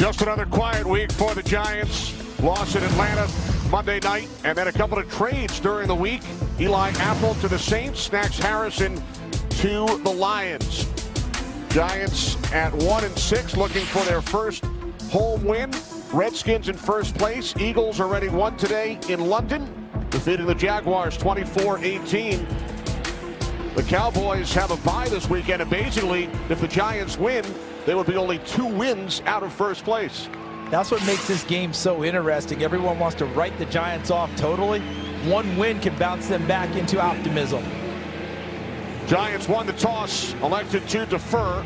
Just another quiet week for the Giants. Loss in Atlanta Monday night, and then a couple of trades during the week. Eli Apple to the Saints, Snacks Harrison to the Lions. Giants at 1-6, looking for their first home win. Redskins in first place. Eagles already won today in London, defeating the Jaguars 24-18. The Cowboys have a bye this weekend. Amazingly, if the Giants win, they would be only 2 wins out of first place. That's what makes this game so interesting. Everyone wants to write the Giants off totally. One win can bounce them back into optimism. Giants won the toss, elected to defer.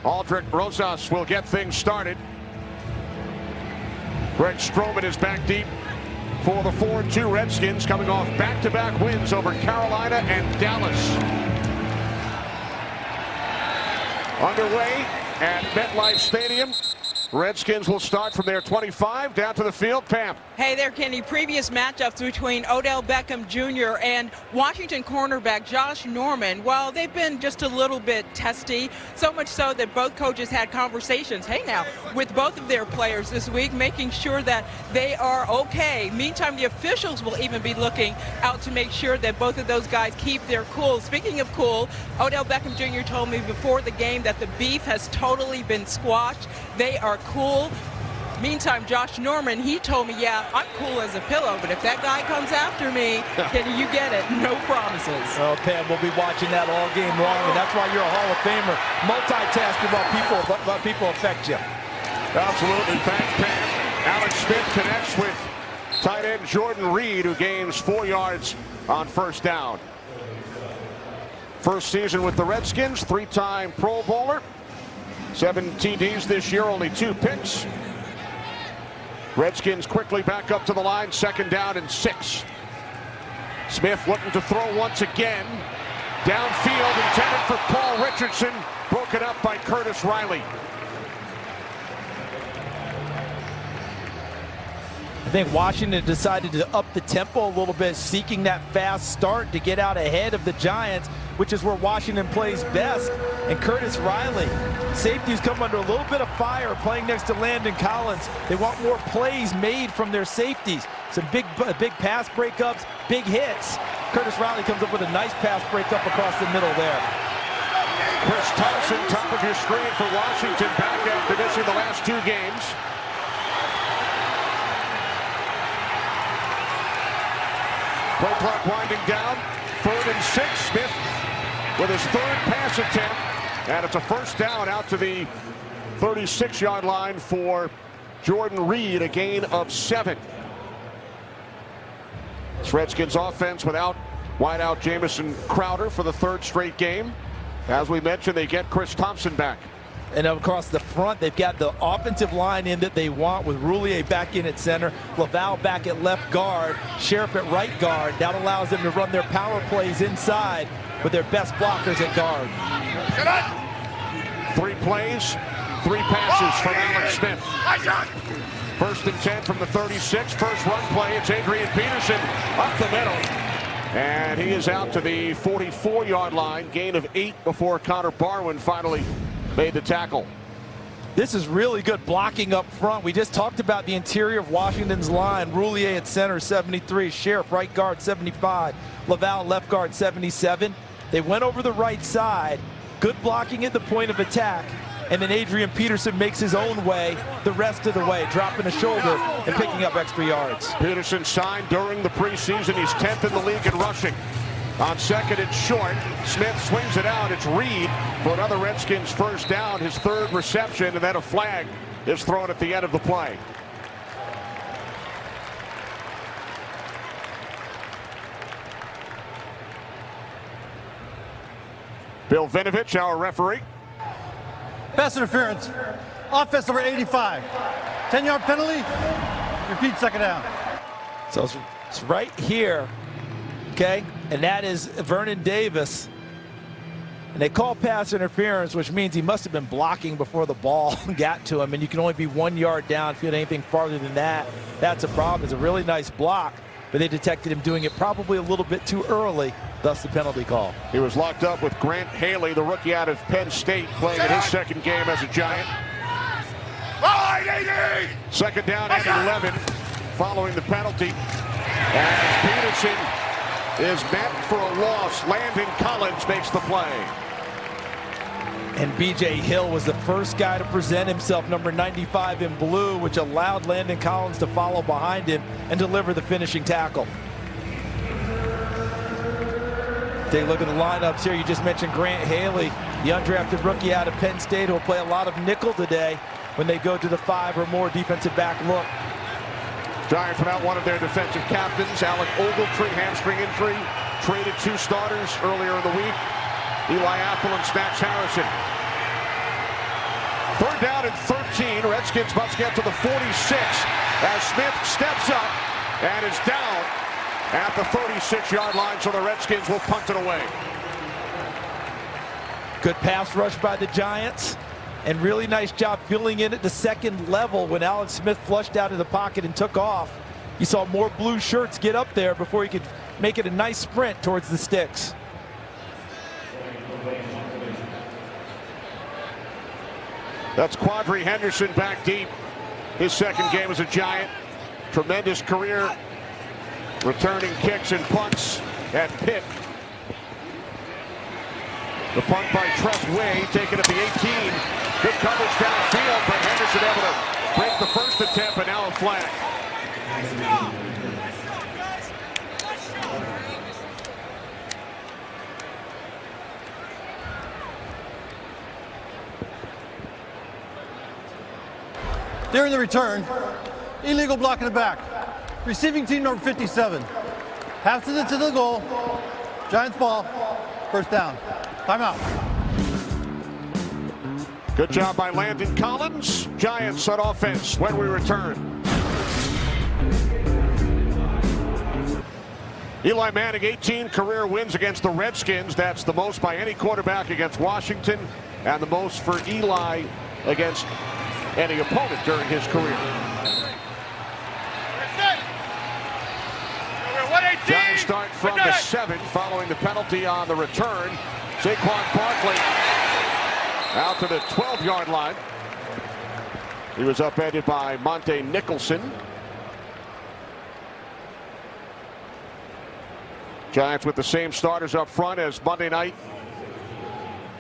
Aldrick Rosas will get things started. Greg Stroman is back deep for the 4-2 Redskins, coming off back-to-back wins over Carolina and Dallas. Underway at MetLife Stadium. Redskins will start from their 25 down to the field. Pam. Hey there, Kenny. Previous matchups between Odell Beckham Jr. and Washington cornerback Josh Norman, well, they've been just a little bit testy, so much so that both coaches had conversations, hey now, with both of their players this week, making sure that they are okay. Meantime, the officials will even be looking out to make sure that both of those guys keep their cool. Speaking of cool, Odell Beckham Jr. told me before the game that the beef has totally been squashed. They are cool. Meantime, Josh Norman, he told me, yeah, I'm cool as a pillow, but if that guy comes after me, then you get it. No promises. Well, Pam, we'll be watching that all game long, and that's why you're a Hall of Famer. Multitasking while people affect you. Absolutely. Thanks, Pam. Alex Smith connects with tight end Jordan Reed, who gains 4 yards on first down. First season with the Redskins, 3-time Pro Bowler. 7 TDs this year, only 2 picks. Redskins quickly back up to the line, 2nd down and 6. Smith looking to throw once again. Downfield, intended for Paul Richardson, broken up by Curtis Riley. I think Washington decided to up the tempo a little bit, seeking that fast start to get out ahead of the Giants, which is where Washington plays best. And Curtis Riley, safeties come under a little bit of fire playing next to Landon Collins. They want more plays made from their safeties. Some big pass breakups, big hits. Curtis Riley comes up with a nice pass breakup across the middle there. Chris Thompson, top of your screen for Washington, back after missing the last 2 games. Play clock winding down. 3rd and 6. Smith with his 3rd pass attempt. And it's a first down out to the 36-yard line for Jordan Reed, a gain of 7. It's Redskins offense without wideout Jamison Crowder for the 3rd straight game. As we mentioned, they get Chris Thompson back. And across the front, they've got the offensive line in that they want, with Roulier back in at center, Laval back at left guard, Sheriff at right guard. That allows them to run their power plays inside with their best blockers at guard. 3 plays, 3 passes from Alex Smith. 1st and 10 from the 36. First run play, it's Adrian Peterson up the middle. And he is out to the 44-yard line. Gain of 8 before Connor Barwin finally made the tackle. This is really good blocking up front. We just talked about the interior of Washington's line. Roulier at center, 73. Sheriff, right guard, 75. Laval, left guard, 77. They went over the right side. Good blocking at the point of attack. And then Adrian Peterson makes his own way the rest of the way, dropping a shoulder and picking up extra yards. Peterson signed during the preseason. He's 10th in the league in rushing. On 2nd and short, Smith swings it out. It's Reed for another Redskins first down, his 3rd reception, and then a flag is thrown at the end of the play. Bill Vinovich, our referee. Pass interference. Offense number 85. 10-yard penalty. Repeat, 2nd down. So it's right here, okay? And that is Vernon Davis. And they call pass interference, which means he must have been blocking before the ball got to him. And you can only be 1 yard down if you had anything farther than that. That's a problem. It's a really nice block, but they detected him doing it probably a little bit too early, thus the penalty call. He was locked up with Grant Haley, the rookie out of Penn State, playing in his 2nd game as a Giant. Second down and 11 following the penalty. As Peterson is met for a loss. Landon Collins makes the play. And B.J. Hill was the first guy to present himself, number 95 in blue, which allowed Landon Collins to follow behind him and deliver the finishing tackle. Take a look at the lineups here. You just mentioned Grant Haley, the undrafted rookie out of Penn State, who will play a lot of nickel today when they go to the 5 or more defensive back look. Giants without one of their defensive captains. Alec Ogletree, hamstring injury. Traded 2 starters earlier in the week. Eli Apple and Snacks Harrison. Third down and 13. Redskins must get to the 46 as Smith steps up and is down at the 36-yard line, so the Redskins will punt it away. Good pass rush by the Giants, and really nice job filling in at the second level when Alex Smith flushed out of the pocket and took off. You saw more blue shirts get up there before he could make it a nice sprint towards the sticks. That's Quadri Henderson back deep. His second game as a Giant. Tremendous career. Returning kicks and punts at Pitt. The punt by Tress Way, taken at the 18. Good coverage downfield, but Henderson able to break the first attempt, and now a flag. During the return, illegal block in the back. Receiving team number 57. Passes it to the goal. Giants ball. First down. Timeout. Good job by Landon Collins. Giants on offense when we return. Eli Manning, 18 career wins against the Redskins. That's the most by any quarterback against Washington, and the most for Eli against any opponent during his career. Giants start from the 7 following the penalty on the return. Saquon Barkley out to the 12-yard line. He was upended by Monte Nicholson. Giants with the same starters up front as Monday night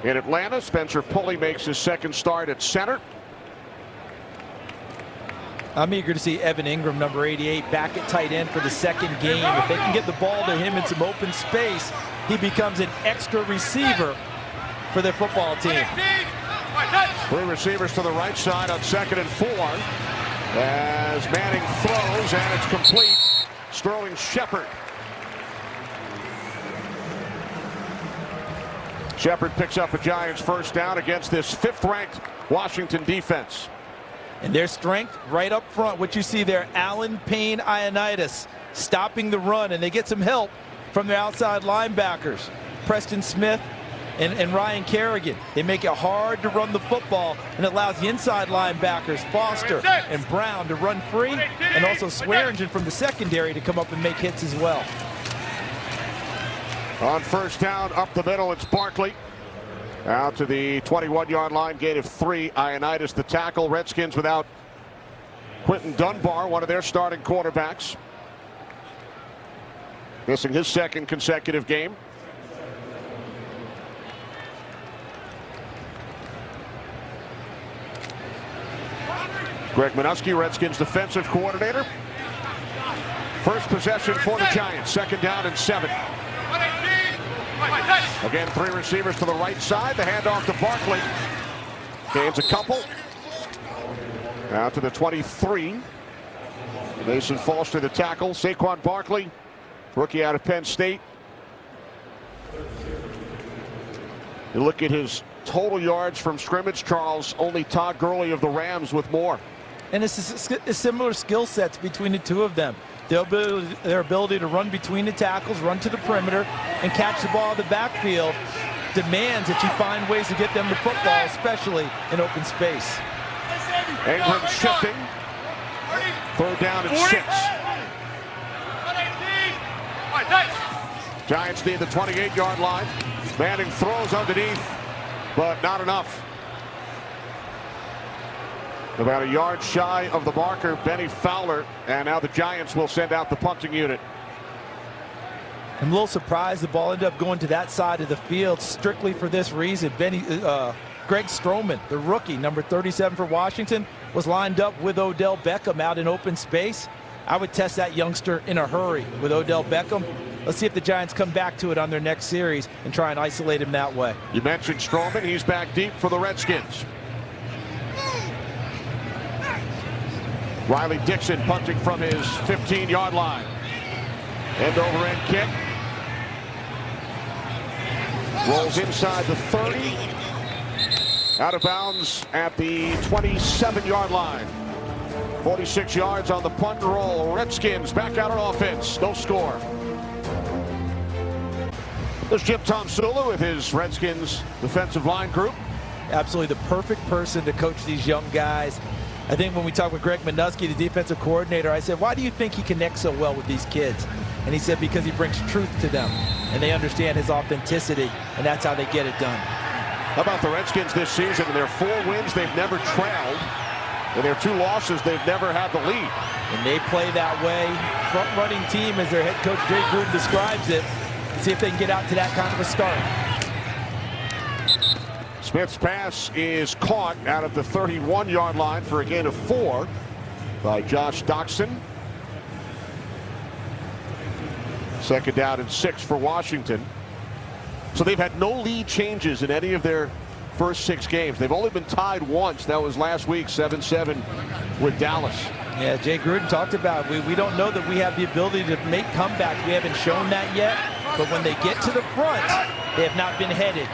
in Atlanta. Spencer Pulley makes his second start at center. I'm eager to see Evan Ingram, number 88, back at tight end for the second game. If they can get the ball to him in some open space, he becomes an extra receiver for their football team. 3 receivers to the right side on 2nd and 4. As Manning throws, and it's complete. Sterling Shepard. Shepard picks up a Giants first down against this 5th-ranked Washington defense. And their strength right up front, what you see there, Allen Payne Ioannidis stopping the run, and they get some help from their outside linebackers, Preston Smith and Ryan Kerrigan. They make it hard to run the football and allows the inside linebackers, Foster and Brown, to run free, and also Swearingen from the secondary to come up and make hits as well. On first down, up the middle, it's Barkley. Out to the 21-yard line, gain of 3. Ioannidis the tackle. Redskins without Quinton Dunbar, one of their starting quarterbacks. Missing his second consecutive game. Greg Minuski, Redskins defensive coordinator. First possession for the Giants. 2nd down and 7. Again, 3 receivers to the right side. The handoff to Barkley. Gains a couple. Out to the 23. Mason Foster the tackle. Saquon Barkley, rookie out of Penn State. You look at his total yards from scrimmage, Charles. Only Todd Gurley of the Rams with more. And it's a similar skill sets between the two of them. Their ability to run between the tackles, run to the perimeter, and catch the ball in the backfield demands that you find ways to get them the football, especially in open space. Ingram shifting. 3rd down and 6. Giants need the 28-yard line. Manning throws underneath, but not enough. About a yard shy of the marker, Benny Fowler, and now the Giants will send out the punting unit. I'm a little surprised the ball ended up going to that side of the field strictly for this reason. Greg Stroman, the rookie, number 37 for Washington, was lined up with Odell Beckham out in open space. I would test that youngster in a hurry with Odell Beckham. Let's see if the Giants come back to it on their next series and try and isolate him that way. You mentioned Stroman. He's back deep for the Redskins. Riley Dixon punting from his 15-yard line. End-over-end kick. Rolls inside the 30. Out of bounds at the 27-yard line. 46 yards on the punt and roll. Redskins back out on offense. No score. There's Jim Tomsula with his Redskins defensive line group. Absolutely the perfect person to coach these young guys. I think when we talked with Greg Manusky, the defensive coordinator, I said, why do you think he connects so well with these kids? And he said, because he brings truth to them, and they understand his authenticity, and that's how they get it done. How about the Redskins this season? In their 4 wins, they've never trailed. In their 2 losses, they've never had the lead. And they play that way. Front-running team, as their head coach Jay Gruden describes it. See if they can get out to that kind of a start. Smith's pass is caught out of the 31-yard line for a gain of 4 by Josh Doctson. Second down and 6 for Washington. So they've had no lead changes in any of their first 6 games. They've only been tied once. That was last week, 7-7 with Dallas. Yeah, Jay Gruden talked about we don't know that we have the ability to make comebacks. We haven't shown that yet. But when they get to the front, they have not been headed.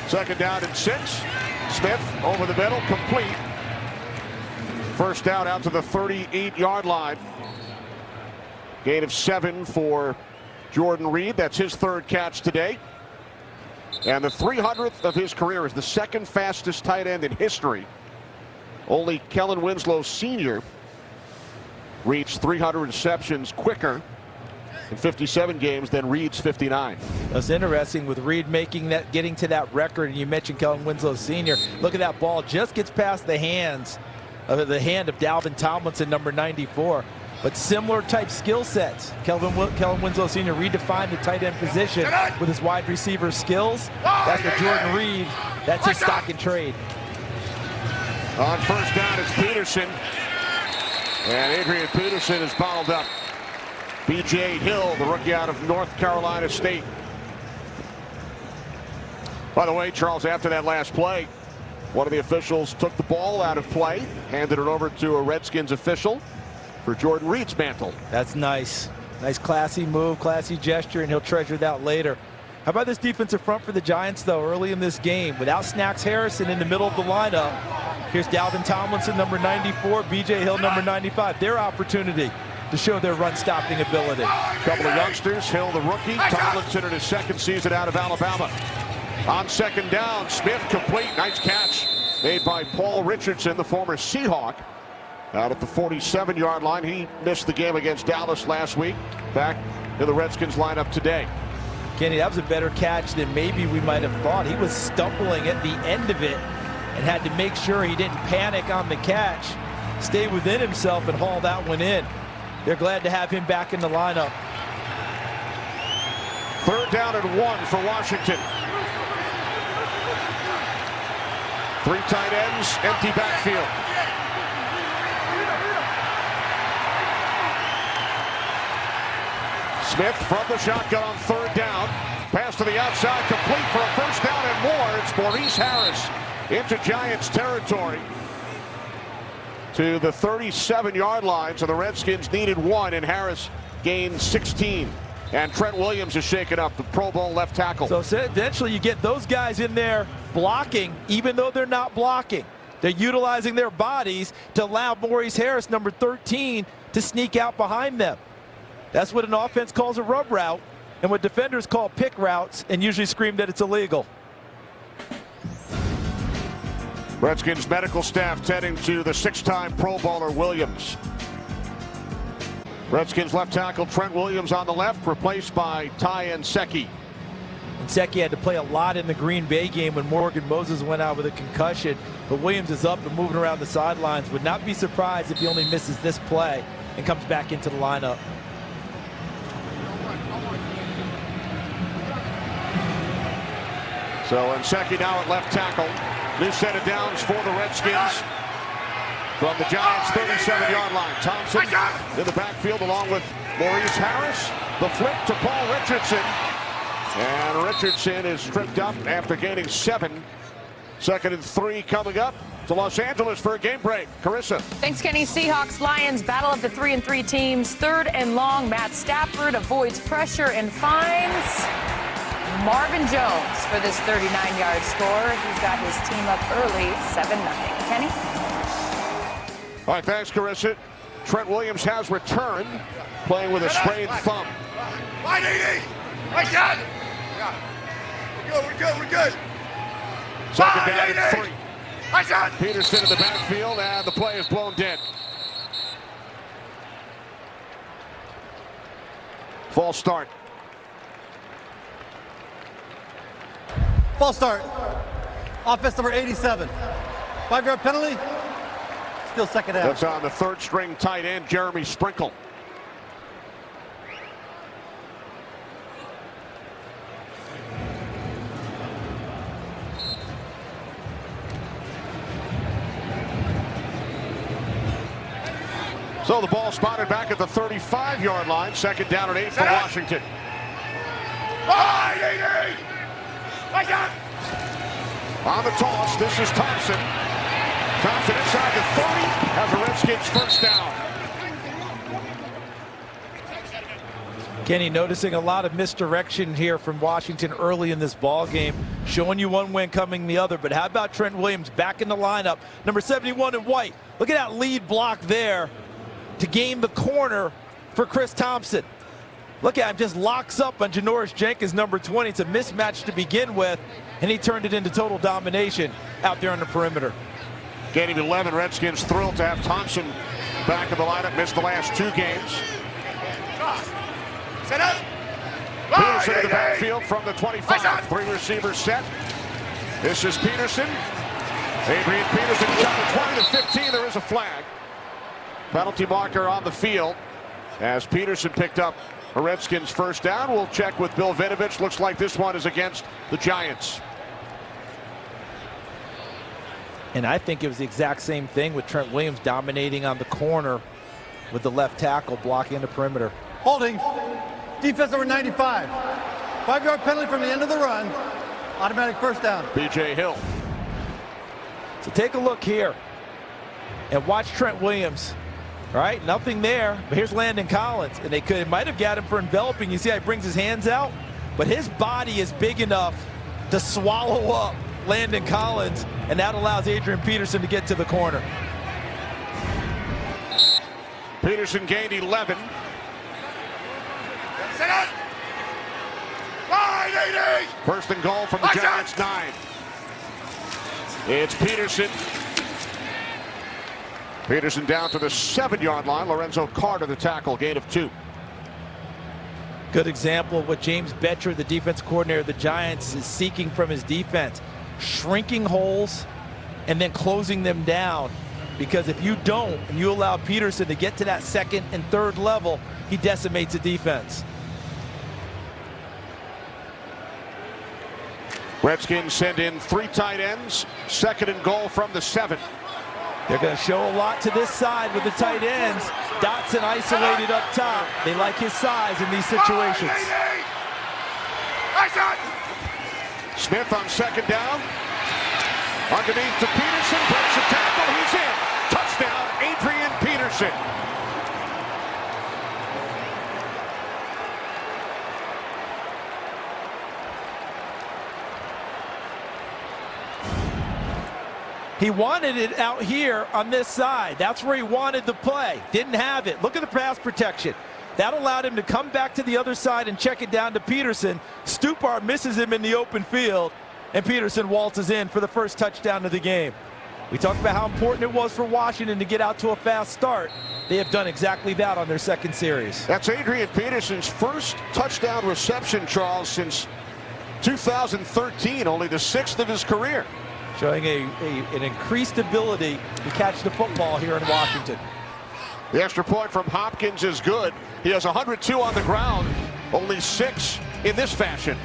Second down and 6. Smith over the middle, complete. First down out to the 38-yard line. Gain of 7 for Jordan Reed. That's his 3rd catch today. And the 300th of his career is the 2nd fastest tight end in history. Only Kellen Winslow Sr. reached 300 receptions quicker in 57 games than Reed's 59. That's interesting with Reed getting to that record. And you mentioned Kellen Winslow Sr. Look at that ball, just gets past the hand of Dalvin Tomlinson, number 94. But similar type skill sets. Kellen Winslow Sr. redefined the tight end position with his wide receiver skills. That's for Jordan Reed. That's his stock and trade. On first down, it's Peterson. And Adrian Peterson is bottled up. B.J. Hill, the rookie out of North Carolina State. By the way, Charles, after that last play, one of the officials took the ball out of play, handed it over to a Redskins official for Jordan Reed's mantle. That's nice. Nice classy move, classy gesture, and he'll treasure that later. How about this defensive front for the Giants, though, early in this game? Without Snacks Harrison in the middle of the lineup, here's Dalvin Tomlinson, number 94, B.J. Hill, number 95. Their opportunity to show their run-stopping ability. A couple of youngsters, Hill the rookie, Tomlinson in his 2nd season out of Alabama. On second down, Smith complete, nice catch made by Paul Richardson, the former Seahawk, out at the 47-yard line. He missed the game against Dallas last week, back in the Redskins lineup today. Kenny, that was a better catch than maybe we might have thought. He was stumbling at the end of it and had to make sure he didn't panic on the catch, stay within himself and haul that one in. They're glad to have him back in the lineup. 3rd down and 1 for Washington. 3 tight ends, empty backfield. Smith from the shotgun on 3rd down. Pass to the outside, complete for a first down and more. It's Maurice Harris into Giants territory to the 37-yard line. So the Redskins needed 1, and Harris gained 16. And Trent Williams is shaken up, the Pro Bowl left tackle. So eventually you get those guys in there blocking, even though they're not blocking. They're utilizing their bodies to allow Maurice Harris, number 13, to sneak out behind them. That's what an offense calls a rub route, and what defenders call pick routes, and usually scream that it's illegal. Redskins medical staff tending to the 6-time Pro Bowler Williams. Redskins left tackle Trent Williams on the left, replaced by Ty Nsekhe. And Secchi had to play a lot in the Green Bay game when Morgan Moses went out with a concussion. But Williams is up and moving around the sidelines. Would not be surprised if he only misses this play and comes back into the lineup. So Secchi now at left tackle. New set of downs for the Redskins. From the Giants' 37-yard line. Thompson in the backfield along with Maurice Harris. The flip to Paul Richardson. And Richardson is tripped up after gaining 7. 2nd and 3 coming up to Los Angeles for a game break. Carissa. Thanks, Kenny. Seahawks, Lions, battle of the 3-3 teams. 3rd and long. Matt Stafford avoids pressure and finds Marvin Jones for this 39-yard score. He's got his team up early, 7-0. Kenny? All right, thanks, Carissa. Trent Williams has returned, playing with a sprained thumb. Line 80! Right shot! We're good. 2nd down and 3. Right shot! Peterson in the backfield, and the play is blown dead. False start. False start. Offense number 87. 5-yard penalty. Still 2nd down. That's on the 3rd string tight end, Jeremy Sprinkle. So the ball spotted back at the 35-yard line. 2nd down and 8 for Washington. On the toss, this is Thompson. Thompson inside the 30 has the Redskins first down. Kenny, noticing a lot of misdirection here from Washington early in this ball game, showing you one win coming the other. But how about Trent Williams back in the lineup? Number 71 in white. Look at that lead block there to gain the corner for Chris Thompson. Look at him, just locks up on Janoris Jenkins, number 20. It's a mismatch to begin with, and he turned it into total domination out there on the perimeter. Gaining 11, Redskins thrilled to have Thompson back in the lineup. Missed the last 2 games. Set up! Peterson in the backfield from the 25. 3 receivers set. This is Peterson. Adrian Peterson shot the 20 to 15. There is a flag. Penalty marker on the field as Peterson picked up a Redskins first down. We'll check with Bill Vinovich. Looks like this one is against the Giants. And I think it was the exact same thing with Trent Williams dominating on the corner with the left tackle blocking the perimeter. Holding. Defense number 95. 5-yard penalty from the end of the run. Automatic first down. B.J. Hill. So take a look here and watch Trent Williams. All right, nothing there, but here's Landon Collins, and it might have got him for enveloping. You see how he brings his hands out, but his body is big enough to swallow up Landon Collins, and that allows Adrian Peterson to get to the corner. Peterson gained 11. Set up! Line 80! 1st and goal from the Giants' 9. It's Peterson. Peterson down to the 7-yard line. Lorenzo Carter, the tackle, gain of 2. Good example of what James Betcher, the defense coordinator of the Giants, is seeking from his defense. Shrinking holes and then closing them down. Because if you don't, and you allow Peterson to get to that 2nd and 3rd level, he decimates the defense. Redskins send in 3 tight ends. 2nd and goal from the 7. They're going to show a lot to this side with the tight ends. Dotson isolated up top. They like his size in these situations. Smith on 2nd down. Underneath to Peterson. Breaks the tackle. He's in. Touchdown, Adrian Peterson. He wanted it out here on this side. That's where he wanted the play. Didn't have it. Look at the pass protection. That allowed him to come back to the other side and check it down to Peterson. Stupar misses him in the open field, and Peterson waltzes in for the first touchdown of the game. We talked about how important it was for Washington to get out to a fast start. They have done exactly that on their 2nd series. That's Adrian Peterson's first touchdown reception, Charles, since 2013, only the 6th of his career. Showing an increased ability to catch the football here in Washington. The extra point from Hopkins is good. He has 102 on the ground, only 6 in this fashion.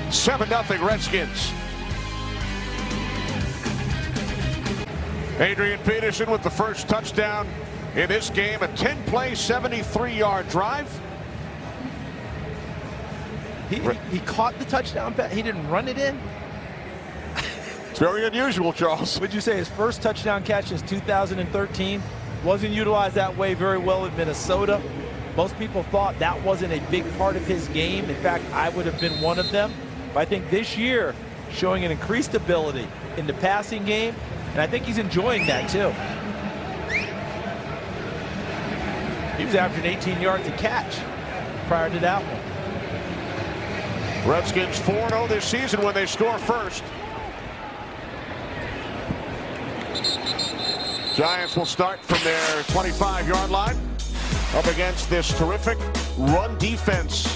7-0 Redskins. Adrian Peterson with the first touchdown in this game, a 10-play, 73-yard drive. He caught the touchdown, he didn't run it in. It's very unusual, Charles. Would you say his first touchdown catch since 2013? Wasn't utilized that way very well in Minnesota. Most people thought that wasn't a big part of his game. In fact, I would have been one of them. But I think this year, showing an increased ability in the passing game, and I think he's enjoying that too. He was averaging 18 yards a catch prior to that one. Redskins 4-0 this season when they score first. Giants will start from their 25-yard line up against this terrific run defense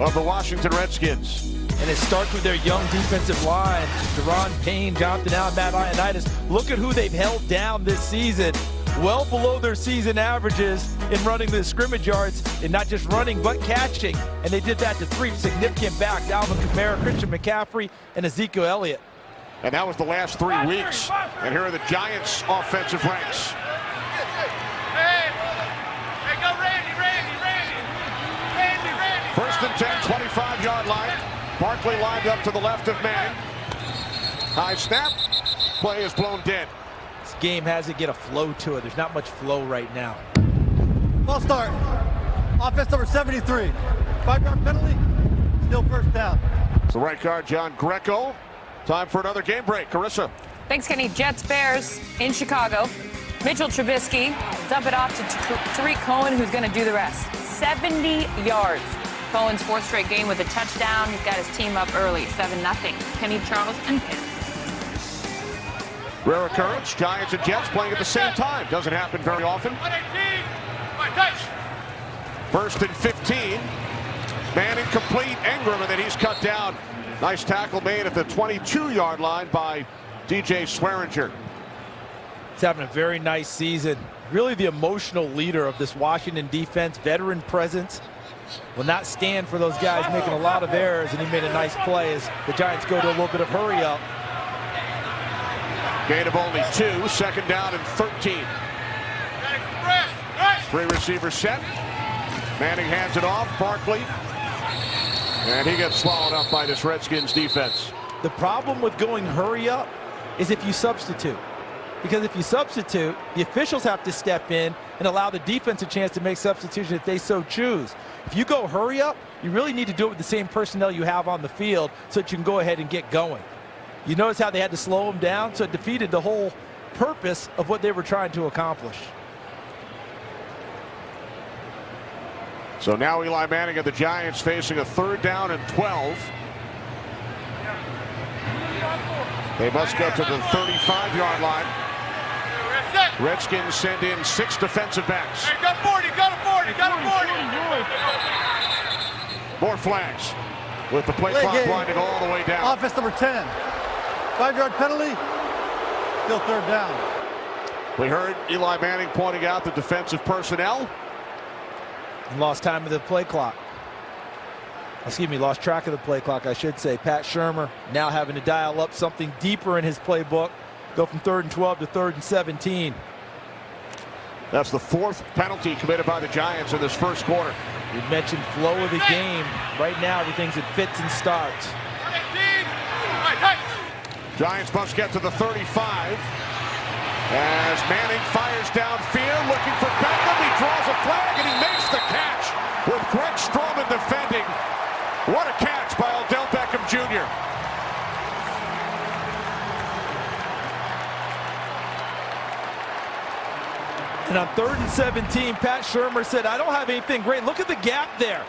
of the Washington Redskins. And it starts with their young defensive line. Deron Payne, Jonathan Allen, Matt Ioannidis. Look at who they've held down this season. Well below their season averages in running the scrimmage yards, and not just running, but catching. And they did that to 3 significant backs, Alvin Kamara, Christian McCaffrey, and Ezekiel Elliott. And that was the last 3 weeks. And here are the Giants' offensive ranks. Hey, go Randy. First and 10, 25-yard line. Barkley lined up to the left of Manning. High snap. Play is blown dead. This game has to get a flow to it. There's not much flow right now. Ball start. Offense number 73. 5-yard penalty. Still first down. So right guard John Greco. Time for another game break. Carissa. Thanks, Kenny. Jets, Bears in Chicago. Mitchell Trubisky dump it off to Tariq Cohen, who's going to do the rest. 70 yards. Cohen's 4th straight game with a touchdown. He's got his team up early, 7-0. Kenny, Charles, and Ken. Rare occurrence. Giants and Jets playing at the same time. Doesn't happen very often. 1st and 15. Manning complete. Ingram, and then he's cut down. Nice tackle made at the 22-yard line by DJ Swearinger. He's having a very nice season. Really the emotional leader of this Washington defense. Veteran presence. Will not stand for those guys making a lot of errors, and he made a nice play as the Giants go to a little bit of hurry up. Gain of only 2. 2nd down and 13. 3 receivers set. Manning hands it off. Barkley. And he gets swallowed up by this Redskins defense. The problem with going hurry up is if you substitute. Because if you substitute, the officials have to step in and allow the defense a chance to make substitutions if they so choose. If you go hurry up, you really need to do it with the same personnel you have on the field so that you can go ahead and get going. You notice how they had to slow them down, so it defeated the whole purpose of what they were trying to accomplish. So now Eli Manning and the Giants facing a 3rd down and 12. They must go to the 35-yard line. Redskins send in 6 defensive backs. Hey, got 40. More flags with the play clock winding all the way down. Offense number 10. 5-yard penalty. Still 3rd down. We heard Eli Manning pointing out the defensive personnel. And lost time of the play clock. Excuse me, lost track of the play clock, I should say. Pat Shurmur now having to dial up something deeper in his playbook. Go from 3rd and 12 to 3rd and 17. That's the 4th penalty committed by the Giants in this first quarter. You mentioned flow of the game. Right now, everything's at fits and starts. Giants must get to the 35. As Manning fires downfield, looking for Beckham. He draws a flag, and he makes the catch with Greg Stroman defending. What a catch by Odell Beckham Jr. And on 3rd and 17, Pat Shurmur said, I don't have anything great. Look at the gap there.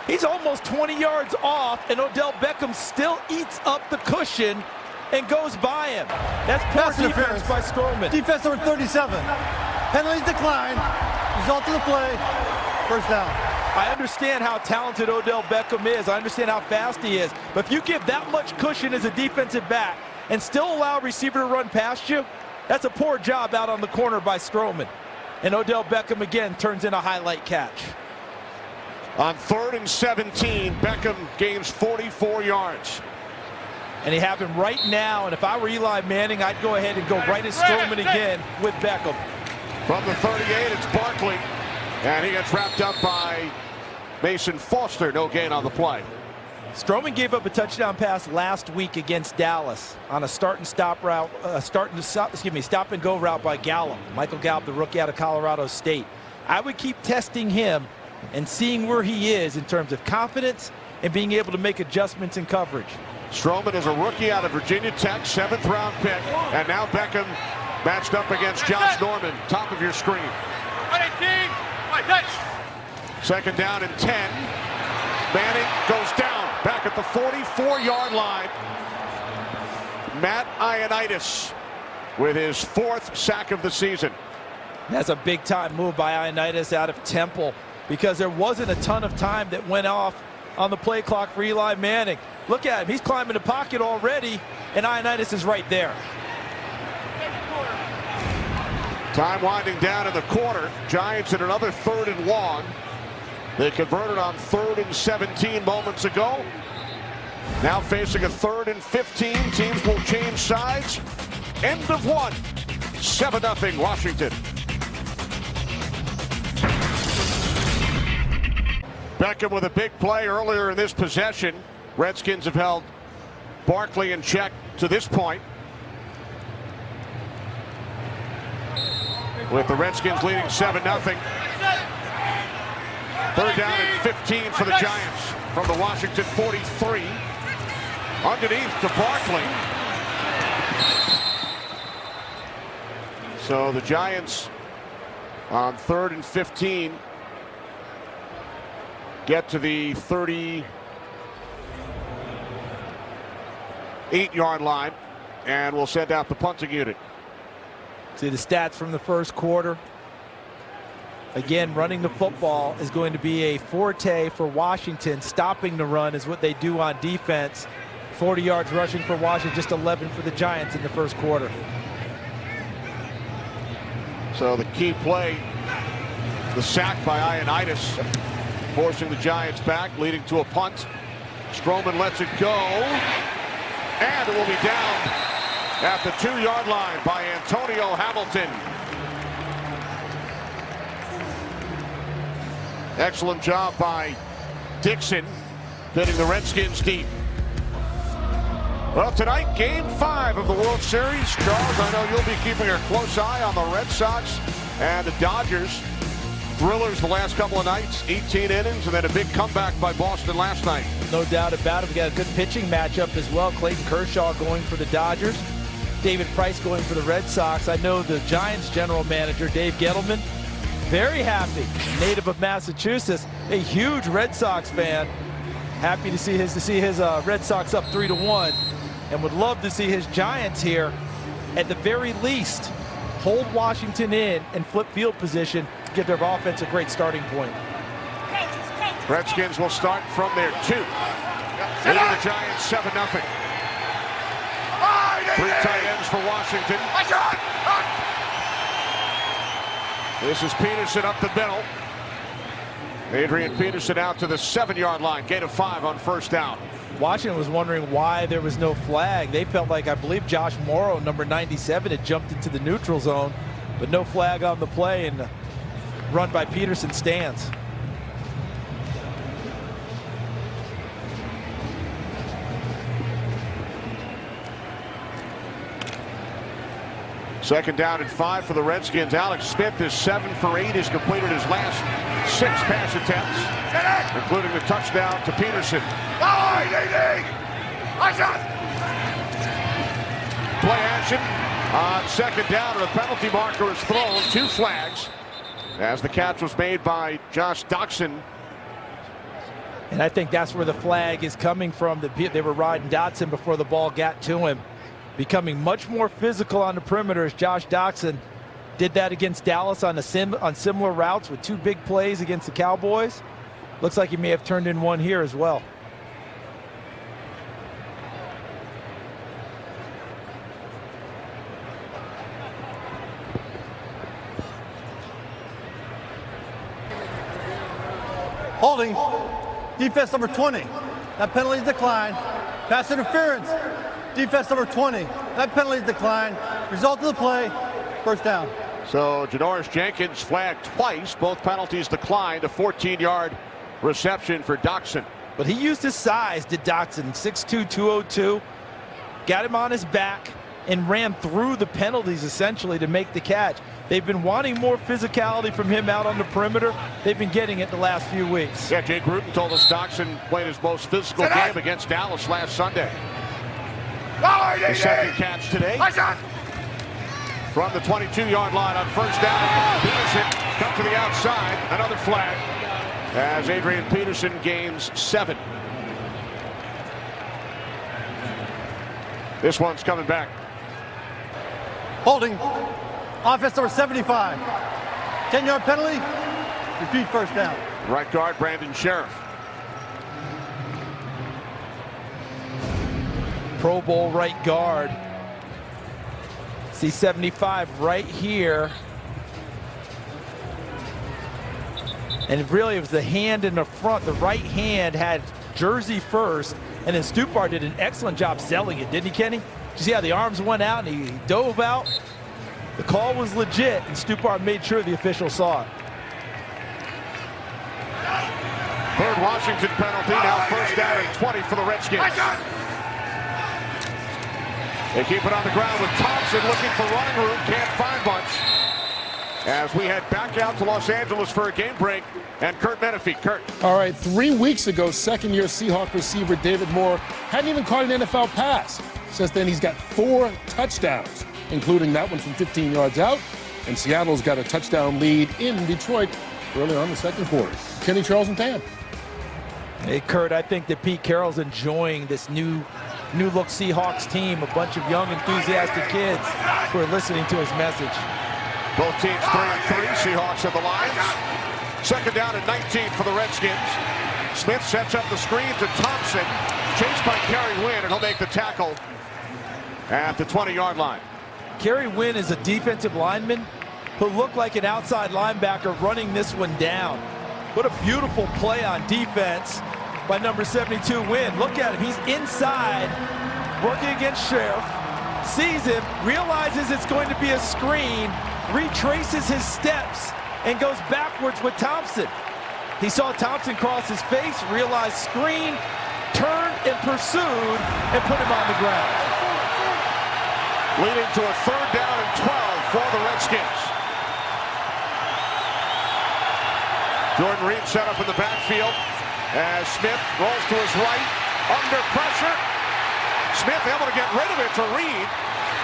He's almost 20 yards off, and Odell Beckham still eats up the cushion and goes by him. That's pass defense by Stroman. Defense number 37. Penalties decline. Result of the play. First down. I understand how talented Odell Beckham is. I understand how fast he is. But if you give that much cushion as a defensive back and still allow a receiver to run past you, that's a poor job out on the corner by Stroman. And Odell Beckham again turns in a highlight catch. On 3rd and 17, Beckham gains 44 yards. And he have him right now, and if I were Eli Manning, I'd go ahead and go right at Stroman again with Beckham. From the 38, it's Barkley, and he gets wrapped up by Mason Foster. No gain on the play. Stroman gave up a touchdown pass last week against Dallas on a stop and go route by Gallup. Michael Gallup, the rookie out of Colorado State. I would keep testing him and seeing where he is in terms of confidence and being able to make adjustments in coverage. Stroman is a rookie out of Virginia Tech, 7th round pick, and now Beckham matched up against Josh Norman, top of your screen. 2nd down and 10. Manning goes down back at the 44-yard line. Matt Ioannidis with his 4th sack of the season. That's a big-time move by Ioannidis out of Temple, because there wasn't a ton of time that went off on the play clock for Eli Manning. Look at him. He's climbing the pocket already, and Ioannidis is right there. Time winding down in the quarter. Giants at another 3rd and long. They converted on 3rd and 17 moments ago. Now facing a 3rd and 15. Teams will change sides. End of 1. 7-0 Washington. Beckham with a big play earlier in this possession. Redskins have held Barkley in check to this point, with the Redskins leading 7-0. 3rd down and 15 for the Giants from the Washington 43. Underneath to Barkley. So the Giants on 3rd and 15 get to the 38-yard line, and will send out the punting unit. See the stats from the first quarter. Again, running the football is going to be a forte for Washington. Stopping the run is what they do on defense. 40 yards rushing for Washington, just 11 for the Giants in the first quarter. So the key play, the sack by Ioannidis, forcing the Giants back, leading to a punt. Stroman lets it go, and it will be down at the 2-yard line by Antonio Hamilton. Excellent job by Dixon, hitting the Redskins deep. Well, tonight, Game 5 of the World Series. Charles, I know you'll be keeping a close eye on the Red Sox and the Dodgers. Thrillers the last couple of nights, 18 innings, and then a big comeback by Boston last night. No doubt about it. We got a good pitching matchup as well. Clayton Kershaw going for the Dodgers. David Price going for the Red Sox. I know the Giants general manager, Dave Gettleman, very happy. Native of Massachusetts, a huge Red Sox fan. Happy to see his Red Sox up 3-1, and would love to see his Giants here, at the very least, hold Washington in and flip field position, give their offense a great starting point. Redskins will start from their 2. Leading the Giants 7-0. 3 tight ends for Washington. This is Peterson up the middle. Adrian Peterson out to the 7-yard line. Gain of 5 on 1st down. Washington was wondering why there was no flag. They felt like, I believe, Josh Morrow, number 97, had jumped into the neutral zone, but no flag on the play, and run by Peterson stands. Second down and 5 for the Redskins. Alex Smith is 7 for 8. He's completed his last 6 pass attempts, including the touchdown to Peterson. Play action on 2nd down, and a penalty marker is thrown. 2 flags as the catch was made by Josh Doctson. And I think that's where the flag is coming from. They were riding Dotson before the ball got to him, becoming much more physical on the perimeter, as Josh Doctson did that against Dallas on similar routes with 2 big plays against the Cowboys. Looks like he may have turned in one here as well. Holding. Defense number 20. That penalty is declined. Pass interference. Defense number 20. That penalty is declined. Result of the play, first down. So Janoris Jenkins flagged twice. Both penalties declined. A 14-yard reception for Doctson. But he used his size, did Doctson. 6'2", 202. Got him on his back and ran through the penalties essentially to make the catch. They've been wanting more physicality from him out on the perimeter. They've been getting it the last few weeks. Yeah, Jay Gruden told us Doctson played his most physical game against Dallas last Sunday. The second catch today from the 22-yard line on first down. Peterson comes to the outside. Another flag as Adrian Peterson gains 7. This one's coming back. Holding. Offense number 75. 10-yard penalty. Repeat first down. Right guard Brandon Sheriff. Pro Bowl right guard. See 75 right here. And really it was the hand in the front. The right hand had jersey first, and then Stupar did an excellent job selling it, didn't he, Kenny? Did you see how the arms went out and he dove out? The call was legit, and Stupar made sure the official saw it. Third Washington penalty, now first down and 20 for the Redskins. They keep it on the ground with Thompson looking for running room, can't find much. As we head back out to Los Angeles for a game break, and Kurt Menefee. Kurt. All right, 3 weeks ago, second-year Seahawk receiver David Moore hadn't even caught an NFL pass. Since then, he's got 4 touchdowns, including that one from 15 yards out. And Seattle's got a touchdown lead in Detroit early on in the second quarter. Kenny, Charles, and Tam. Hey, Kurt, I think that Pete Carroll's enjoying this new look Seahawks team, a bunch of young, enthusiastic kids who are listening to his message. Both teams 3-3. Seahawks have the Lions. Second down and 19 for the Redskins. Smith sets up the screen to Thompson. Chased by Kerry Wynn, and he'll make the tackle at the 20-yard line. Kerry Wynn is a defensive lineman who looked like an outside linebacker running this one down. What a beautiful play on defense by number 72, Wynn. Look at him. He's inside, working against Sheriff. Sees him, realizes it's going to be a screen, retraces his steps, and goes backwards with Thompson. He saw Thompson cross his face, realized screen, turned and pursued, and put him on the ground. Leading to a third down and 12 for the Redskins. Jordan Reed set up in the backfield as Smith rolls to his right, under pressure. Smith able to get rid of it to Reed,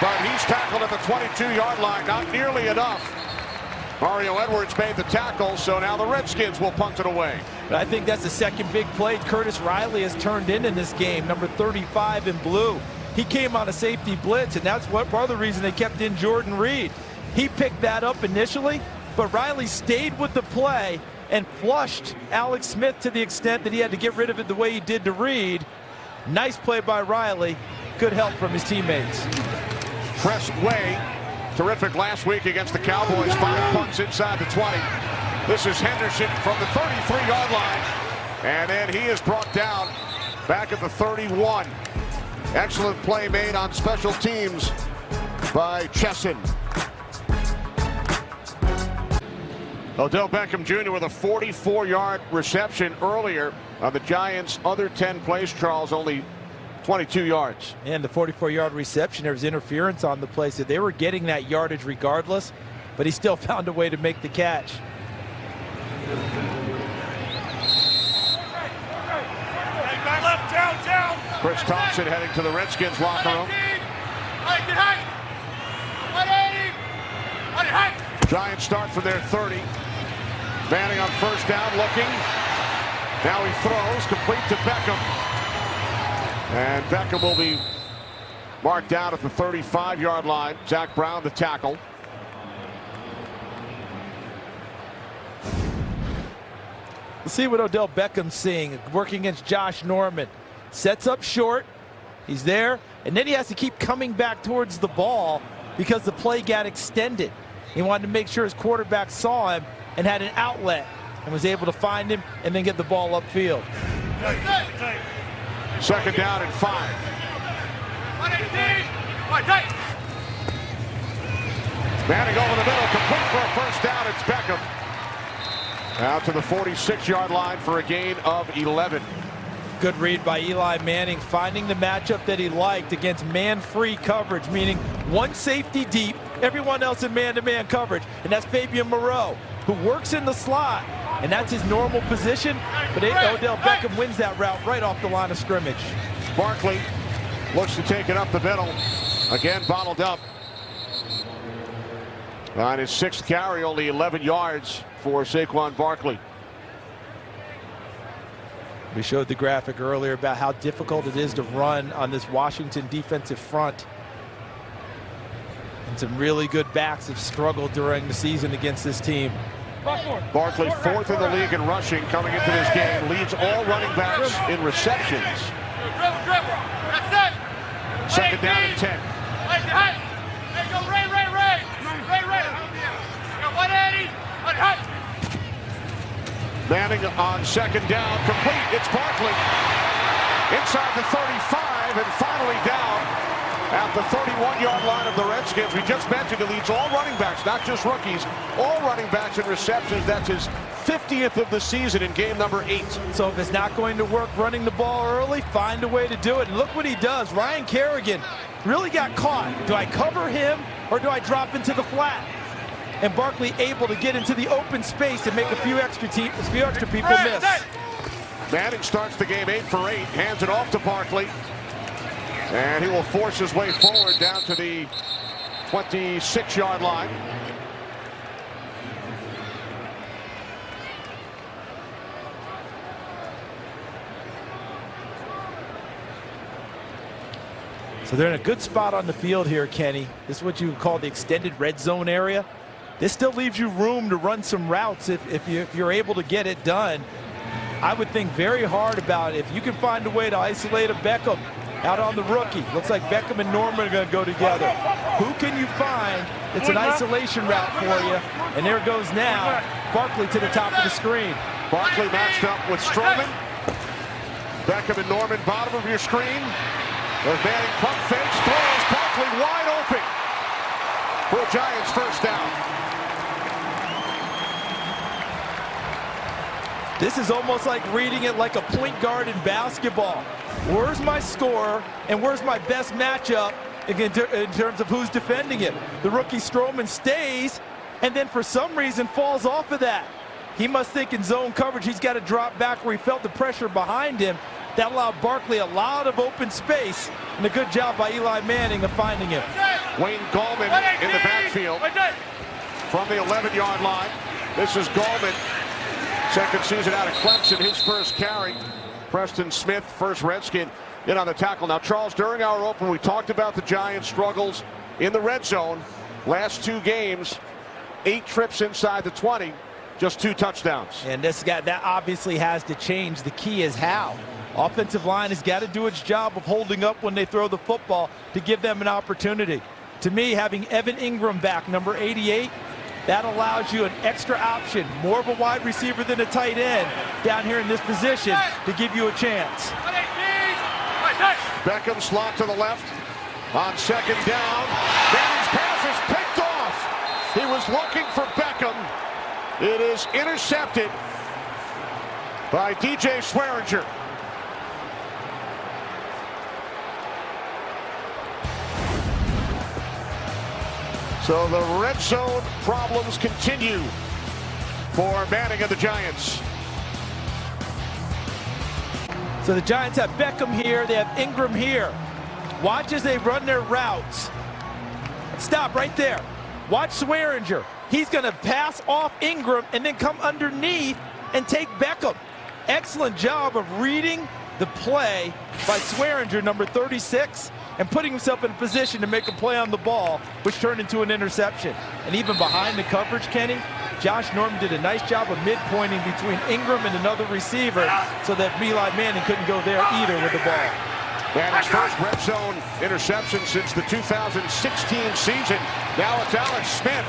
but he's tackled at the 22-yard line, not nearly enough. Mario Edwards made the tackle, so now the Redskins will punt it away. But I think that's the second big play Curtis Riley has turned in this game, number 35 in blue. He came on a safety blitz, and that's part of the reason they kept in Jordan Reed. He picked that up initially, but Riley stayed with the play and flushed Alex Smith to the extent that he had to get rid of it the way he did to Reed. Nice play by Riley. Good help from his teammates. Press Way, terrific last week against the Cowboys. 5 punts inside the 20. This is Henderson from the 33-yard line. And then he is brought down back at the 31. Excellent play made on special teams by Chesson. Odell Beckham Jr. with a 44-yard reception earlier on the Giants' other 10 plays. Charles, only 22 yards. And the 44-yard reception, there was interference on the play, so they were getting that yardage regardless, but he still found a way to make the catch. Chris Thompson heading to the Redskins locker room. Giants start from their 30. Manning on first down, looking. Now he throws, complete to Beckham. And Beckham will be marked down at the 35-yard line. Zach Brown the tackle. The See what Odell Beckham's seeing, working against Josh Norman. Sets up short, he's there, and then he has to keep coming back towards the ball because the play got extended. He wanted to make sure his quarterback saw him and had an outlet and was able to find him and then get the ball upfield. Second down and 5. Manning over the middle, complete for a first down. It's Beckham. Out to the 46-yard line for a gain of 11. Good read by Eli Manning, finding the matchup that he liked against man-free coverage, meaning one safety deep, everyone else in man-to-man coverage, and that's Fabian Moreau, who works in the slot, and that's his normal position, but Odell Beckham wins that route right off the line of scrimmage. Barkley looks to take it up the middle. Again, bottled up. On his 6th carry, only 11 yards for Saquon Barkley. We showed the graphic earlier about how difficult it is to run on this Washington defensive front. And some really good backs have struggled during the season against this team. Barkley 4th in the league in rushing coming into this game. Leads all running backs in receptions. Second down and 10. Manning on second down, complete. It's Barkley inside the 35 and finally down at the 31-yard line of the Redskins. We just mentioned it leads all running backs, not just rookies, all running backs in receptions. That's his 50th of the season in game number 8. So if it's not going to work running the ball early, find a way to do it. And look what he does. Ryan Kerrigan really got caught. Do I cover him or do I drop into the flat? And Barkley able to get into the open space and make a few extra people miss. Manning starts the game 8 for 8, hands it off to Barkley. And he will force his way forward down to the 26-yard line. So they're in a good spot on the field here, Kenny. This is what you would call the extended red zone area. This still leaves you room to run some routes if you're able to get it done. I would think very hard about it. If you can find a way to isolate a Beckham out on the rookie. Looks like Beckham and Norman are going to go together. Who can you find? It's an isolation route for you. And there goes now Barkley to the top of the screen. Barkley matched up with Strowman. Beckham and Norman, bottom of your screen. There's Manning, pump fakes, throws, Barkley wide open for a Giants first down. This is almost like reading it like a point guard in basketball. Where's my score and where's my best matchup in terms of who's defending it? The rookie Strowman stays and then for some reason falls off of that. He must think in zone coverage he's got to drop back where he felt the pressure behind him. That allowed Barkley a lot of open space and a good job by Eli Manning of finding him. Wayne Gallman in the backfield from the 11-yard line. This is Gallman. Second season out of Clemson, his first carry. Preston Smith, first Redskin, in on the tackle. Now, Charles, during our open, we talked about the Giants' struggles in the red zone. Last 2 games, 8 trips inside the 20, just 2 touchdowns. And this guy, that obviously has to change. The key is how. Offensive line has got to do its job of holding up when they throw the football to give them an opportunity. To me, having Evan Ingram back, number 88, that allows you an extra option, more of a wide receiver than a tight end down here in this position to give you a chance. Beckham slot to the left on second down. Manning's pass is picked off. He was looking for Beckham. It is intercepted by DJ Swearinger. So the red zone problems continue for Manning and the Giants. So the Giants have Beckham here, they have Ingram here. Watch as they run their routes. Stop right there. Watch Swearinger. He's going to pass off Ingram and then come underneath and take Beckham. Excellent job of reading the play by Swearinger, number 36, and putting himself in a position to make a play on the ball, which turned into an interception. And even behind the coverage, Kenny, Josh Norman did a nice job of mid-pointing between Ingram and another receiver so that Eli Manning couldn't go there either with the ball. And his first red zone interception since the 2016 season. Now it's Alex Smith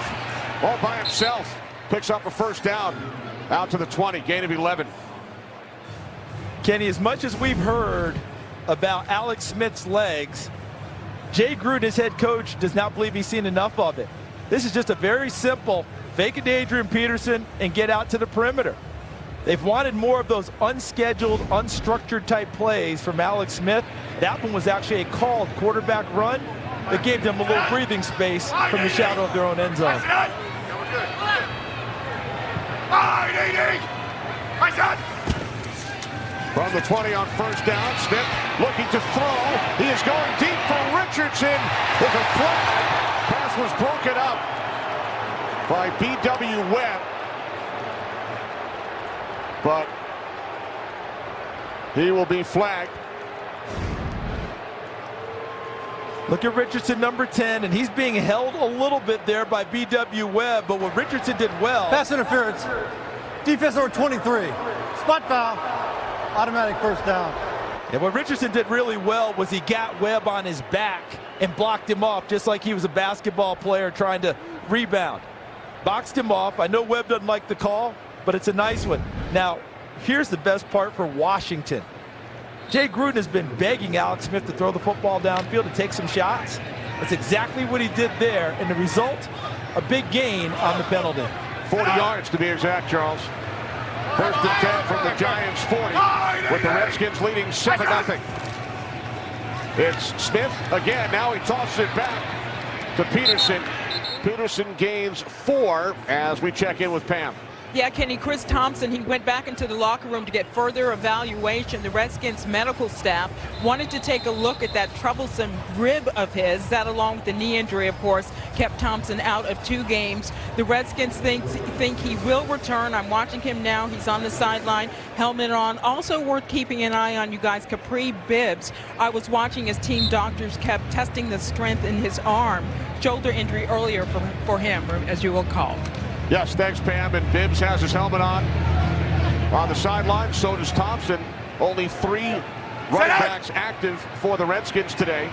all by himself. Picks up a first down out to the 20, gain of 11. Kenny, as much as we've heard about Alex Smith's legs, Jay Gruden, his head coach, does not believe he's seen enough of it. This is just a very simple fake it to Adrian Peterson and get out to the perimeter. They've wanted more of those unscheduled, unstructured type plays from Alex Smith. That one was actually a called quarterback run that gave them a little breathing space from the shadow of their own end zone. From the 20 on first down, Smith looking to throw. He is going deep for Richardson with a flag. Pass was broken up by B.W. Webb. But he will be flagged. Look at Richardson, number 10, and he's being held a little bit there by B.W. Webb, but what Richardson did well. Pass interference. Defense number 23. Spot foul. Automatic first down. And what Richardson did really well was he got Webb on his back and blocked him off just like he was a basketball player trying to rebound. Boxed him off. I know Webb doesn't like the call, but it's a nice one. Now, here's the best part for Washington. Jay Gruden has been begging Alex Smith to throw the football downfield to take some shots. That's exactly what he did there, and the result, a big gain on the penalty. 40 yards to be exact, Charles. First and 10 from the Giants 40, with the Redskins leading 7-0. It's Smith again. Now he tosses it back to Peterson. Peterson gains 4 as we check in with Pam. Yeah, Kenny, Chris Thompson, he went back into the locker room to get further evaluation. The Redskins medical staff wanted to take a look at that troublesome rib of his. That, along with the knee injury, of course, kept Thompson out of 2 games. The Redskins think he will return. I'm watching him now. He's on the sideline, helmet on. Also worth keeping an eye on, you guys, Kapri Bibbs. I was watching as team doctors kept testing the strength in his arm. Shoulder injury earlier for him, as you will call. Yes, thanks, Pam. And Bibbs has his helmet on the sideline. So does Thompson. Only 3 running backs active for the Redskins today.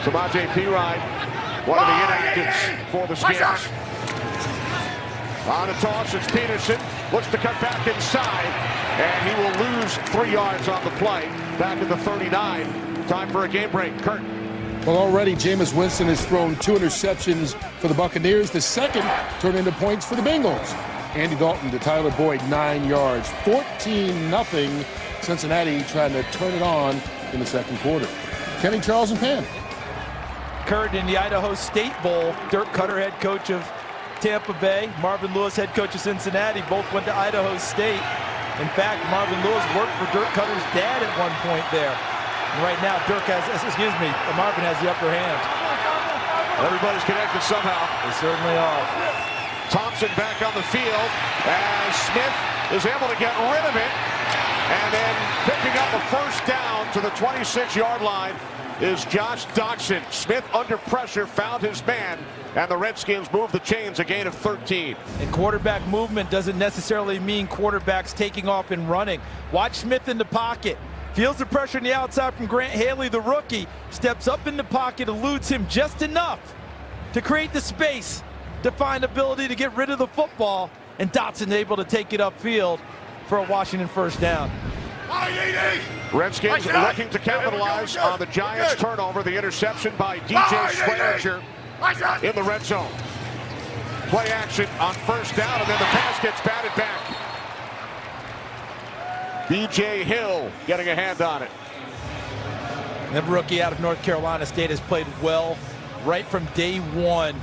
Samaje Perine, one of the inactives for the Skins. On a toss, it's Peterson. Looks to cut back inside. And he will lose 3 yards on the play. Back at the 39. Time for a game break. Kurt. Well, already Jameis Winston has thrown 2 interceptions for the Buccaneers. The second turned into points for the Bengals. Andy Dalton to Tyler Boyd, 9 yards. 14-0. Cincinnati trying to turn it on in the second quarter. Kenny, Charles, and Pam. Kurt, in the Idaho State Bowl, Dirk Cutter, head coach of Tampa Bay, Marvin Lewis, head coach of Cincinnati, both went to Idaho State. In fact, Marvin Lewis worked for Dirk Cutter's dad at one point there. And right now, Marvin has the upper hand. Everybody's connected somehow. They certainly are. Thompson back on the field as Smith is able to get rid of it. And then picking up a first down to the 26-yard line is Josh Doctson. Smith under pressure found his man, and the Redskins move the chains, a gain of 13. And quarterback movement doesn't necessarily mean quarterbacks taking off and running. Watch Smith in the pocket. Feels the pressure on the outside from Grant Haley, the rookie. Steps up in the pocket, eludes him just enough to create the space to find ability to get rid of the football. And Dotson able to take it upfield for a Washington first down. Redskins looking to capitalize on the Giants' turnover. The interception by DJ Swearinger in the red zone. Play action on first down, and then the pass gets batted back. B.J. Hill getting a hand on it. That rookie out of North Carolina State has played well right from day one.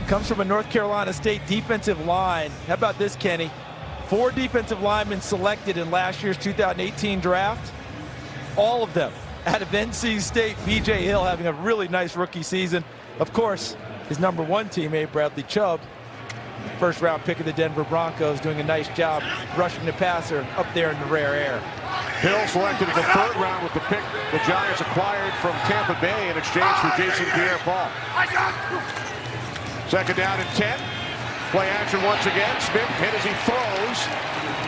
Comes from a North Carolina State defensive line. How about this, Kenny? 4 defensive linemen selected in last year's 2018 draft. All of them out of NC State. B.J. Hill having a really nice rookie season. Of course, his number 1 teammate, Bradley Chubb, first round pick of the Denver Broncos, doing a nice job rushing the passer up there in the rare air. Hill selected in the 3rd round with the pick the Giants acquired from Tampa Bay in exchange for Jason Pierre-Paul. Second down and 10. Play action once again. Smith hit as he throws.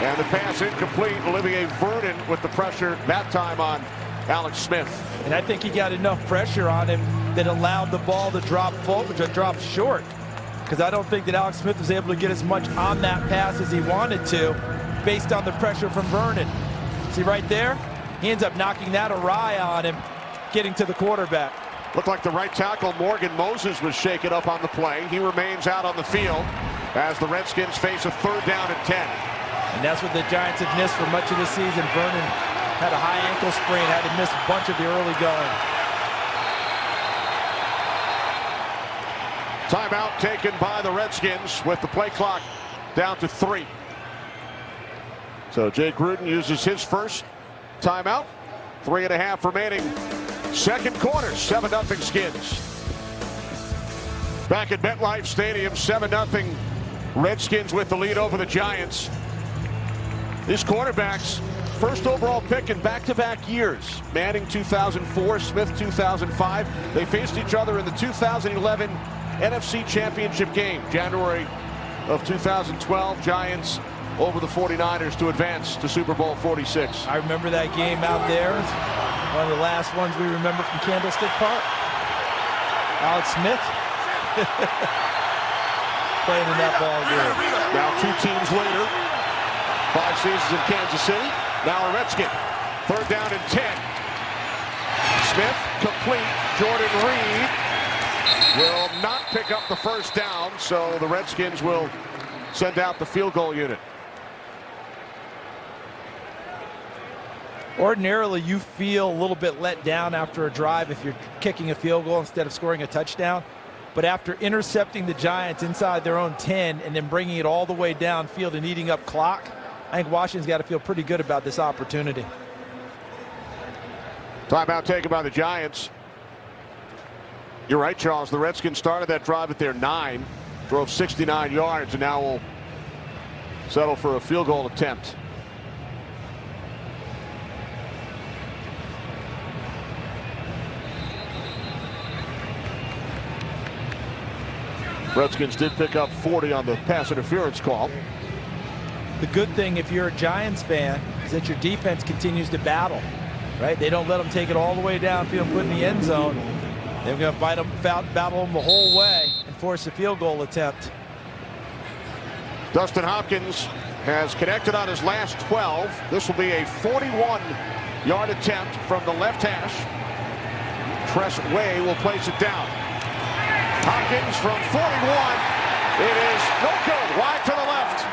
And the pass incomplete. Olivier Vernon with the pressure that time on Alex Smith. And I think he got enough pressure on him that allowed the ball to drop short. Because I don't think that Alex Smith was able to get as much on that pass as he wanted to based on the pressure from Vernon. See right there? He ends up knocking that awry on him, getting to the quarterback. Looked like the right tackle, Morgan Moses, was shaken up on the play. He remains out on the field as the Redskins face a 3rd down and 10. And that's what the Giants have missed for much of the season. Vernon had a high ankle sprain, had to miss a bunch of the early going. Timeout taken by the Redskins with the play clock down to 3. So Jay Gruden uses his first timeout. 3.5 remaining. Second quarter, 7-0 Skins. Back at MetLife Stadium, 7-0 Redskins with the lead over the Giants. These quarterbacks, first overall pick in back-to-back years. Manning 2004, Smith 2005. They faced each other in the 2011 NFC Championship game. January of 2012, Giants over the 49ers to advance to Super Bowl 46. I remember that game out there. One of the last ones we remember from Candlestick Park. Alex Smith playing in that ball game. Now 2 teams later, 5 seasons in Kansas City. Now a Redskin. 3rd down and 10. Smith complete. Jordan Reed will not pick up the first down, so the Redskins will send out the field goal unit. Ordinarily, you feel a little bit let down after a drive if you're kicking a field goal instead of scoring a touchdown. But after intercepting the Giants inside their own 10 and then bringing it all the way downfield and eating up clock, I think Washington's got to feel pretty good about this opportunity. Timeout taken by the Giants. You're right, Charles. The Redskins started that drive at their 9, drove 69 yards, and now will settle for a field goal attempt. Redskins did pick up 40 on the pass interference call. The good thing if you're a Giants fan is that your defense continues to battle, right? They don't let them take it all the way downfield, put in the end zone. They're going to battle them the whole way and force a field goal attempt. Dustin Hopkins has connected on his last 12. This will be a 41-yard attempt from the left hash. Tress Way will place it down. Hopkins from 41. It is no good. Wide to the left.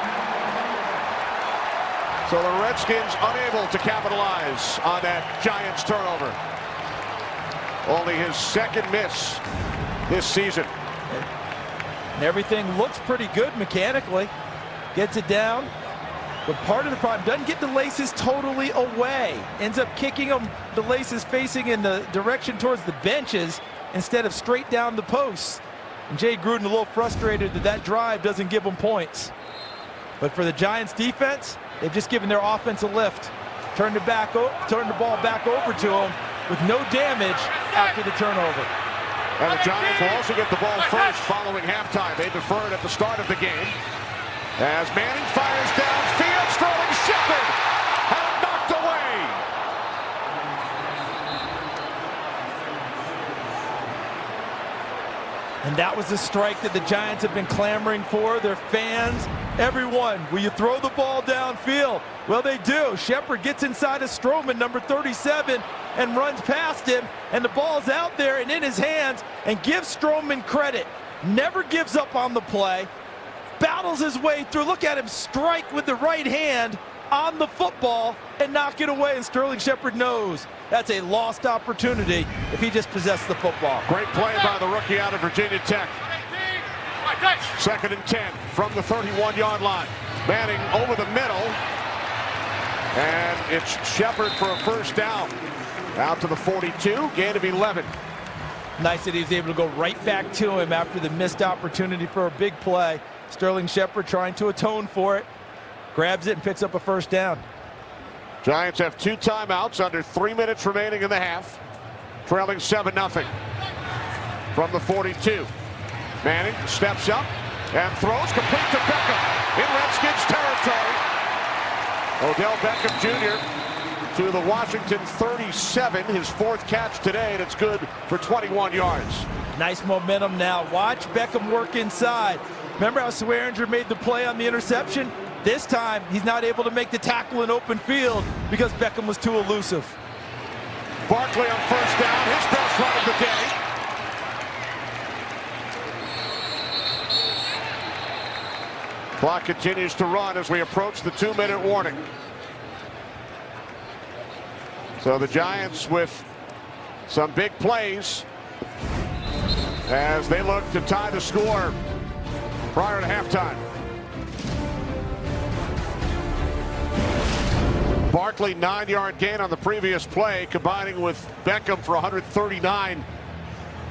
So the Redskins unable to capitalize on that Giants turnover. Only his 2nd miss this season. And everything looks pretty good mechanically. Gets it down. But part of the problem, doesn't get the laces totally away. Ends up kicking them, the laces facing in the direction towards the benches instead of straight down the posts. And Jay Gruden a little frustrated that that drive doesn't give them points. But for the Giants defense, they've just given their offense a lift. Turned the ball back over to them with no damage after the turnover. And the Giants will also get the ball first following halftime. They deferred at the start of the game. As Manning fires downfield, Sterling Shepard had it knocked away. And that was the strike that the Giants have been clamoring for. Their fans, everyone, will you throw the ball downfield? Well, they do. Shepard gets inside of Stroman, number 37, and runs past him. And the ball's out there and in his hands. And gives Stroman credit. Never gives up on the play. Battles his way through. Look at him strike with the right hand on the football and knock it away. And Sterling Shepard knows that's a lost opportunity if he just possessed the football. Great play by the rookie out of Virginia Tech. 2nd and 10 from the 31-yard line. Manning over the middle. And it's Shepard for a first down. Out to the 42, gain of 11. Nice that he was able to go right back to him after the missed opportunity for a big play. Sterling Shepard trying to atone for it. Grabs it and picks up a first down. Giants have 2 timeouts under 3 minutes remaining in the half. Trailing 7-0 from the 42. Manning steps up, And throws complete to Beckham in Redskins territory. Odell Beckham Jr. to the Washington 37, his 4th catch today, and it's good for 21 yards. Nice momentum now. Watch Beckham work inside. Remember how Swearinger made the play on the interception? This time, he's not able to make the tackle in open field because Beckham was too elusive. Barkley on first down, his best run of the day. Clock continues to run as we approach the 2-minute warning. So the Giants with some big plays as they look to tie the score prior to halftime. Barkley 9-yard gain on the previous play, combining with Beckham for 139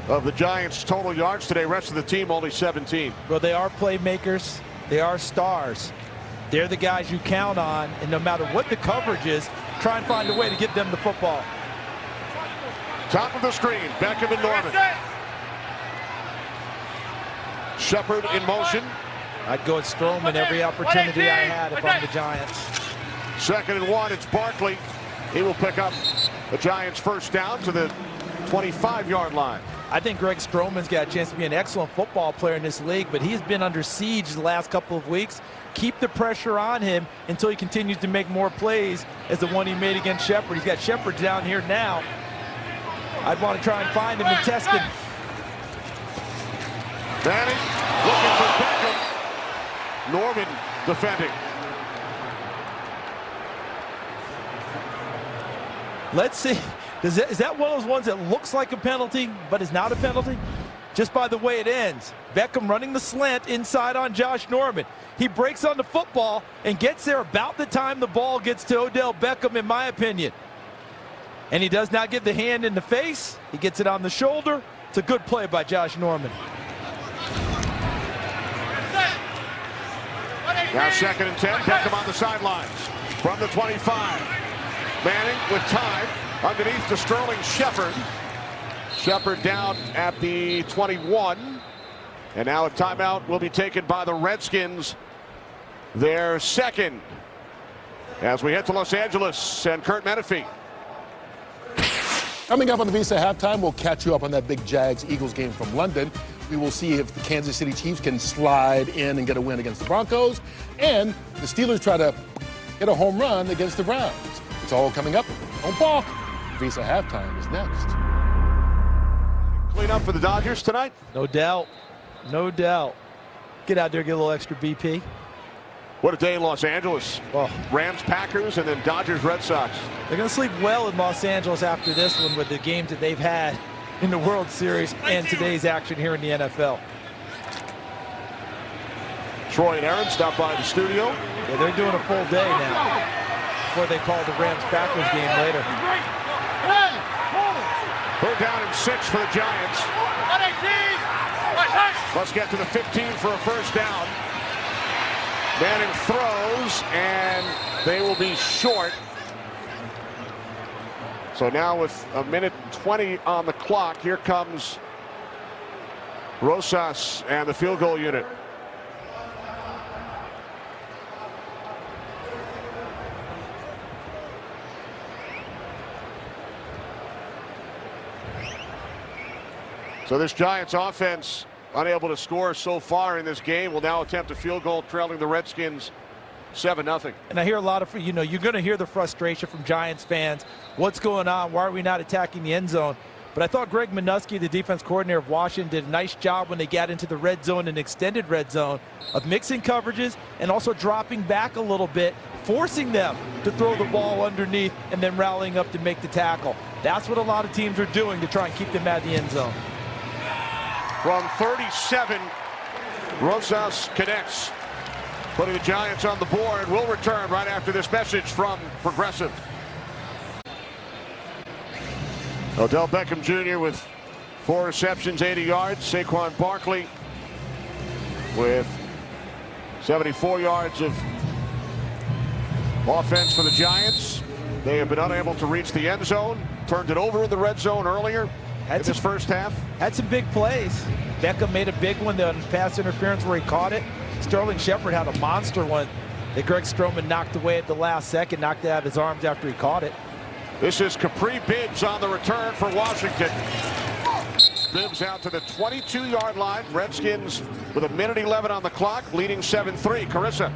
of the Giants' total yards today. Rest of the team only 17. Well, they are playmakers. They are stars. They're the guys you count on, and no matter what the coverage is, try and find a way to get them the football. Top of the screen, Beckham and Norman. Shepard in motion. I'd go at Stroman every opportunity I had if I'm the Giants. 2nd and 1, it's Barkley. He will pick up the Giants' first down to the 25-yard line. I think Greg Stroman's got a chance to be an excellent football player in this league, but he's been under siege the last couple of weeks. Keep the pressure on him until he continues to make more plays as the one he made against Shepard. He's got Shepard down here now. I'd want to try and find him and test him. Manning looking for Beckham. Norman defending. Let's see. Is that one of those ones that looks like a penalty but is not a penalty? Just by the way it ends. Beckham running the slant inside on Josh Norman. He breaks on the football and gets there about the time the ball gets to Odell Beckham, in my opinion. And he does not get the hand in the face. He gets it on the shoulder. It's a good play by Josh Norman. Now 2nd and 10, Beckham on the sidelines from the 25. Manning with time underneath to Sterling Shepard. Shepard down at the 21. And now a timeout will be taken by the Redskins. Their 2nd. As we head to Los Angeles and Kurt Menefee. Coming up on the Visa Halftime, we'll catch you up on that big Jags-Eagles game from London. We will see if the Kansas City Chiefs can slide in and get a win against the Broncos. And the Steelers try to get a home run against the Browns. It's all coming up on Ball. Visa Halftime is next. Clean up for the Dodgers tonight? No doubt. No doubt. Get out there, get a little extra BP. What a day in Los Angeles. Oh. Rams, Packers, and then Dodgers, Red Sox. They're going to sleep well in Los Angeles after this one with the games that they've had in the World Series and today's action here in the NFL. Troy and Aaron stop by the studio. Yeah, they're doing a full day now before they call the Rams-Packers game later. 3rd down and 6 for the Giants. Let's get to the 15 for a first down. Manning throws, and they will be short. So now with a minute 20 on the clock, here comes Rosas and the field goal unit. So this Giants offense, unable to score so far in this game, will now attempt a field goal, trailing the Redskins 7-0. And I hear a lot of, you're going to hear the frustration from Giants fans. What's going on? Why are we not attacking the end zone? But I thought Greg Minuski, the defense coordinator of Washington, did a nice job when they got into the red zone and extended red zone of mixing coverages and also dropping back a little bit, forcing them to throw the ball underneath and then rallying up to make the tackle. That's what a lot of teams are doing to try and keep them out of the end zone. From 37, Rosas connects, putting the Giants on the board. We'll return right after this message from Progressive. Odell Beckham Jr. with 4 receptions, 80 yards. Saquon Barkley with 74 yards of offense for the Giants. They have been unable to reach the end zone. Turned it over in the red zone earlier. in this first half. Had some big plays. Beckham made a big one on pass interference where he caught it. Sterling Shepard had a monster one that Greg Stroman knocked away at the last second, knocked it out of his arms after he caught it. This is Capri Bibbs on the return for Washington. Bibbs out to the 22-yard line. Redskins with 1:11 on the clock, leading 7-3. Carissa.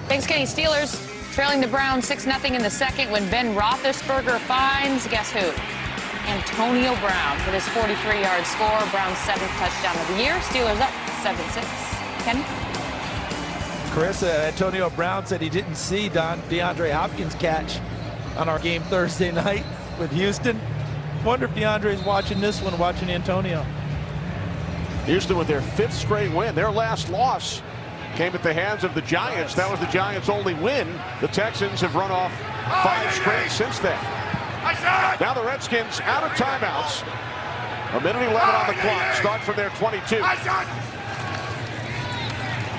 Thanks, Kenny. Steelers trailing the Browns 6-0 in the second when Ben Roethlisberger finds, guess who? Antonio Brown with his 43-yard score. Brown's 7th touchdown of the year. Steelers up 7-6. Kenny? Carissa, Antonio Brown said he didn't see DeAndre Hopkins catch on our game Thursday night with Houston. Wonder if DeAndre's watching this one, watching Antonio. Houston with their 5th straight win. Their last loss came at the hands of the Giants. That was the Giants' only win. The Texans have run off 5 straight since then. Now the Redskins out of timeouts. 1:11 on the clock. Start from their 22.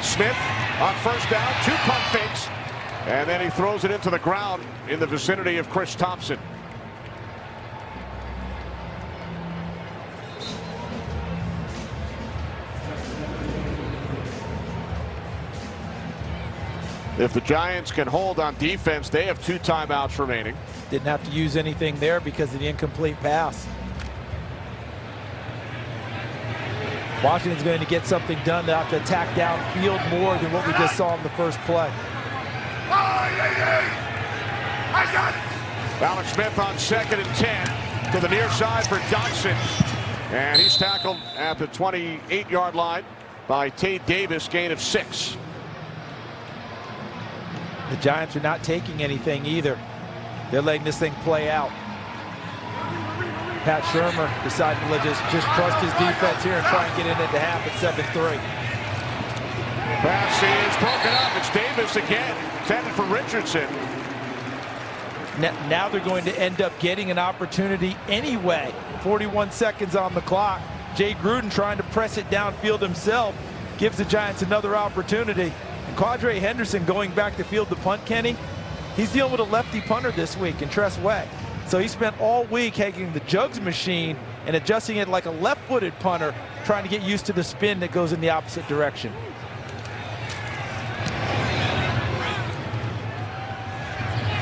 Smith on first down, 2 pump fakes, and then he throws it into the ground in the vicinity of Chris Thompson. If the Giants can hold on defense, they have 2 timeouts remaining. Didn't have to use anything there because of the incomplete pass. Washington's going to get something done. They have to attack downfield more than what we just saw in the first play. Alex Smith on 2nd and 10 to the near side for Dotson. And he's tackled at the 28-yard line by Tate Davis, gain of 6. The Giants are not taking anything either. They're letting this thing play out. Pat Shurmur decided to just trust his defense here and try and get in at the half at 7-3. Pass is broken up. It's Davis again, intended for Richardson. Now they're going to end up getting an opportunity anyway. 41 seconds on the clock. Jay Gruden trying to press it downfield himself gives the Giants another opportunity. Quadre Henderson going back to field the punt, Kenny. He's dealing with a lefty punter this week in Tress Way. So he spent all week taking the jugs machine and adjusting it like a left-footed punter, trying to get used to the spin that goes in the opposite direction.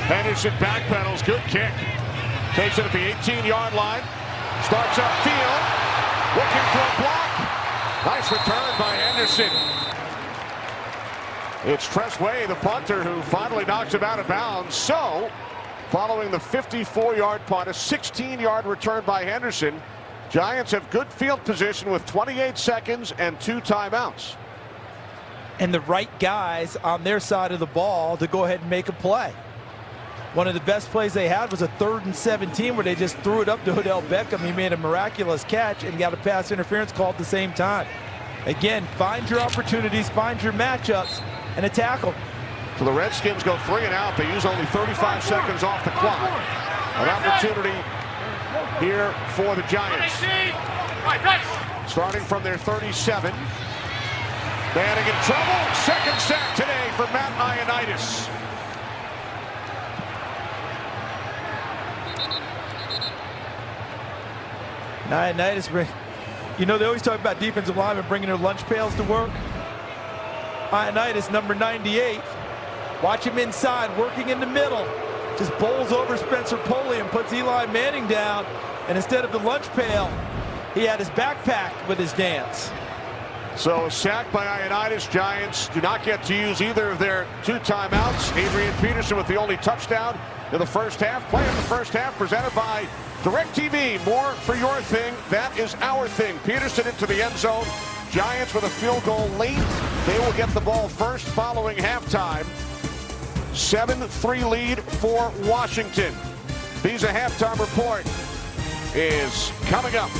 Henderson backpedals, good kick. Takes it at the 18-yard line. Starts upfield, looking for a block. Nice return by Henderson. It's Tress Way, the punter, who finally knocks him out of bounds. So, following the 54-yard punt, a 16-yard return by Henderson, Giants have good field position with 28 seconds and 2 timeouts. And the right guys on their side of the ball to go ahead and make a play. One of the best plays they had was a 3rd and 17 where they just threw it up to Odell Beckham. He made a miraculous catch and got a pass interference call at the same time. Again, find your opportunities, find your matchups, and a tackle. So the Redskins go 3 and out. They use only 35 seconds off the clock. An opportunity here for the Giants. Starting from their 37. Manning in trouble. 2nd sack today for Matt Ioannidis. Ioannidis, you know, they always talk about defensive linemen bringing their lunch pails to work. Ioannidis, number 98. Watch him inside, working in the middle. Just bowls over Spencer Pulley and puts Eli Manning down. And instead of the lunch pail, he had his backpack with his dance. So a sack by Ioannidis. Giants do not get to use either of their 2 timeouts. Adrian Peterson with the only touchdown in the first half. Play in the first half presented by DirecTV. More for your thing. That is our thing. Peterson into the end zone. Giants with a field goal late. They will get the ball first following halftime. 7-3 lead for Washington. Visa halftime report is coming up.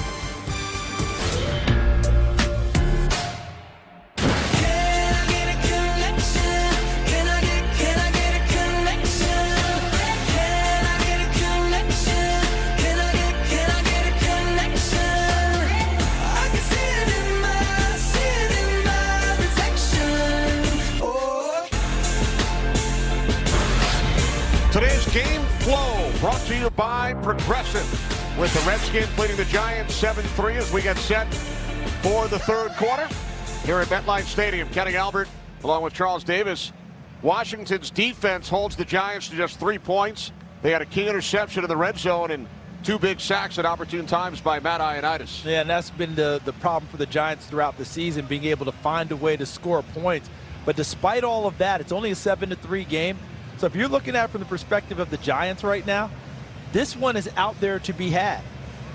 Today's Game Flow brought to you by Progressive. with the Redskins leading the Giants 7-3 as we get set for the third quarter here at MetLife Stadium. Kenny Albert along with Charles Davis. Washington's defense holds the Giants to just 3 points. They had a key interception in the red zone and 2 big sacks at opportune times by Matt Ioannidis. Yeah, and that's been the problem for the Giants throughout the season, being able to find a way to score points. But despite all of that, it's only a 7-3 game. So if you're looking at it from the perspective of the Giants right now, this one is out there to be had.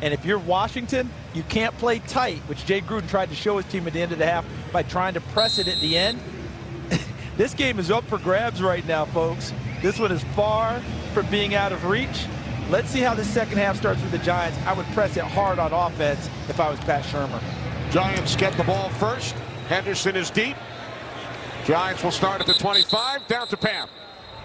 And if you're Washington, you can't play tight, which Jay Gruden tried to show his team at the end of the half by trying to press it at the end. This game is up for grabs right now, folks. This one is far from being out of reach. Let's see how the second half starts with the Giants. I would press it hard on offense if I was Pat Shurmur. Giants get the ball first. Henderson is deep. Giants will start at the 25, down to Pam.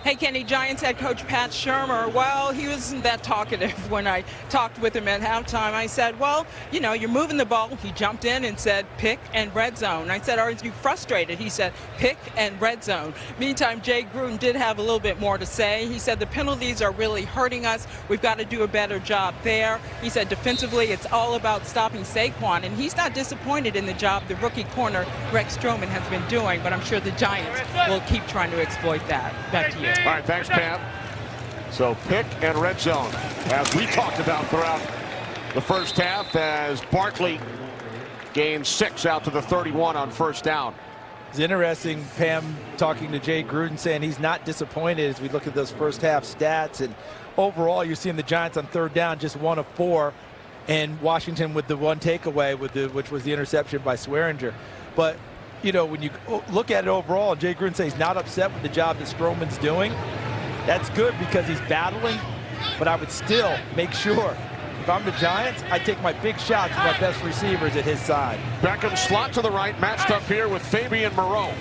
Hey, Kenny, Giants head coach Pat Shurmur, well, he wasn't that talkative when I talked with him at halftime. I said, well, you know, you're moving the ball. He jumped in and said, pick and red zone. I said, are you frustrated? He said, pick and red zone. Meantime, Jay Gruden did have a little bit more to say. He said the penalties are really hurting us. We've got to do a better job there. He said defensively, it's all about stopping Saquon, and he's not disappointed in the job the rookie corner Rex Stroman has been doing, but I'm sure the Giants will keep trying to exploit that. Back to you. All right, thanks, Pam. So pick and red zone, as we talked about throughout the first half, as Barkley gains 6 out to the 31 on first down. It's interesting, Pam talking to Jay Gruden, saying he's not disappointed as we look at those first half stats. And overall, you're seeing the Giants on third down just 1 of 4, and Washington with the 1 takeaway, which was the interception by Swearinger. But you know, when you look at it overall, Jay Gruden says he's not upset with the job that Stroman's doing. That's good because he's battling, but I would still make sure, if I'm the Giants, I take my big shots to my best receivers at his side. Beckham slot to the right, matched up here with Fabian Moreau.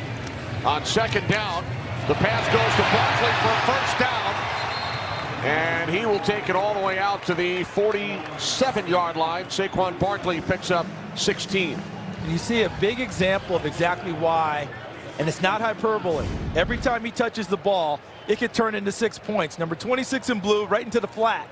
On second down, the pass goes to Barkley for first down, and he will take it all the way out to the 47-yard line. Saquon Barkley picks up 16. You see a big example of exactly why, and it's not hyperbole. Every time he touches the ball, it could turn into 6 points. Number 26 in blue, right into the flat.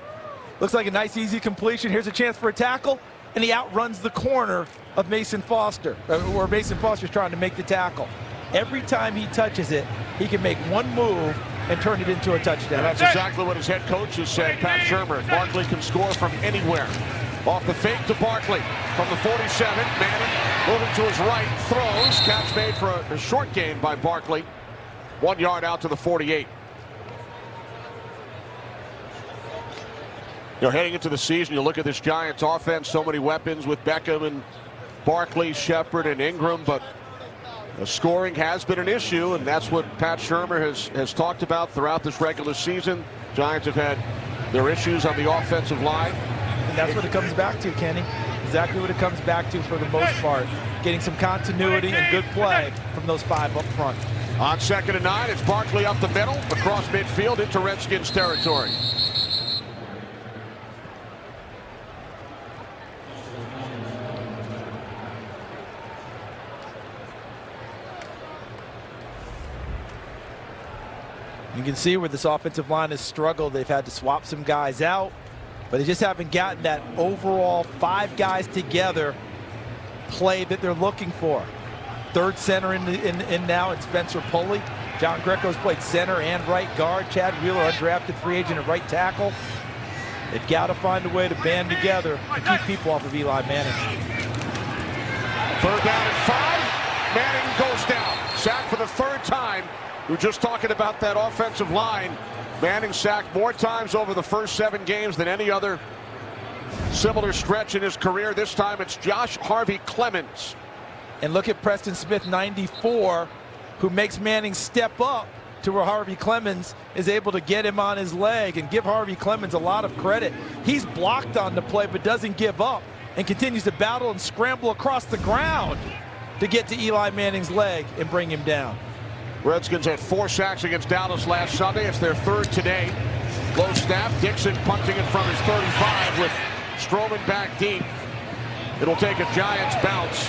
Looks like a nice, easy completion. Here's a chance for a tackle, and he outruns the corner of Mason Foster, or Mason Foster's trying to make the tackle. Every time he touches it, he can make one move and turn it into a touchdown. And that's exactly what his head coach has said, Pat Shurmur. Barkley can score from anywhere. Off the fake to Barkley from the 47. Manning moving to his right, throws. Catch made for a short gain by Barkley. 1 yard out to the 48. You know, heading into the season, you look at this Giants offense, so many weapons with Beckham and Barkley, Shepard and Ingram, but scoring has been an issue, and that's what Pat Shurmur has talked about throughout this regular season. Giants have had their issues on the offensive line. And that's what it comes back to, Kenny. Exactly what it comes back to for the most part. Getting some continuity and good play from those 5 up front. On second and 9, it's Barkley up the middle, across midfield into Redskins territory. You can see where this offensive line has struggled. They've had to swap some guys out, but they just haven't gotten that overall 5 guys together play that they're looking for. Third center in now, it's Spencer Pulley. John Greco's played center and right guard. Chad Wheeler, undrafted free agent at right tackle. They've got to find a way to band together to keep people off of Eli Manning. Third down and 5. Manning goes down. Sacked for the 3rd time. We were just talking about that offensive line. Manning sacked more times over the first 7 games than any other similar stretch in his career. This time it's Josh Harvey Clemens. And look at Preston Smith, 94, who makes Manning step up to where Harvey Clemens is able to get him on his leg, and give Harvey Clemens a lot of credit. He's blocked on the play but doesn't give up and continues to battle and scramble across the ground to get to Eli Manning's leg and bring him down. Redskins had 4 sacks against Dallas last Sunday. It's their 3rd today. Low snap. Dixon punting it from his 35 with Stroman back deep. It'll take a Giants bounce.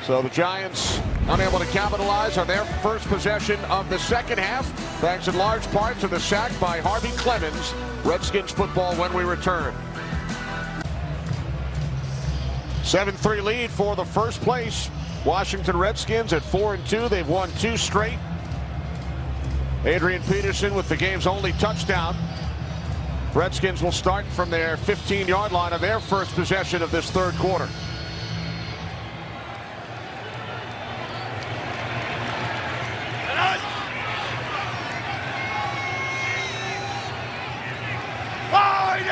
So the Giants unable to capitalize on their first possession of the second half, thanks in large part to the sack by Harvey Clemens. Redskins football when we return. 7-3 lead for the first place Washington Redskins at 4-2. They've won 2 straight. Adrian Peterson with the game's only touchdown. Redskins will start from their 15-yard line on their first possession of this third quarter.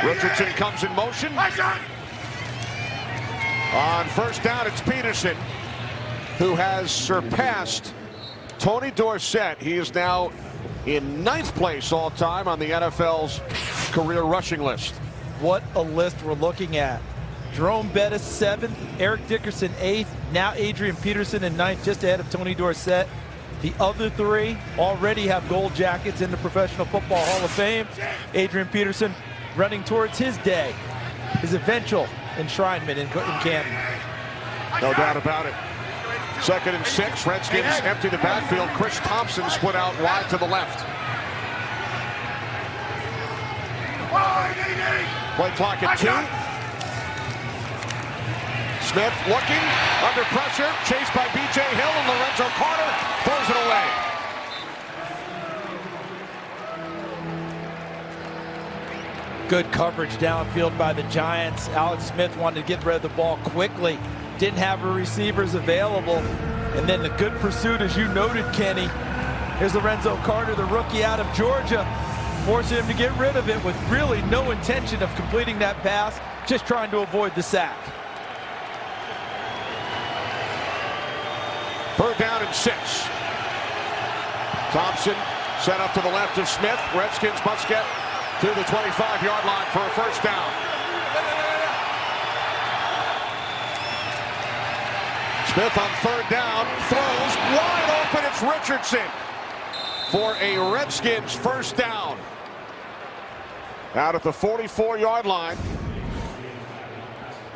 Richardson comes in motion. On first down, it's Peterson, who has surpassed Tony Dorsett. He is now in 9th place all time on the NFL's career rushing list. What a list we're looking at. Jerome Bettis 7th, Eric Dickerson 8th, now Adrian Peterson in 9th, just ahead of Tony Dorsett. The other 3 already have gold jackets in the Professional Football Hall of Fame. Adrian Peterson running towards his day, his eventual enshrinement in Canton. No doubt about it. 2nd and 6, Redskins empty the backfield. Chris Thompson split out wide to the left. Play clock at 2. Smith looking, under pressure, chased by B.J. Hill, and Lorenzo Carter throws it away. Good coverage downfield by the Giants. Alex Smith wanted to get rid of the ball quickly. Didn't have her receivers available. And then the good pursuit, as you noted, Kenny. Here's Lorenzo Carter, the rookie out of Georgia, forcing him to get rid of it with really no intention of completing that pass, just trying to avoid the sack. 3rd down and 6. Thompson set up to the left of Smith. Redskins must get to the 25-yard line for a first down. Smith on 3rd down, throws wide open. It's Richardson for a Redskins first down. Out at the 44-yard line.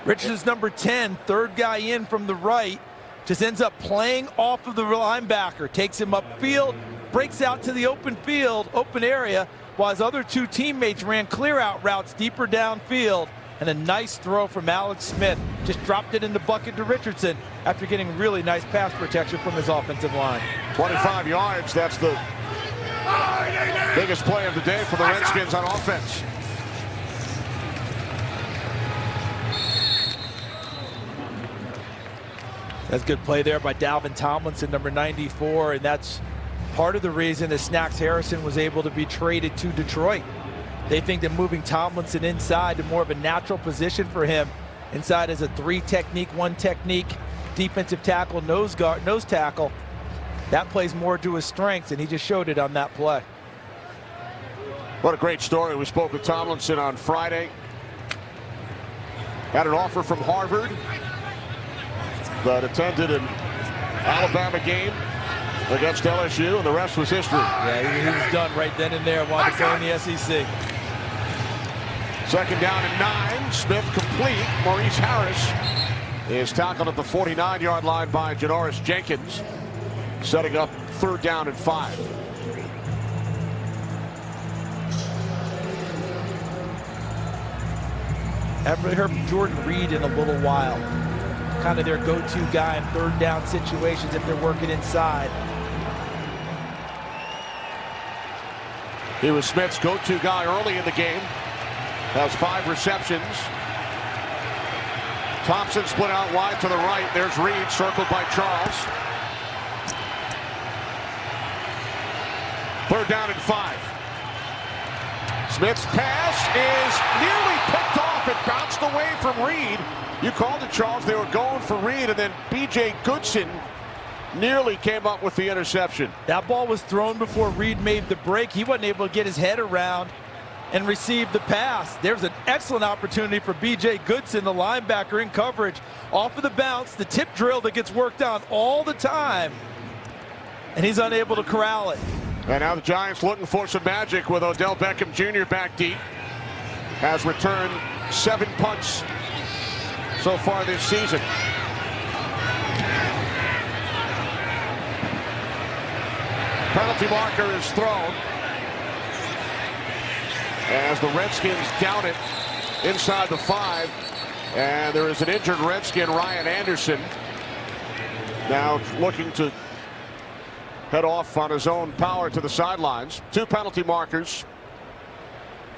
Richardson's number 10, 3rd guy in from the right, just ends up playing off of the linebacker, takes him upfield, breaks out to the open field, open area, while his other 2 teammates ran clear out routes deeper downfield. And a nice throw from Alex Smith. Just dropped it in the bucket to Richardson after getting really nice pass protection from his offensive line. 25 yards, that's the biggest play of the day for the Redskins on offense. That's a good play there by Dalvin Tomlinson, number 94, and that's part of the reason that Snacks Harrison was able to be traded to Detroit. They think that moving Tomlinson inside to more of a natural position for him, inside as a 3 technique, 1 technique, defensive tackle, nose tackle, that plays more to his strengths, and he just showed it on that play. What a great story. We spoke with Tomlinson on Friday. Had an offer from Harvard, but attended an Alabama game against LSU, and the rest was history. Yeah, he was done right then and there, wanted to play in the SEC. 2nd down and 9. Smith complete. Maurice Harris is tackled at the 49-yard line by Janoris Jenkins, setting up 3rd down and 5. Haven't heard from Jordan Reed in a little while. Kind of their go-to guy in 3rd down situations if they're working inside. He was Smith's go-to guy early in the game. Has 5 receptions. Thompson split out wide to the right. There's Reed, circled by Charles. 3rd down and 5. Smith's pass is nearly picked off. It bounced away from Reed. You called it, Charles. They were going for Reed, and then B.J. Goodson nearly came up with the interception. That ball was thrown before Reed made the break. He wasn't able to get his head around and receive the pass. There's an excellent opportunity for B.J. Goodson, the linebacker in coverage. Off of the bounce, the tip drill that gets worked on all the time. And he's unable to corral it. And now the Giants looking for some magic with Odell Beckham Jr. back deep. Has returned 7 punts so far this season. Penalty marker is thrown. as the Redskins down it inside the 5. And there is an injured Redskin, Ryan Anderson, now looking to head off on his own power to the sidelines. 2 penalty markers,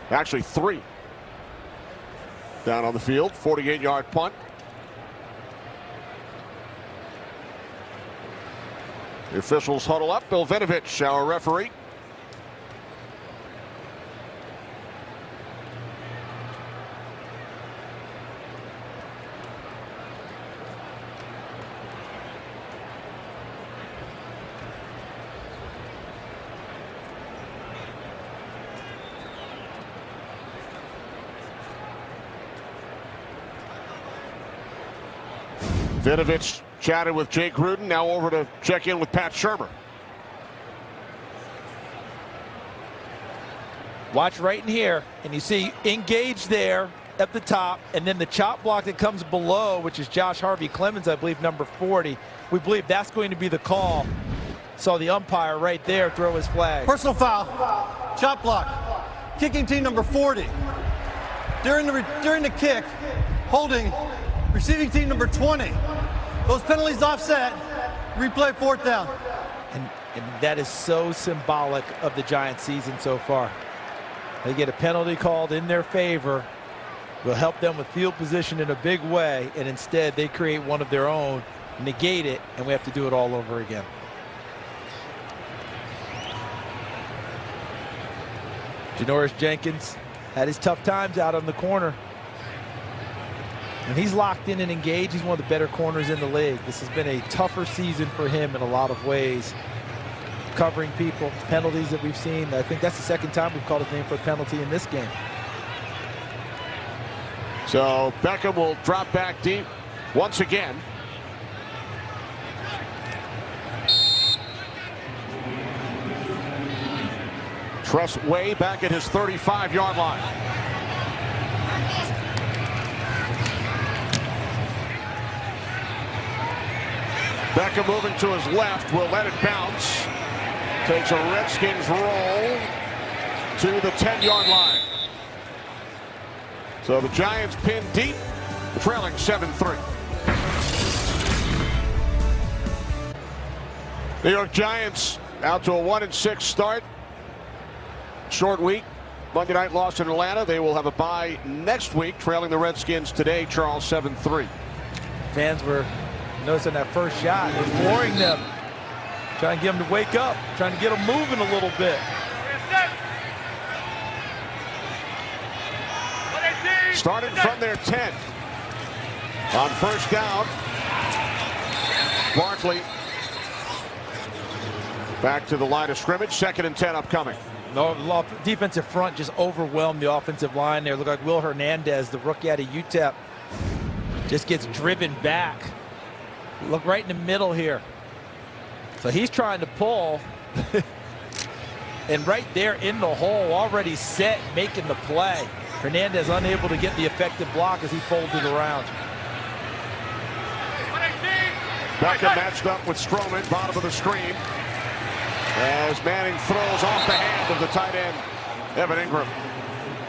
actually 3, down on the field. 48-yard punt. The officials huddle up. Bill Vinovich, our referee. Vinovich chatted with Jake Gruden. Now over to check in with Pat Shurmur. Watch right in here, and you see engaged there at the top, and then the chop block that comes below, which is Josh Harvey-Clemens, I believe, number 40. We believe that's going to be the call. Saw the umpire right there throw his flag. Personal foul, chop block, kicking team number 40. During the kick, holding receiving team number 20. Those penalties offset. Replay 4th down. And that is so symbolic of the Giants' season so far. They get a penalty called in their favor. Will help them with field position in a big way, and instead they create one of their own, negate it, and we have to do it all over again. Janoris Jenkins had his tough times out on the corner. And he's locked in and engaged. He's one of the better corners in the league. This has been a tougher season for him in a lot of ways. Covering people, penalties that we've seen. I think that's the 2nd time we've called his name for a penalty in this game. So Beckham will drop back deep once again. Truss way back at his 35-yard line. Beckham moving to his left, will let it bounce. Takes a Redskins roll to the 10-yard line. So the Giants pinned deep, trailing 7-3. New York Giants out to a 1-6 start. Short week. Monday night loss in Atlanta. They will have a bye next week, trailing the Redskins today, Charles, 7-3. Fans were noticing that first shot, imploring them, trying to get them to wake up, trying to get them moving a little bit. Started from their 10. On 1st down, Barkley back to the line of scrimmage. 2nd and 10 upcoming. No, defensive front just overwhelmed the offensive line there. Looked like Will Hernandez, the rookie out of UTEP, just gets driven back. Look right in the middle here. So he's trying to pull. And right there in the hole, already set, making the play. Hernandez unable to get the effective block as he folded around. Beckham matched up with Stroman, bottom of the screen. As Manning throws off the hand of the tight end, Evan Ingram.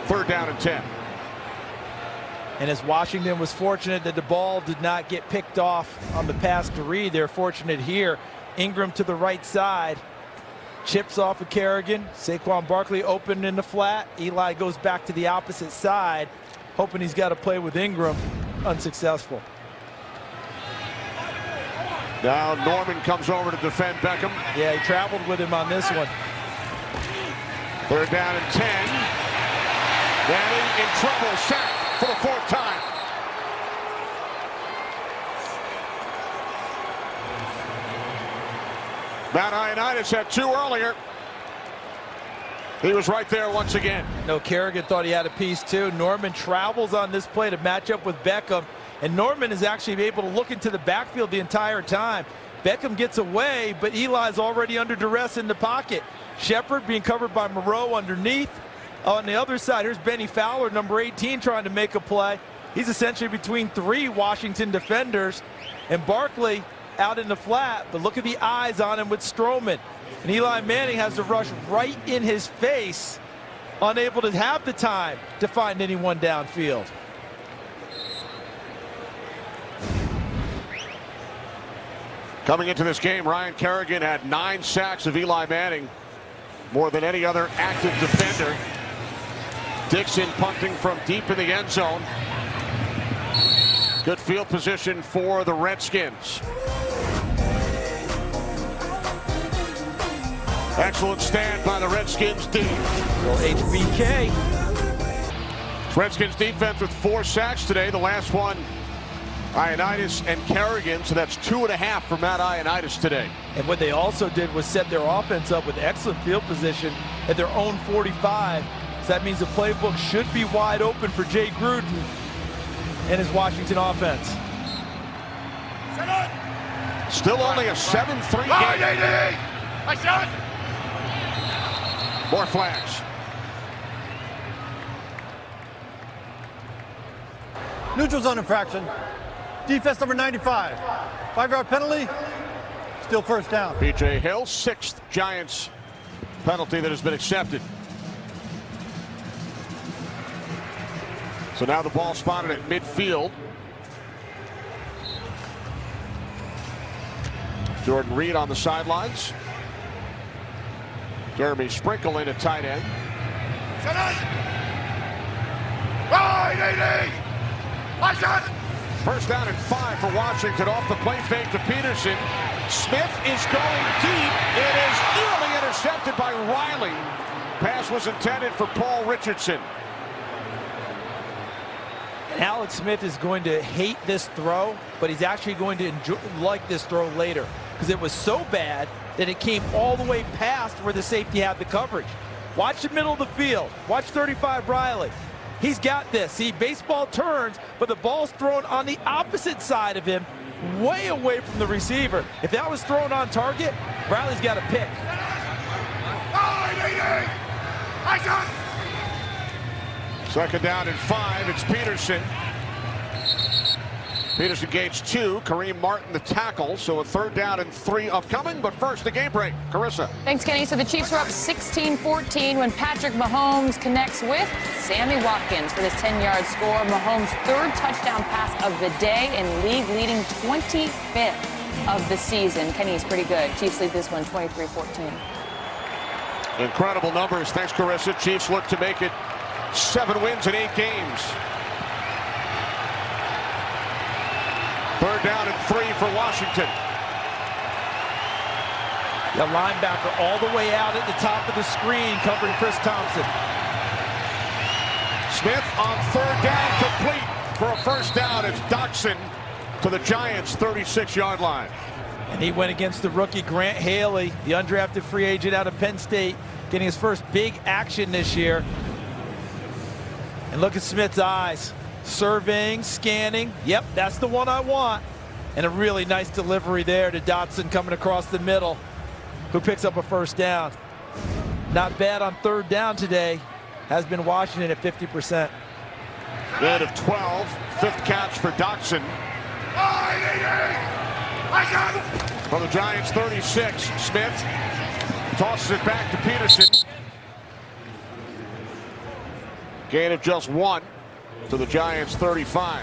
3rd down and 10. And as Washington was fortunate that the ball did not get picked off on the pass to Reed, they're fortunate here. Ingram to the right side. Chips off of Kerrigan. Saquon Barkley open in the flat. Eli goes back to the opposite side, hoping he's got to play with Ingram. Unsuccessful. Now Norman comes over to defend Beckham. Yeah, he traveled with him on this one. 3rd down and 10. Manning in trouble, sacked for the 4th time. Matt Ioannidis had 2 earlier. He was right there once again. No, Kerrigan thought he had a piece too. Norman travels on this play to match up with Beckham. And Norman is actually able to look into the backfield the entire time. Beckham gets away, but Eli's already under duress in the pocket. Shepard being covered by Moreau underneath. On the other side, here's Benny Fowler, number 18, trying to make a play. He's essentially between 3 Washington defenders. And Barkley out in the flat, but look at the eyes on him with Stroman. And Eli Manning has to rush right in his face unable to have the time to find anyone downfield. Coming into this game, Ryan Kerrigan had 9 sacks of Eli Manning, more than any other active defender. Dixon punting from deep in the end zone. Good field position for the Redskins. Excellent stand by the Redskins D. Little HBK. Redskins defense with 4 sacks today. The last one, Ioannidis and Kerrigan, so that's 2.5 for Matt Ioannidis today. And what they also did was set their offense up with excellent field position at their own 45. So that means the playbook should be wide open for Jay Gruden and his Washington offense. Still only a 7-3 game. More flags. Neutral zone infraction. Defense number 95. 5-yard penalty. Still first down. P.J. Hill, 6th Giants penalty that has been accepted. So now the ball spotted at midfield. Jordan Reed on the sidelines. Jeremy Sprinkle in at tight end. First down and 5 for Washington off the play fake to Peterson. Smith is going deep. It is nearly intercepted by Riley. Pass was intended for Paul Richardson. And Alex Smith is going to hate this throw, but he's actually going to like this throw later because it was so bad that it came all the way past where the safety had the coverage. Watch the middle of the field. Watch 35 Riley. He's got this. See, baseball turns, but the ball's thrown on the opposite side of him, way away from the receiver. If that was thrown on target, Riley's got a pick. Second down and 5. It's Peterson. Peterson gains 2. Kareem Martin the tackle. So a 3rd down and 3 upcoming. But first, the game break. Carissa. Thanks, Kenny. So the Chiefs were up 16-14 when Patrick Mahomes connects with Sammy Watkins for this 10-yard score. Mahomes' 3rd touchdown pass of the day and league-leading 25th of the season. Kenny's pretty good. Chiefs lead this one 23-14. Incredible numbers. Thanks, Carissa. Chiefs look to make it 7 wins in 8 games. 3rd down and 3 for Washington. The linebacker all the way out at the top of the screen covering Chris Thompson. Smith on 3rd down complete for a first down. It's Doctson to the Giants' 36-yard line. And he went against the rookie Grant Haley, the undrafted free agent out of Penn State, getting his first big action this year. And look at Smith's eyes. Surveying, scanning. Yep, that's the one I want. And a really nice delivery there to Dotson coming across the middle, who picks up a first down. Not bad on 3rd down today. Has been Washington at 50%. Good of 12. 5th catch for Dotson. From the Giants' 36, Smith tosses it back to Peterson. Gain of just 1 to the Giants' 35.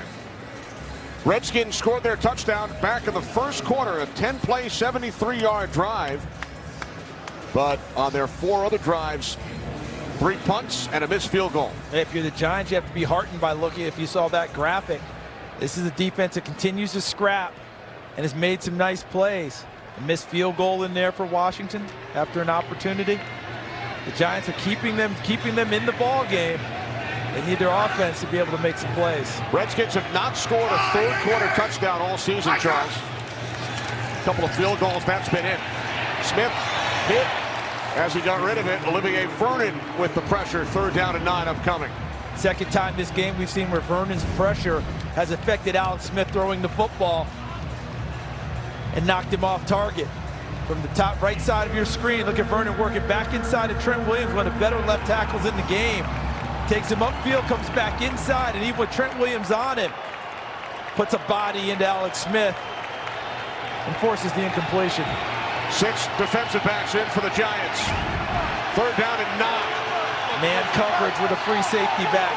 Redskins scored their touchdown back in the first quarter, a 10-play, 73-yard drive. But on their 4 other drives, 3 punts and a missed field goal. If you're the Giants, you have to be heartened by looking, if you saw that graphic. This is a defense that continues to scrap and has made some nice plays. A missed field goal in there for Washington after an opportunity. The Giants are keeping them in the ball game. They need their offense to be able to make some plays. Redskins have not scored a 3rd quarter touchdown all season, Charles. A couple of field goals, that's been it. Smith hit as he got rid of it. Olivier Vernon with the pressure. 3rd down and 9 upcoming. Second time this game we've seen where Vernon's pressure has affected Alex Smith throwing the football and knocked him off target. From the top right side of your screen, look at Vernon working back inside of Trent Williams, one of the better left tackles in the game. Takes him upfield, comes back inside, and even with Trent Williams on him, puts a body into Alex Smith and forces the incompletion. 6 defensive backs in for the Giants. 3rd down and 9. Man coverage with a free safety back.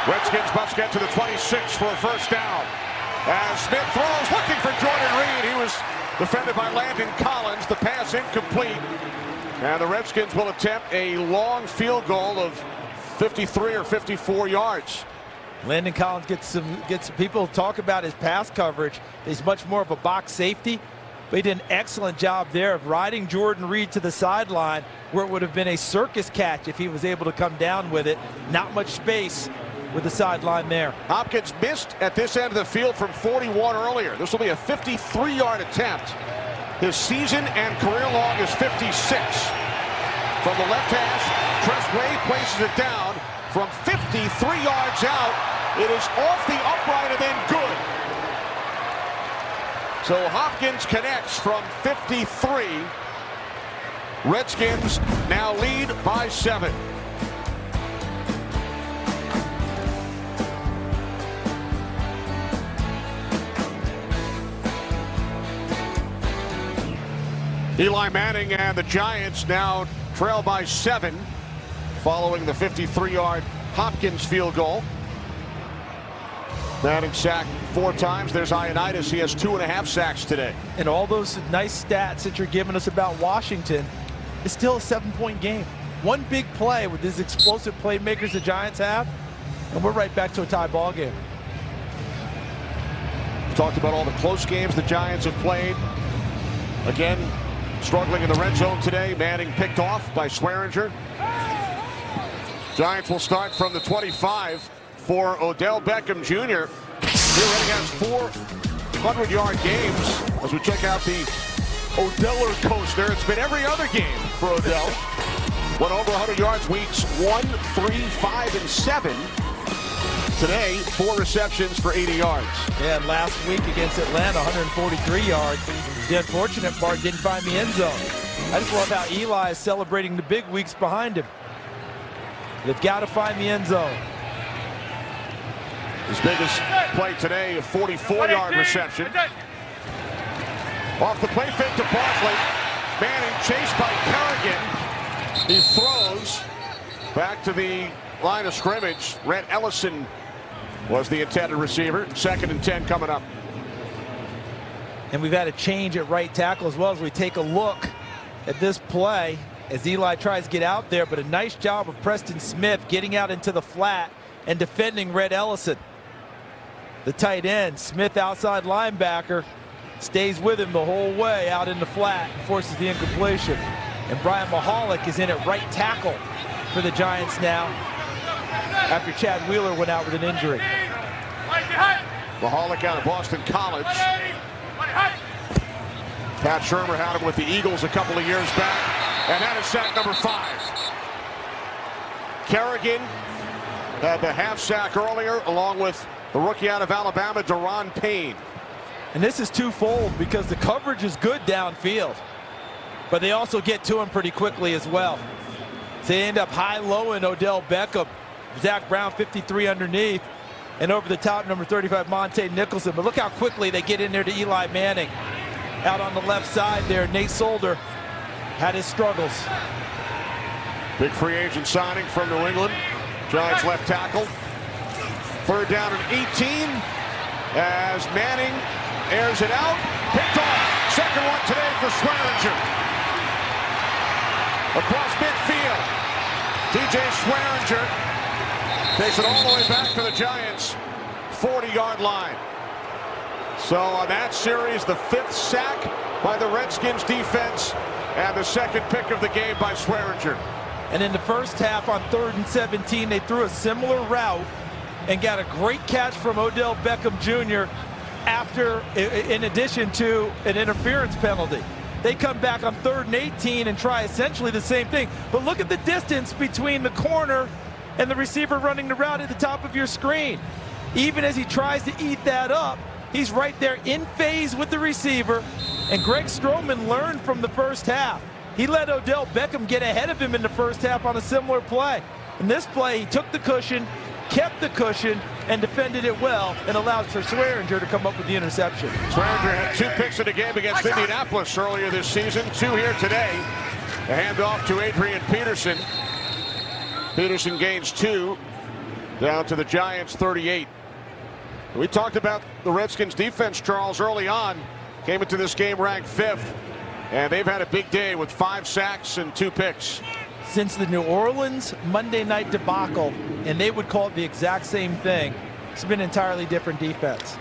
Redskins must get to the 26 for a first down. As Smith throws, looking for Jordan Reed. He was defended by Landon Collins. The pass incomplete. And the Redskins will attempt a long field goal of 53 or 54 yards. Landon Collins gets some people talk about his pass coverage. He's much more of a box safety, but he did an excellent job there of riding Jordan Reed to the sideline, where it would have been a circus catch if he was able to come down with it. Not much space with the sideline there. Hopkins missed at this end of the field from 41 earlier. This will be a 53-yard attempt. His season and career long is 56. From the left hash, Tress Way places it down from 53 yards out. It is off the upright and then good. So Hopkins connects from 53. Redskins now lead by 7. Eli Manning and the Giants now trail by 7 following the 53-yard Hopkins field goal. Manning sacked 4 times. There's Ioannidis. He has 2.5 sacks today. And all those nice stats that you're giving us about Washington, it's still a 7-point game. One big play with these explosive playmakers the Giants have, and we're right back to a tie ball game. We've talked about all the close games the Giants have played. Again, struggling in the red zone today. Manning picked off by Swearinger. Giants will start from the 25 for Odell Beckham Jr. He already has 4 100-yard games. As we check out the Odeller coaster, it's been every other game for Odell. Went over 100 yards weeks 1, 3, 5, and 7. Today, 4 receptions for 80 yards. Yeah, last week against Atlanta, 143 yards. The unfortunate part, didn't find the end zone. I just love how Eli is celebrating the big weeks behind him. They've got to find the end zone. His biggest play today, a 44-yard reception. Off the play fake to Barkley. Manning chased by Kerrigan. He throws back to the line of scrimmage. Rhett Ellison was the intended receiver. 2nd and 10 coming up. And we've had a change at right tackle as well as we take a look at this play as Eli tries to get out there, but a nice job of Preston Smith getting out into the flat and defending Rhett Ellison. The tight end, Smith outside linebacker, stays with him the whole way out in the flat, forces the incompletion. And Brian Mahalik is in at right tackle for the Giants now after Chad Wheeler went out with an injury. Mahalik out of Boston College. Pat Shurmur had him with the Eagles a couple of years back, and that is sack number 5. Kerrigan had the half sack earlier, along with the rookie out of Alabama, Daron Payne. And this is twofold because the coverage is good downfield, but they also get to him pretty quickly as well. So they end up high-low in Odell Beckham. Zach Brown 53 underneath, and over the top number 35 Monte Nicholson. But look how quickly they get in there to Eli Manning. Out on the left side there, Nate Solder had his struggles. Big free agent signing from New England. Giants left tackle. 3rd down and 18 as Manning airs it out. Picked off. 2nd one today for Swearinger. Across midfield. TJ Swearinger takes it all the way back to the Giants' 40-yard line. So on that series, the 5th sack by the Redskins defense and the 2nd pick of the game by Swearinger. And in the first half on 3rd and 17, they threw a similar route and got a great catch from Odell Beckham Jr. after, in addition to an interference penalty. They come back on 3rd and 18 and try essentially the same thing. But look at the distance between the corner and the receiver running the route at the top of your screen. Even as he tries to eat that up, he's right there in phase with the receiver. And Greg Stroman learned from the first half. He let Odell Beckham get ahead of him in the first half on a similar play. In this play, he took the cushion, kept the cushion, and defended it well, and allowed for Swearinger to come up with the interception. Swearinger had 2 picks in the game against Indianapolis earlier this season, 2 here today. A handoff to Adrian Peterson. Peterson gains 2, down to the Giants 38. We talked about the Redskins defense, Charles, early on. Came into this game ranked 5th, and they've had a big day with 5 sacks and 2 picks. Since the New Orleans Monday night debacle, and they would call it the exact same thing, it's been an entirely different defense.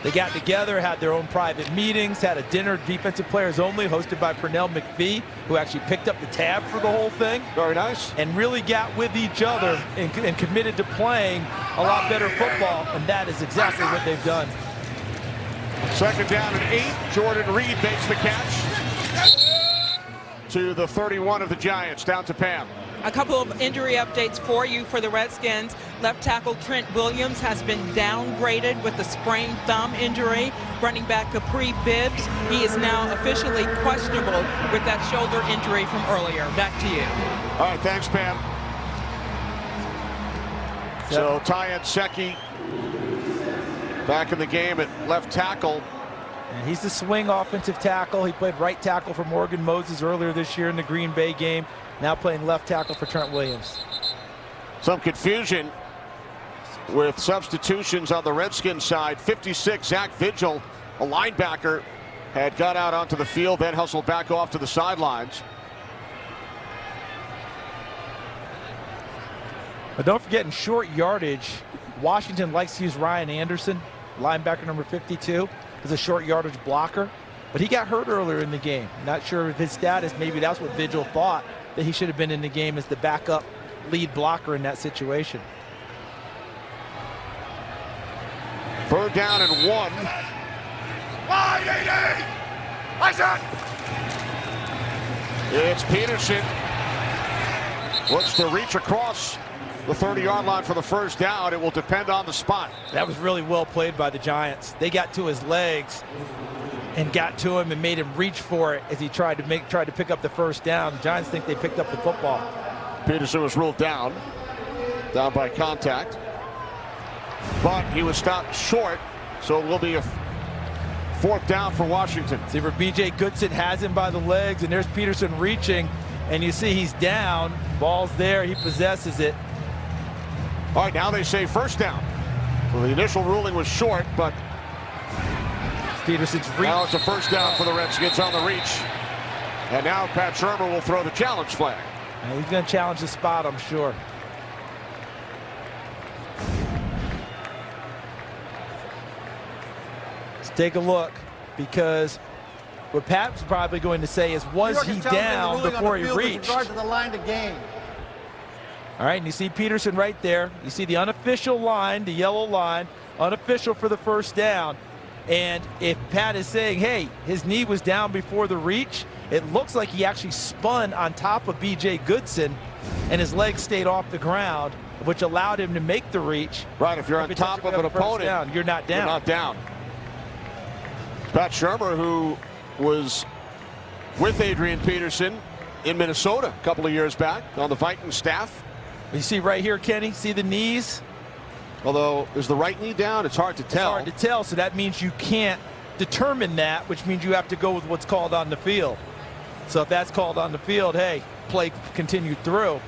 They got together, had their own private meetings, had a dinner, defensive players only, hosted by Pernell McPhee, who actually picked up the tab for the whole thing. Very nice. And really got with each other and committed to playing a lot better football, and that is exactly what they've done. 2nd down and 8. Jordan Reed makes the catch to the 31 of the Giants, down to Pam. A couple of injury updates for you for the Redskins. Left tackle Trent Williams has been downgraded with a sprained thumb injury. Running back Capri Bibbs, he is now officially questionable with that shoulder injury from earlier. Back to you. All right, thanks, Pam. So Ty Nsekhe back in the game at left tackle. And he's the swing offensive tackle. He played right tackle for Morgan Moses earlier this year in the Green Bay game. Now playing left tackle for Trent Williams. Some confusion with substitutions on the Redskins side. 56, Zach Vigil, a linebacker, had got out onto the field, then hustled back off to the sidelines. But don't forget, in short yardage, Washington likes to use Ryan Anderson, linebacker number 52, as a short yardage blocker. But he got hurt earlier in the game. Not sure of his status. Maybe that's what Vigil thought, that he should have been in the game as the backup lead blocker in that situation. 3rd down and 1. It's Peterson. Looks to reach across the 30-yard line for the 1st down. It will depend on the spot. That was really well played by the Giants. They got to his legs and got to him and made him reach for it as he tried to pick up the 1st down. The Giants think they picked up the football. Peterson was ruled down by contact, but he was stopped short, so it will be a 4th down for Washington. See where B.J. Goodson has him by the legs, and there's Peterson reaching, and you see he's down. Ball's there, he possesses it. All right, now they say 1st down. Well, the initial ruling was short, but Peterson's reach. Now it's a 1st down for the Redskins on the reach. And now Pat Shurmur will throw the challenge flag. And he's going to challenge the spot, I'm sure. Let's take a look, because what Pat's probably going to say is, was he down before he reached? With regard to the line to gain. All right, and you see Peterson right there. You see the unofficial line, the yellow line, unofficial for the 1st down. And if Pat is saying, hey, his knee was down before the reach, it looks like he actually spun on top of B.J. Goodson, and his legs stayed off the ground, which allowed him to make the reach. Right, if you're on top of an opponent, you're not down. You're not down. Pat Shurmur, who was with Adrian Peterson in Minnesota a couple of years back on the Vikings staff. You see right here, Kenny, see the knees? Although, is the right knee down? It's hard to tell. It's hard to tell, so that means you can't determine that, which means you have to go with what's called on the field. So if that's called on the field, hey, play continued through.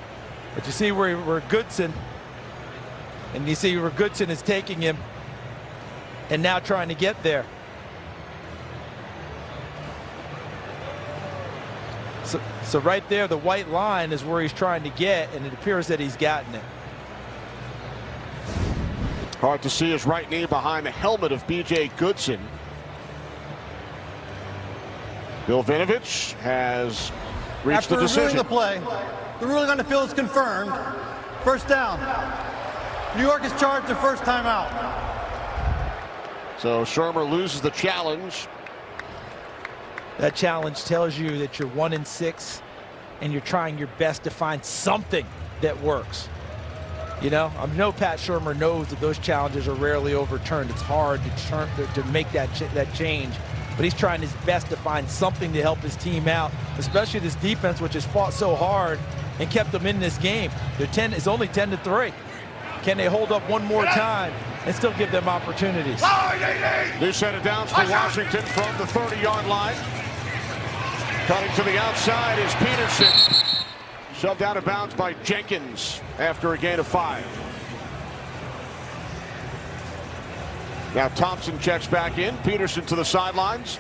But you see where Goodson, and you see where Goodson is taking him and now trying to get there. So right there, the white line is where he's trying to get, and it appears that he's gotten it. Hard to see his right knee behind the helmet of B.J. Goodson. Bill Vinovich has reached the decision. After reviewing the play, the ruling on the field is confirmed. 1st down. New York is charged their 1st timeout. So Shurmur loses the challenge. That challenge tells you that you're 1-6 and you're trying your best to find something that works. You know, I know Pat Shurmur knows that those challenges are rarely overturned. It's hard to make that change, but he's trying his best to find something to help his team out, especially this defense, which has fought so hard and kept them in this game. It's only 10-3. Can they hold up one more time and still give them opportunities? New set of downs for Washington from the 30-yard line. Cutting to the outside is Peterson. Shoved out of bounds by Jenkins after a gain of 5. Now Thompson checks back in. Peterson to the sidelines.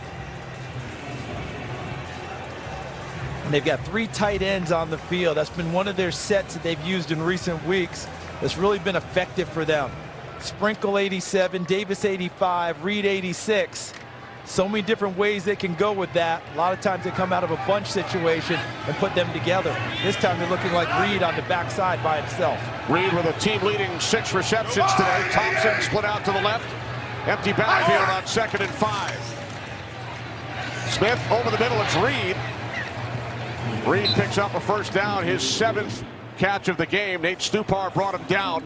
And they've got 3 tight ends on the field. That's been one of their sets that they've used in recent weeks. That's really been effective for them. Sprinkle 87, Davis 85, Reed 86. So many different ways they can go with that. A lot of times they come out of a bunch situation and put them together. This time they're looking like Reed on the backside by himself. Reed with a team-leading 6 receptions today. Thompson split out to the left. Empty backfield on 2nd and 5. Smith over the middle. It's Reed. Reed picks up a first down, his 7th catch of the game. Nate Stupar brought him down.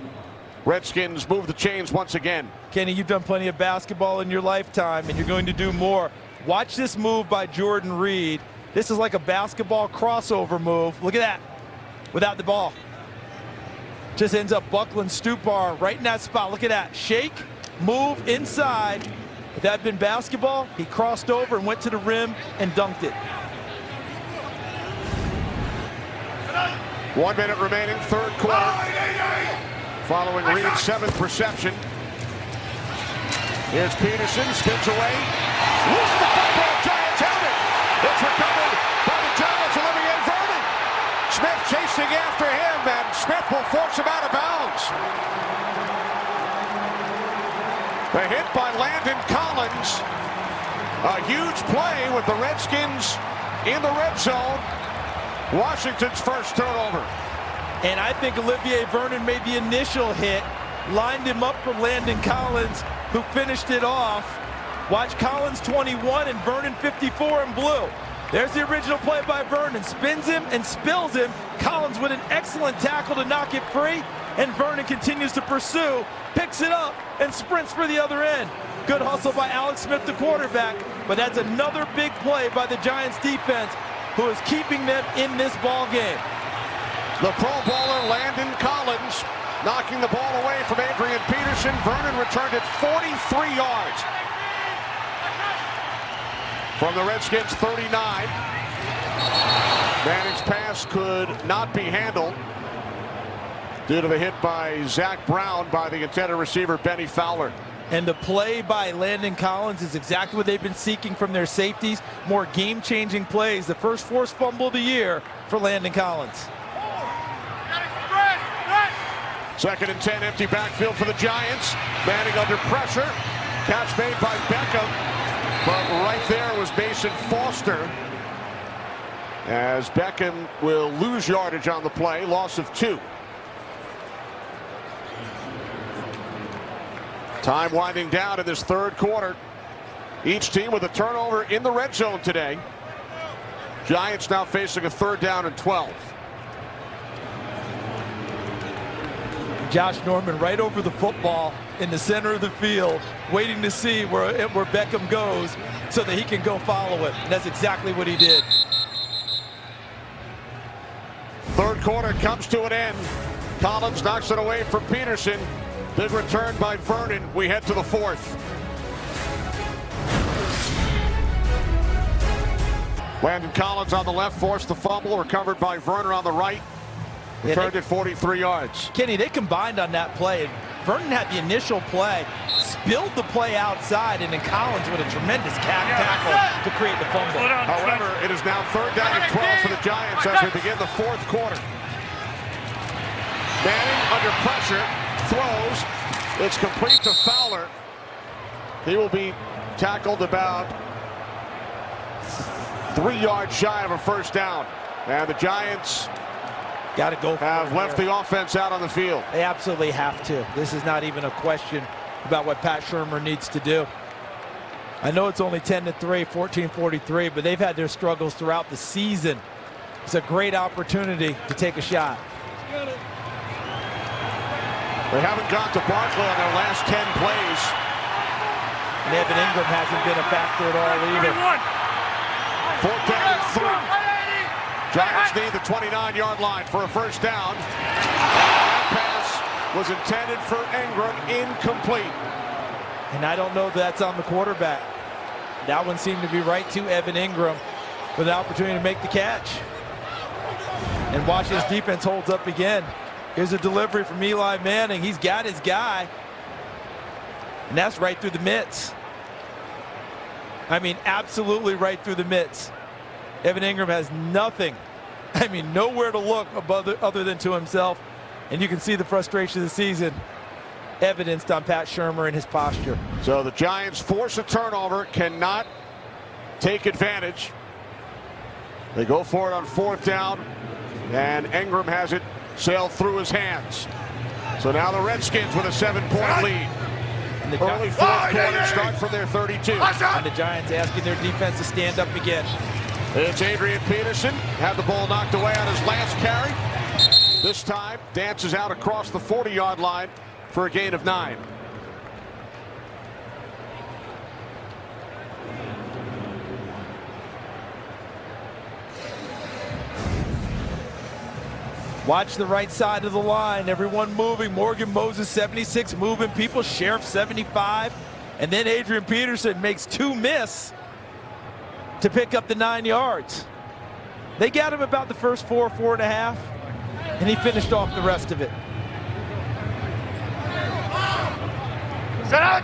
Redskins move the chains once again. Kenny, you've done plenty of basketball in your lifetime, and you're going to do more. Watch this move by Jordan Reed. This is like a basketball crossover move. Look at that. Without the ball. Just ends up buckling Stupar right in that spot. Look at that. Shake, move inside. If that had been basketball, he crossed over and went to the rim and dunked it. 1 minute remaining, 3rd quarter. Following Reed's 7th reception. Here's Peterson, spins away. Loose the football, Giants have it. It's recovered by the Giants, Olivier Vernon. Smith chasing after him, and Smith will force him out of bounds. The hit by Landon Collins. A huge play with the Redskins in the red zone. Washington's first turnover. And I think Olivier Vernon made the initial hit, lined him up for Landon Collins, who finished it off. Watch Collins 21 and Vernon 54 in blue. There's the original play by Vernon. Spins him and spills him. Collins with an excellent tackle to knock it free. And Vernon continues to pursue, picks it up, and sprints for the other end. Good hustle by Alex Smith, the quarterback. But that's another big play by the Giants defense, who is keeping them in this ball game. The Pro Bowler Landon Collins knocking the ball away from Adrian Peterson. Vernon returned it 43 yards. From the Redskins 39. Manning's pass could not be handled due to the hit by Zach Brown by the intended receiver Benny Fowler. And the play by Landon Collins is exactly what they've been seeking from their safeties. More game-changing plays. The first forced fumble of the year for Landon Collins. 2nd and 10, empty backfield for the Giants. Manning under pressure. Catch made by Beckham. But right there was Mason Foster. As Beckham will lose yardage on the play. Loss of 2. Time winding down in this 3rd quarter. Each team with a turnover in the red zone today. Giants now facing a 3rd down and 12. Josh Norman right over the football in the center of the field, waiting to see where Beckham goes so that he can go follow it. And that's exactly what he did. 3rd quarter comes to an end. Collins knocks it away from Peterson. Big return by Vernon. We head to the 4th. Landon Collins on the left forced the fumble, recovered by Vernon on the right. Returned it 43 yards. Kenny, they combined on that play. Vernon had the initial play, spilled the play outside, and then Collins with a tremendous tackle to create the fumble. However, it is now 3rd down and 12 for the Giants as we begin the 4th quarter. Manning under pressure, throws. It's complete to Fowler. He will be tackled about 3 yards shy of a first down. And the Giants got to go. Have left the offense out on the field. They absolutely have to. This is not even a question about what Pat Shurmur needs to do. I know it's only 10-3, 14-43, but they've had their struggles throughout the season. It's a great opportunity to take a shot. They haven't gone to Barkley on their last 10 plays. And Evan Ingram hasn't been a factor at all either. 4th down and 3. Giants need the 29-yard line for a first down. That pass was intended for Ingram, incomplete. And I don't know if that's on the quarterback. That one seemed to be right to Evan Ingram. with an opportunity to make the catch. And Washington's defense holds up again. Here's a delivery from Eli Manning. He's got his guy. And that's right through the mitts. I mean, absolutely right through the mitts. Evan Ingram has nothing. I mean, nowhere to look other than to himself. And you can see the frustration of the season evidenced on Pat Shurmur and his posture. So the Giants force a turnover, cannot take advantage. They go for it on 4th down, and Ingram has it sailed through his hands. So now the Redskins with a 7-point lead. And the Early 4th quarter start from their 32. And the Giants asking their defense to stand up again. It's Adrian Peterson, had the ball knocked away on his last carry. This time dances out across the 40-yard line for a gain of 9. Watch the right side of the line. Everyone moving. Morgan Moses, 76, moving people. Sheriff, 75. And then Adrian Peterson makes 2 miss to pick up the 9 yards. They got him about the first 4.5, and he finished off the rest of it. Set up!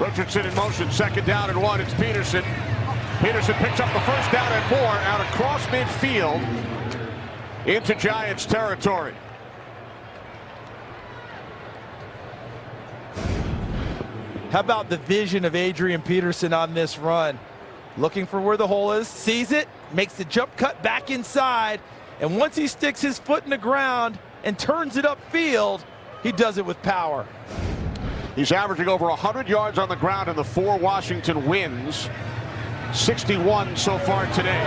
Richardson in motion, 2nd down and 1. It's Peterson. Peterson picks up the 1st down and more out across midfield into Giants territory. How about the vision of Adrian Peterson on this run? Looking for where the hole is, sees it, makes the jump cut back inside, and once he sticks his foot in the ground and turns it upfield, he does it with power. He's averaging over 100 yards on the ground in the 4 Washington wins. 61 so far today.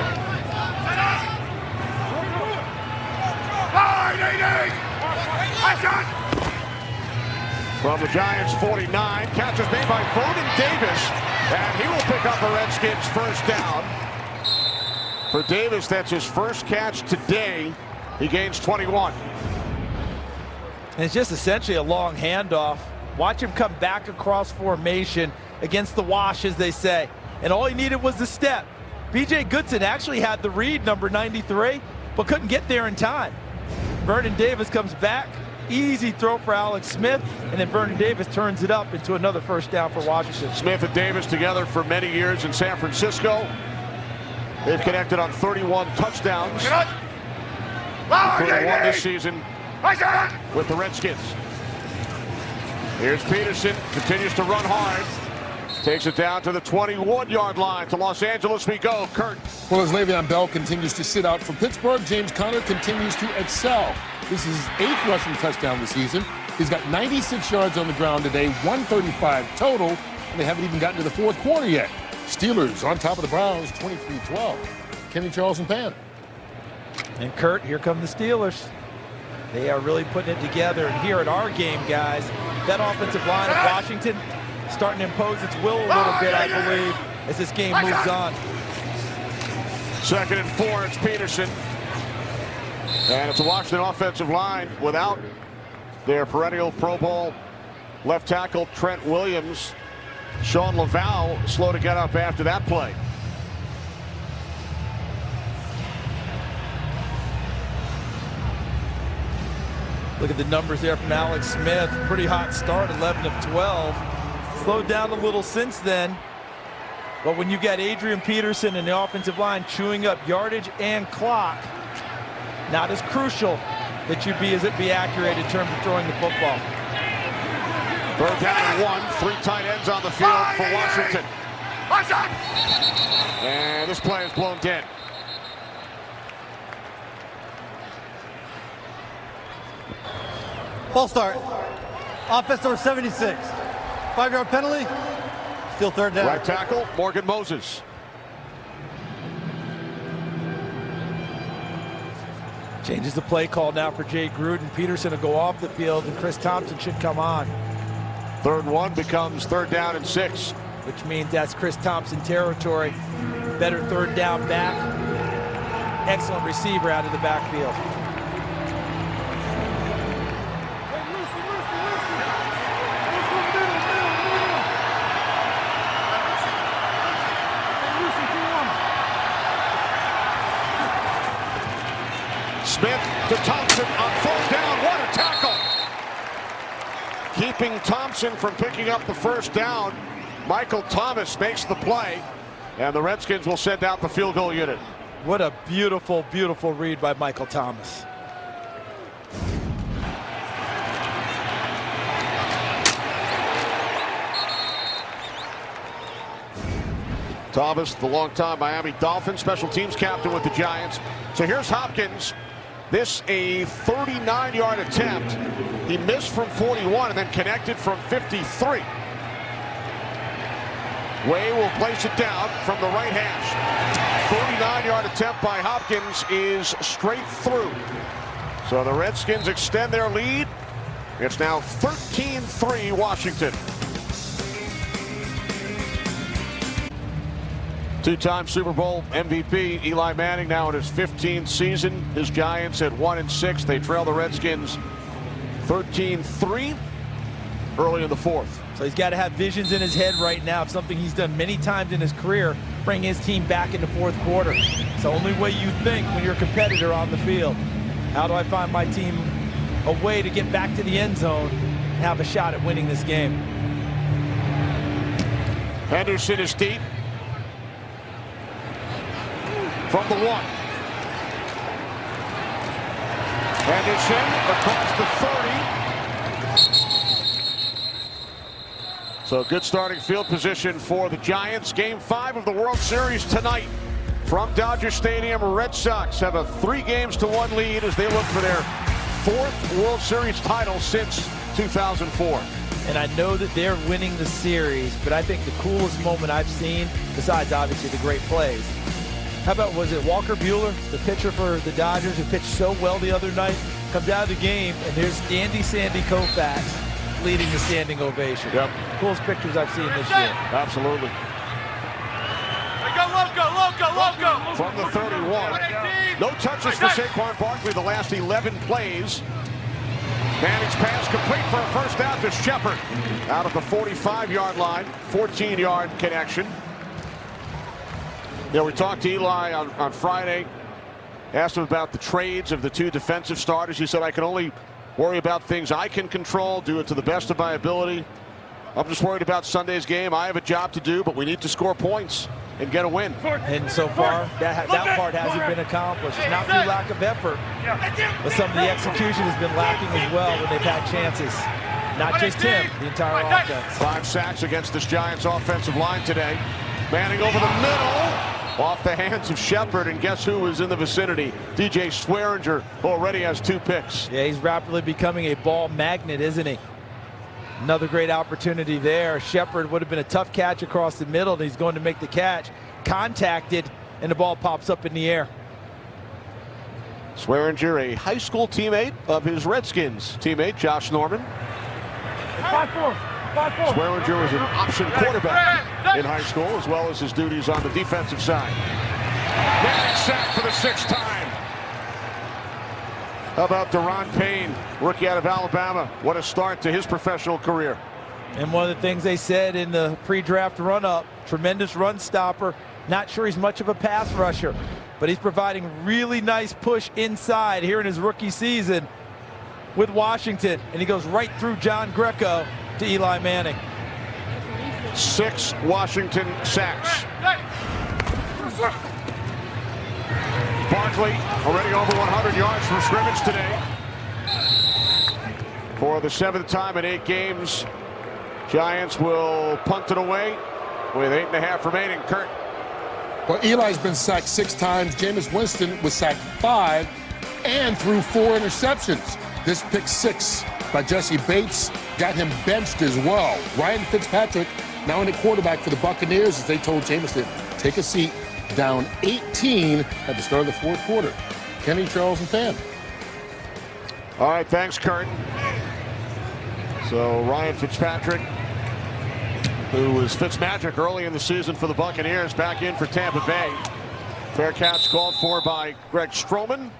From the Giants 49, catch is made by Vernon Davis, and he will pick up the Redskins' 1st down. For Davis, that's his first catch today. He gains 21. And it's just essentially a long handoff. Watch him come back across formation against the wash, as they say. And all he needed was the step. B.J. Goodson actually had the read, number 93, but couldn't get there in time. Vernon Davis comes back. Easy throw for Alex Smith, and then Vernon Davis turns it up into another 1st down for Washington. Smith and Davis together for many years in San Francisco. They've connected on 31 touchdowns, including 1 this season with the Redskins. Here's Peterson, continues to run hard. Takes it down to the 21-yard line. To Los Angeles we go. Kurt. Well, as Le'Veon Bell continues to sit out for Pittsburgh, James Conner continues to excel. This is his 8th rushing touchdown this season. He's got 96 yards on the ground today, 135 total, and they haven't even gotten to the 4th quarter yet. Steelers on top of the Browns, 23-12. Kenny Charles and Pan. And Kurt, here come the Steelers. They are really putting it together. And here at our game, guys, that offensive line of Washington starting to impose its will a little bit, I believe, as this game moves on. 2nd and 4, it's Peterson. And it's a Washington offensive line without their perennial Pro Bowl left tackle, Trent Williams. Sean Laval slow to get up after that play. Look at the numbers there from Alex Smith. Pretty hot start, 11 of 12. Slowed down a little since then. But when you got Adrian Peterson and the offensive line chewing up yardage and clock, not as crucial that you be accurate in terms of throwing the football. 3rd down and 1. 3 tight ends on the field for Washington. And this play is blown dead. False start. Offense number 76. 5-yard penalty. Still 3rd down. Right tackle, Morgan Moses. Changes the play call now for Jay Gruden. Peterson will go off the field, and Chris Thompson should come on. 3rd and 1 becomes 3rd down and 6. Which means that's Chris Thompson territory. Better 3rd down back. Excellent receiver out of the backfield. Thompson on 4th down. What a tackle! Keeping Thompson from picking up the first down. Michael Thomas makes the play, and the Redskins will send out the field goal unit. What a beautiful, beautiful read by Michael Thomas. Thomas, the longtime Miami Dolphins special teams captain with the Giants. So here's Hopkins. This a 39-yard attempt. He missed from 41 and then connected from 53. Way will place it down from the right hash. 39-yard attempt by Hopkins is straight through. So the Redskins extend their lead. It's now 13-3 Washington. Two-time Super Bowl MVP Eli Manning now in his 15th season. His Giants at 1-6. They trail the Redskins 13-3 early in the fourth. So he's got to have visions in his head right now of something he's done many times in his career, bring his team back in the fourth quarter. It's the only way you think when you're a competitor on the field. How do I find my team a way to get back to the end zone and have a shot at winning this game? Henderson is deep. From the 1. Henderson across the 30. So good starting field position for the Giants. Game 5 of the World Series tonight from Dodger Stadium. Red Sox have a 3-1 lead as they look for their 4th World Series title since 2004. And I know that they're winning the series, but I think the coolest moment I've seen, besides obviously the great plays, how about, was it Walker Buehler, the pitcher for the Dodgers, who pitched so well the other night, comes out of the game, and there's Sandy Koufax leading the standing ovation. Yep. Coolest pictures I've seen this year. Absolutely. Loco. From the 31. No touches for Saquon Barkley the last 11 plays. Manning's pass complete for a first down to Shepard. Out of the 45-yard line, 14-yard connection. You know, we talked to Eli on Friday, asked him about the trades of the 2 defensive starters. He said, I can only worry about things I can control, do it to the best of my ability. I'm just worried about Sunday's game. I have a job to do, but we need to score points and get a win. And so far, that part hasn't been accomplished. It's not through lack of effort, but some of the execution has been lacking as well when they've had chances. Not just him, the entire offense. 5 sacks against this Giants offensive line today. Manning over the middle. Off the hands of Shepard, and guess who was in the vicinity? DJ Swearinger already has 2 picks. Yeah, he's rapidly becoming a ball magnet, isn't he? Another great opportunity there. Shepard would have been a tough catch across the middle, and he's going to make the catch. Contacted, and the ball pops up in the air. Swearinger, a high school teammate of his Redskins teammate, Josh Norman. 5-4. Swearinger was an option quarterback in high school, as well as his duties on the defensive side. Manning sacked for the 6th time. How about Deron Payne, rookie out of Alabama? What a start to his professional career. And one of the things they said in the pre-draft run-up, tremendous run stopper. Not sure he's much of a pass rusher, but he's providing really nice push inside here in his rookie season with Washington. And he goes right through John Greco to Eli Manning. 6 Washington sacks. Barkley already over 100 yards from scrimmage today. For the 7th time in 8 games, Giants will punt it away with 8.5 remaining. Kurt. Well, Eli's been sacked 6 times. Jameis Winston was sacked 5 and threw 4 interceptions. This pick 6 by Jesse Bates got him benched as well. Ryan Fitzpatrick now in the quarterback for the Buccaneers as they told Jameis to take a seat, down 18 at the start of the 4th quarter. Kenny, Charles, and Fan. All right, thanks, Kurt. So Ryan Fitzpatrick, who was Fitzmagic early in the season for the Buccaneers, back in for Tampa Bay. Fair catch called for by Greg Stroman.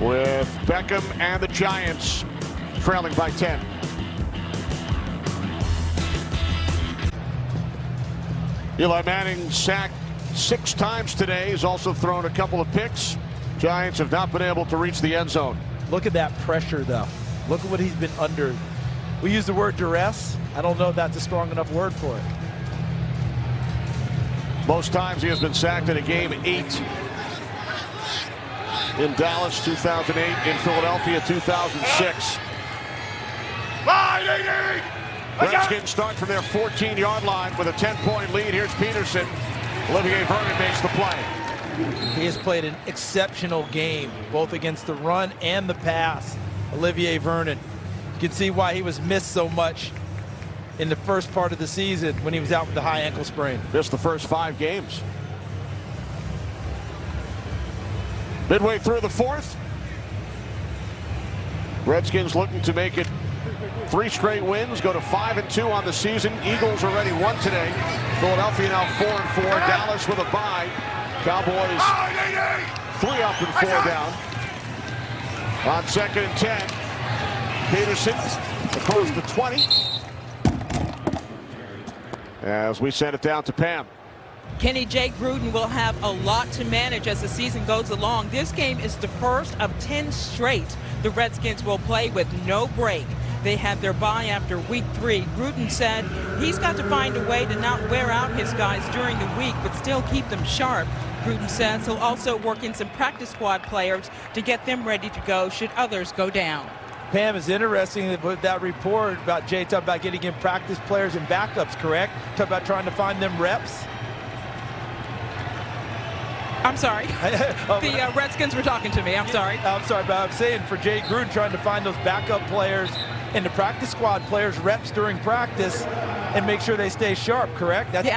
With Beckham and the Giants trailing by 10. Eli Manning sacked 6 times today. He's also thrown a couple of picks. Giants have not been able to reach the end zone. Look at that pressure, though. Look at what he's been under. We use the word duress. I don't know if that's a strong enough word for it. Most times he has been sacked in a game, 8. In Dallas, 2008. In Philadelphia, 2006. Redskins start from their 14-yard line with a 10-point lead. Here's Peterson. Olivier Vernon makes the play. He has played an exceptional game, both against the run and the pass. Olivier Vernon. You can see why he was missed so much in the first part of the season when he was out with the high ankle sprain. Missed the first 5 games. Midway through the 4th. Redskins looking to make it 3 straight wins, go to 5-2 on the season. Eagles already won today. Philadelphia now 4-4. Dallas with a bye. Cowboys 3 up and 4 down. On 2nd and 10. Peterson across the 20. As we send it down to Pam. Kenny J. Gruden will have a lot to manage as the season goes along. This game is the first of 10 straight the Redskins will play with no break. They have their bye after week 3. Gruden said he's got to find a way to not wear out his guys during the week, but still keep them sharp. Gruden says he'll also work in some practice squad players to get them ready to go should others go down. Pam, is interesting with that report about Jay talking about getting in practice players and backups, correct? Talk about trying to find them reps. I'm sorry. The Redskins were talking to me. I'm sorry. I'm sorry, but I'm saying for Jay Gruden trying to find those backup players and the practice squad players reps during practice and make sure they stay sharp, correct? That's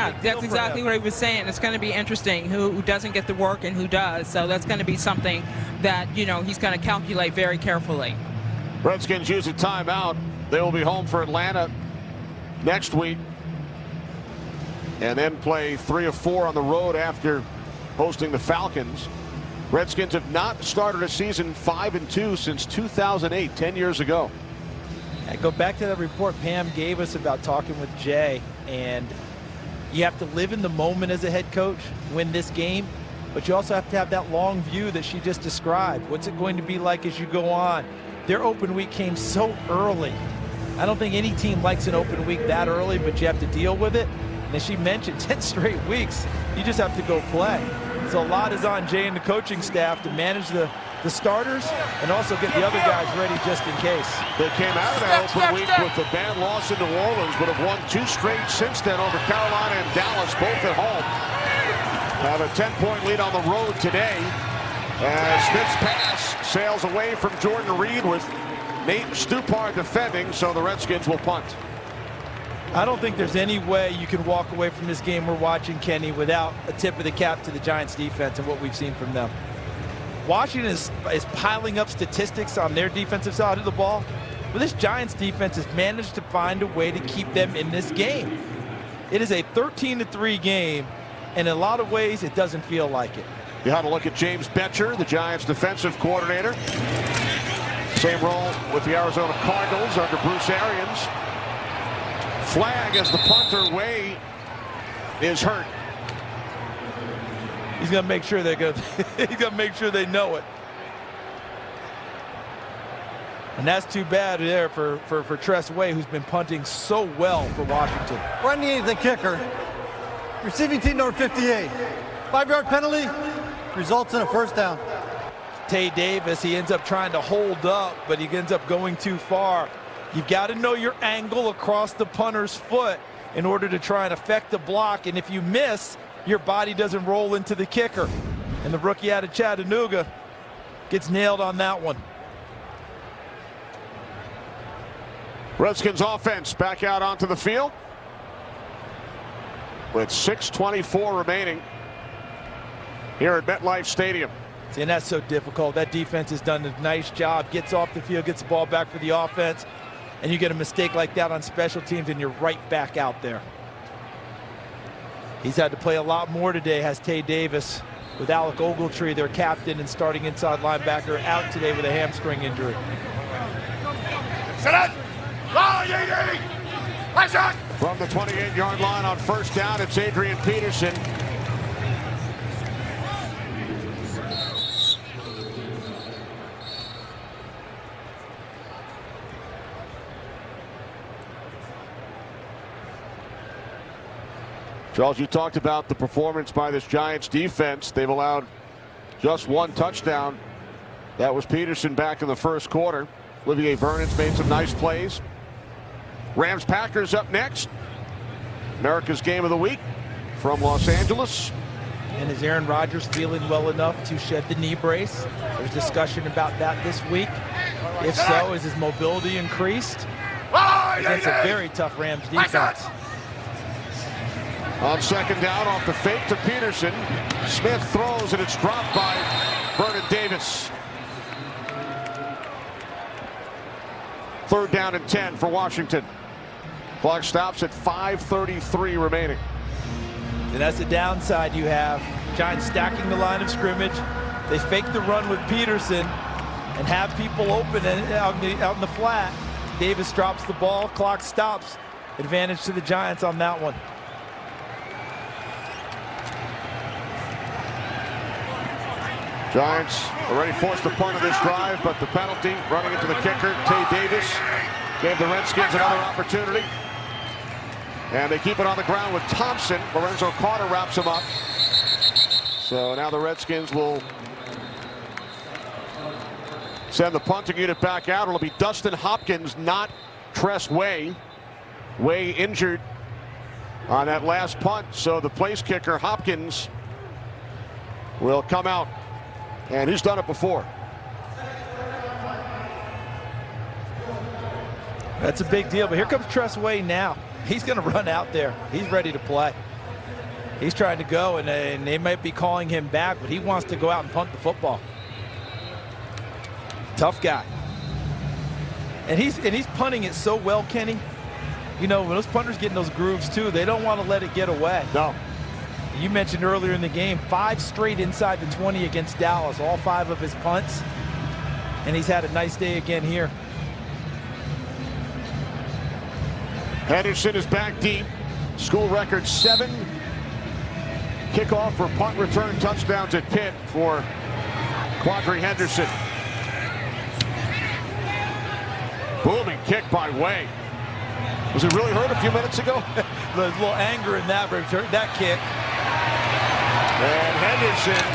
exactly what he was saying. It's going to be interesting who doesn't get the work and who does. So that's going to be something that, you know, he's going to calculate very carefully. Redskins use a timeout. They will be home for Atlanta next week and then play 3 of 4 on the road after hosting the Falcons. Redskins have not started a season 5-2 since 2008, 10 years ago. I go back to that report Pam gave us about talking with Jay, and you have to live in the moment as a head coach, win this game, but you also have to have that long view that she just described. What's it going to be like as you go on? Their open week came so early. I don't think any team likes an open week that early, but you have to deal with it. And as she mentioned, 10 straight weeks, you just have to go play. So a lot is on Jay and the coaching staff to manage the starters and also get the other guys ready just in case. They came out of that open week with a bad loss in New Orleans, but have won 2 straight since then over Carolina and Dallas, both at home. Have a 10-point lead on the road today as Smith's pass sails away from Jordan Reed with Nate Stupar defending, so the Redskins will punt. I don't think there's any way you can walk away from this game we're watching, Kenny, without a tip of the cap to the Giants defense and what we've seen from them. Washington is piling up statistics on their defensive side of the ball, but this Giants defense has managed to find a way to keep them in this game. It is a 13-3 game, and in a lot of ways it doesn't feel like it. You had a look at James Bettcher, the Giants defensive coordinator. Same role with the Arizona Cardinals under Bruce Arians. Flag as the punter Way is hurt. He's going to make sure they're good. He's going to make sure they know it. And that's too bad there for Tress Way, who's been punting so well for Washington. Running the kicker, receiving team number 58. 5-yard penalty results in a first down. Tay Davis, he ends up trying to hold up, but he ends up going too far. You've got to know your angle across the punter's foot in order to try and affect the block. And if you miss, your body doesn't roll into the kicker. And the rookie out of Chattanooga gets nailed on that one. Redskins offense back out onto the field with 6:24 remaining here at MetLife Stadium. See, and that's so difficult. That defense has done a nice job. Gets off the field, gets the ball back for the offense. And you get a mistake like that on special teams and you're right back out there. He's had to play a lot more today, has Tay Davis, with Alec Ogletree, their captain and starting inside linebacker, out today with a hamstring injury. From the 28-yard line on first down, it's Adrian Peterson. Charles, you talked about the performance by this Giants defense. They've allowed just one touchdown. That was Peterson back in the first quarter. Olivier Vernon's made some nice plays. Rams-Packers up next. America's Game of the Week from Los Angeles. And is Aaron Rodgers feeling well enough to shed the knee brace? There's discussion about that this week. If so, is his mobility increased? Against a very tough Rams defense. On second down, off the fake to Peterson. Smith throws, and it's dropped by Vernon Davis. Third down and 10 for Washington. Clock stops at 5:33 remaining. And that's the downside you have. Giants stacking the line of scrimmage. They fake the run with Peterson and have people open out in the flat. Davis drops the ball, clock stops. Advantage to the Giants on that one. Giants already forced the punt of this drive, but the penalty running into the kicker, Tay Davis, gave the Redskins another opportunity. And they keep it on the ground with Thompson. Lorenzo Carter wraps him up. So now the Redskins will send the punting unit back out. It'll be Dustin Hopkins, not Tress Way. Way injured on that last punt. So the place kicker, Hopkins, will come out. And he's done it before. That's a big deal. But here comes Tress Way now. He's going to run out there. He's ready to play. He's trying to go, and they might be calling him back, but he wants to go out and punt the football. Tough guy. And he's punting it so well, Kenny. You know, when those punters get in those grooves too, they don't want to let it get away. No. You mentioned earlier in the game, 5 straight inside the 20 against Dallas, all 5 of his punts. And he's had a nice day again here. Henderson is back deep. School record 7 kickoff for punt return touchdowns at Pitt for Quadri Henderson. Booming kick by Way. Was it really hurt a few minutes ago? There's a little anger in that kick. And Henderson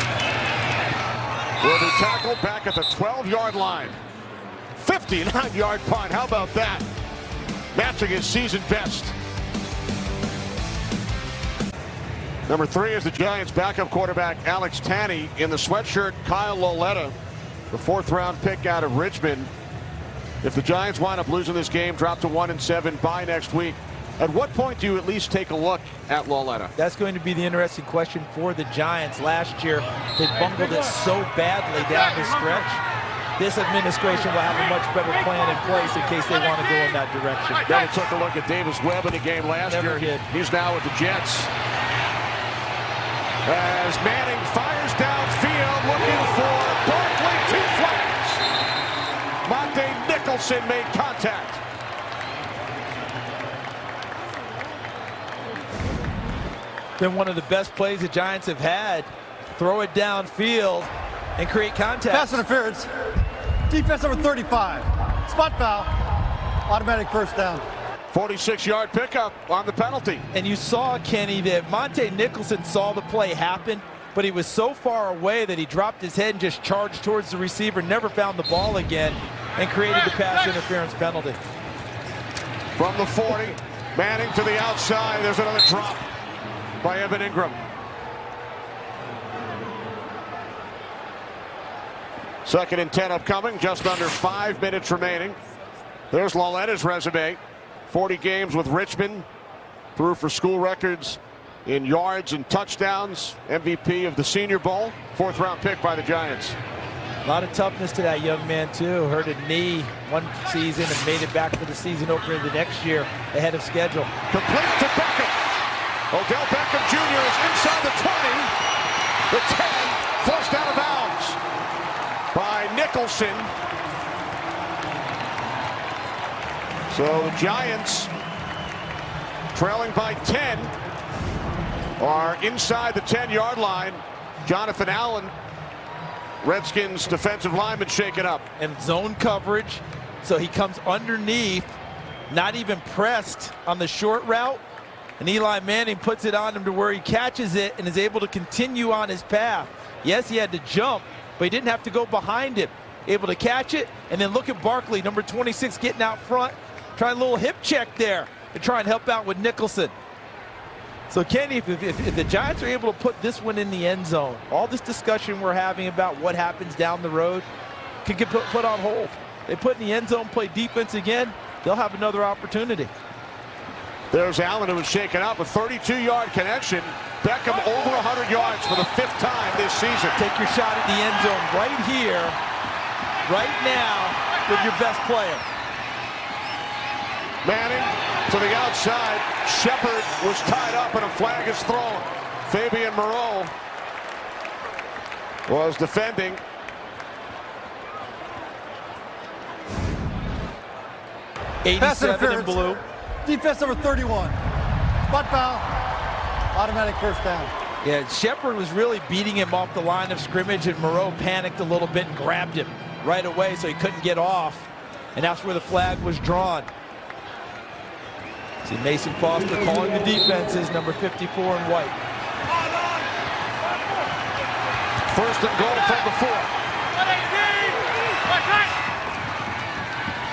will be tackled back at the 12-yard line. 59-yard punt. How about that? Matching his season best. Number 3 is the Giants' backup quarterback, Alex Tanney. In the sweatshirt, Kyle Lauletta, the 4th-round pick out of Richmond. If the Giants wind up losing this game, drop to 1-7 by next week, at what point do you at least take a look at Lauletta? That's going to be the interesting question for the Giants. Last year, they bungled it so badly down the stretch. This administration will have a much better plan in place in case they want to go in that direction. They took a look at Davis Webb in the game last year. He's now with the Jets. As Manning fires downfield, looking for Barkley, 2 flags. Monte Nicholson made contact. Been one of the best plays the Giants have had. Throw it downfield and create contact. Pass interference. Defense number 35. Spot foul. Automatic first down. 46-yard pickup on the penalty. And you saw, Kenny, that Monte Nicholson saw the play happen, but he was so far away that he dropped his head and just charged towards the receiver, never found the ball again, and created the pass interference penalty. From the 40, Manning to the outside. There's another drop by Evan Ingram. Second and 10 upcoming, just under 5 minutes remaining. There's Lauletta's resume. 40 games with Richmond. Threw for school records in yards and touchdowns. MVP of the Senior Bowl. 4th-round pick by the Giants. A lot of toughness to that young man, too. Hurt a knee one season and made it back for the season opener the next year ahead of schedule. Complete to Beckham. Odell Beckham Jr. is inside the 20. The 10, forced out of bounds by Nicholson. So the Giants, trailing by 10, are inside the 10-yard line. Jonathan Allen, Redskins defensive lineman, shaken up. And zone coverage, so he comes underneath, not even pressed on the short route, And Eli Manning puts it on him to where he catches it and is able to continue on his path. Yes, he had to jump, but he didn't have to go behind him. Able to catch it, and then look at Barkley, number 26, getting out front. Trying a little hip check there to try and help out with Nicholson. So, Kenny, if the Giants are able to put this one in the end zone, all this discussion we're having about what happens down the road could get put on hold. They put in the end zone, play defense again, they'll have another opportunity. There's Allen, who was shaken up. A 32-yard connection. Beckham over 100 yards for the 5th time this season. Take your shot at the end zone right here, right now, with your best player. Manning to the outside. Shepard was tied up and a flag is thrown. Fabian Moreau was defending. Pass 87 in interference. blue. Defense number 31. Spot foul. Automatic first down. Yeah, Shepard was really beating him off the line of scrimmage, and Moreau panicked a little bit and grabbed him right away so he couldn't get off. And that's where the flag was drawn. See Mason Foster calling the defenses, number 54 in white. First and goal from the 4.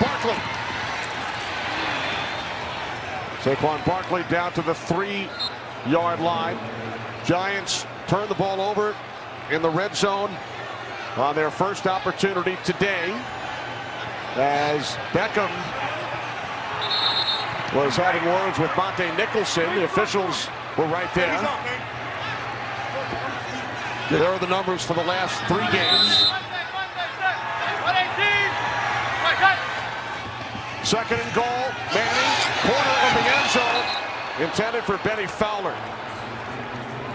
Barkley. Saquon Barkley down to the 3-yard line. Giants turn the ball over in the red zone on their first opportunity today, as Beckham was having words with Monte Nicholson. The officials were right there. There are the numbers for the last 3 games. Second and goal. Manning, corner of the end zone, intended for Benny Fowler.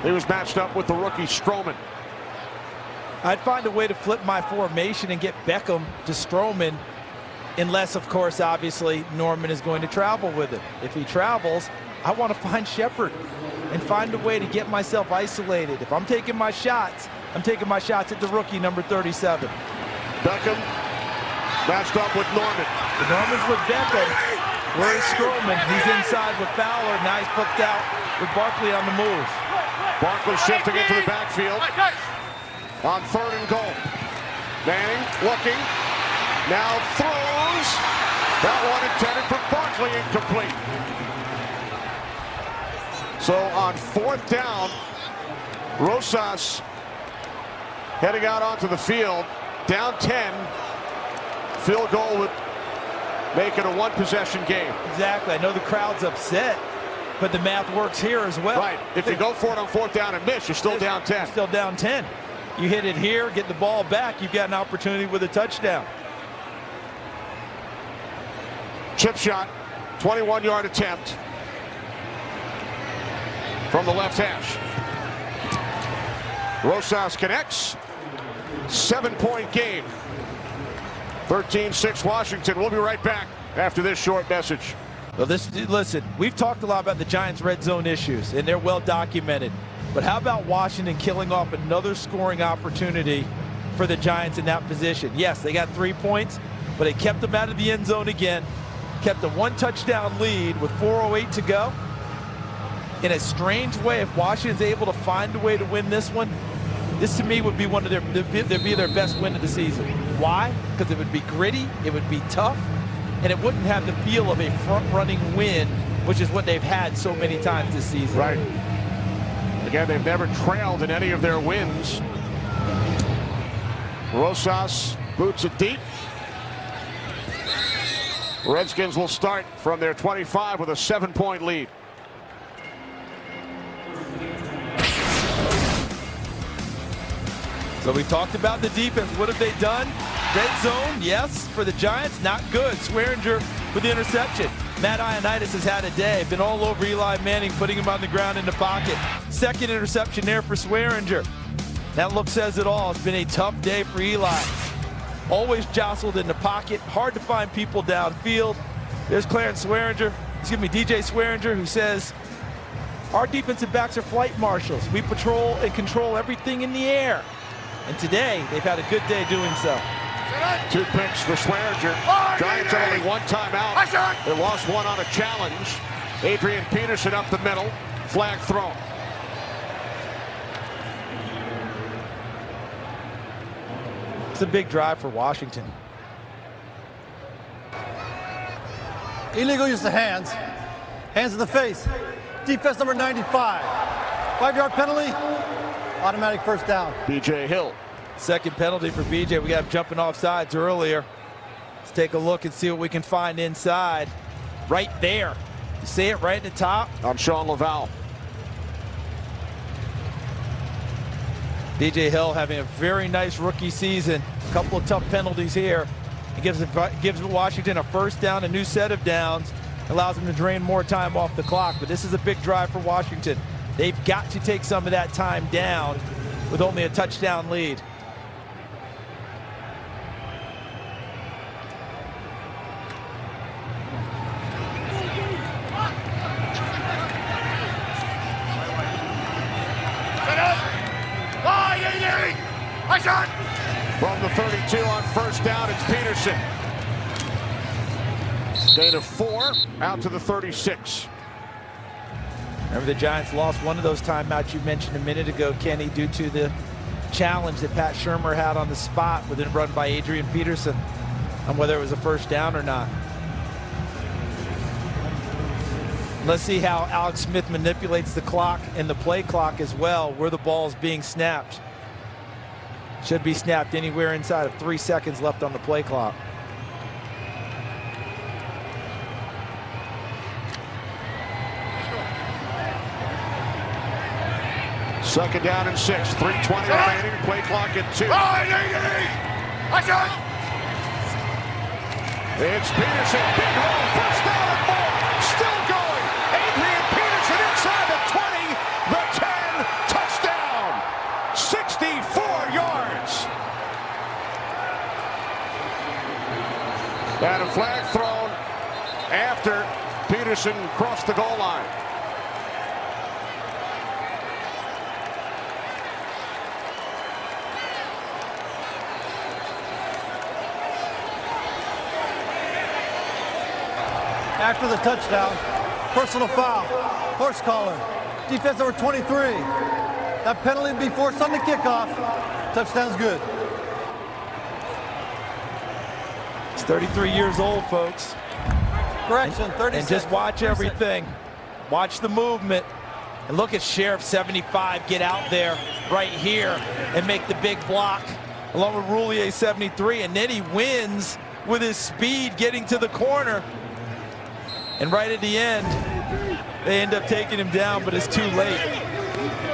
He was matched up with the rookie Stroman. I'd find a way to flip my formation and get Beckham to Stroman, unless, of course, obviously, Norman is going to travel with him. If he travels, I want to find Shepard and find a way to get myself isolated. If I'm taking my shots, I'm taking my shots at the rookie, number 37. Beckham matched up with Norman. Norman's with Beckham. Where's Stroman? He's inside with Fowler. Now he's booked out with Barkley on the move. Barkley shifting into the backfield on 3rd and goal. Manning looking. Now throws. That one intended for Barkley, incomplete. So on 4th down, Rosas heading out onto the field. Down 10. Field goal would make it a 1-possession game. Exactly. I know the crowd's upset, but the math works here as well. Right. If you go for it on 4th down and miss, you're still down 10. You're still down 10. You hit it here, get the ball back, you've got an opportunity with a touchdown. Chip shot, 21-yard attempt from the left hash. Rosas connects. 7-point game. 13-6 Washington. We'll be right back after this short message. Well, listen, we've talked a lot about the Giants' red zone issues, and they're well documented. But how about Washington killing off another scoring opportunity for the Giants in that position? Yes, they got 3 points, but they kept them out of the end zone again, kept a 1-touchdown lead with 4:08 to go. In a strange way, if Washington's able to find a way to win this one, this to me would be one of their best win of the season. Why? Because it would be gritty, it would be tough, and it wouldn't have the feel of a front-running win, which is what they've had so many times this season. Right. Again, they've never trailed in any of their wins. Rosas boots it deep. Redskins will start from their 25 with a 7-point lead. So we talked about the defense. What have they done? Red zone, yes, for the Giants, not good. Swearinger with the interception. Matt Ioannidis has had a day. Been all over Eli Manning, putting him on the ground in the pocket. Second interception there for Swearinger. That look says it all. It's been a tough day for Eli. Always jostled in the pocket. Hard to find people downfield. There's DJ Swearinger, who says, our defensive backs are flight marshals. We patrol and control everything in the air. And today, they've had a good day doing so. 2 picks for Swearinger. Giants had only 1 timeout. They lost 1 on a challenge. Adrian Peterson up the middle. Flag thrown. It's a big drive for Washington. Illegal use of hands. Hands in the face. Defense number 95. 5-yard penalty. Automatic first down. B.J. Hill. Second penalty for BJ. We got him jumping off sides earlier. Let's take a look and see what we can find inside. Right there. You see it right at the top? On Sean Laval. B.J. Hill having a very nice rookie season. A couple of tough penalties here. It gives Washington a first down, a new set of downs. Allows them to drain more time off the clock. But this is a big drive for Washington. They've got to take some of that time down with only a touchdown lead. From the 32 on first down, it's Peterson. Gain of 4 out to the 36. Remember, the Giants lost one of those timeouts you mentioned a minute ago, Kenny, due to the challenge that Pat Shurmur had on the spot with a run by Adrian Peterson on whether it was a first down or not. Let's see how Alex Smith manipulates the clock and the play clock as well, where the ball is being snapped. Should be snapped anywhere inside of 3 seconds left on the play clock. Second down and 6. 3:20 remaining. Play clock at 2. It's Peterson. Big hole. First down and more. Still going. Adrian Peterson inside the 20. The 10. Touchdown. 64 yards. And a flag thrown after Peterson crossed the goal line. After the touchdown, personal foul, horse collar, defense number 23. That penalty would be forced on the kickoff. Touchdown's good. He's 33 years old, folks. Correction, 36. And just watch everything. Watch the movement. And look at Sheriff 75 get out there right here and make the big block along with Roulier 73. And then he wins with his speed getting to the corner. And right at the end, they end up taking him down, but it's too late.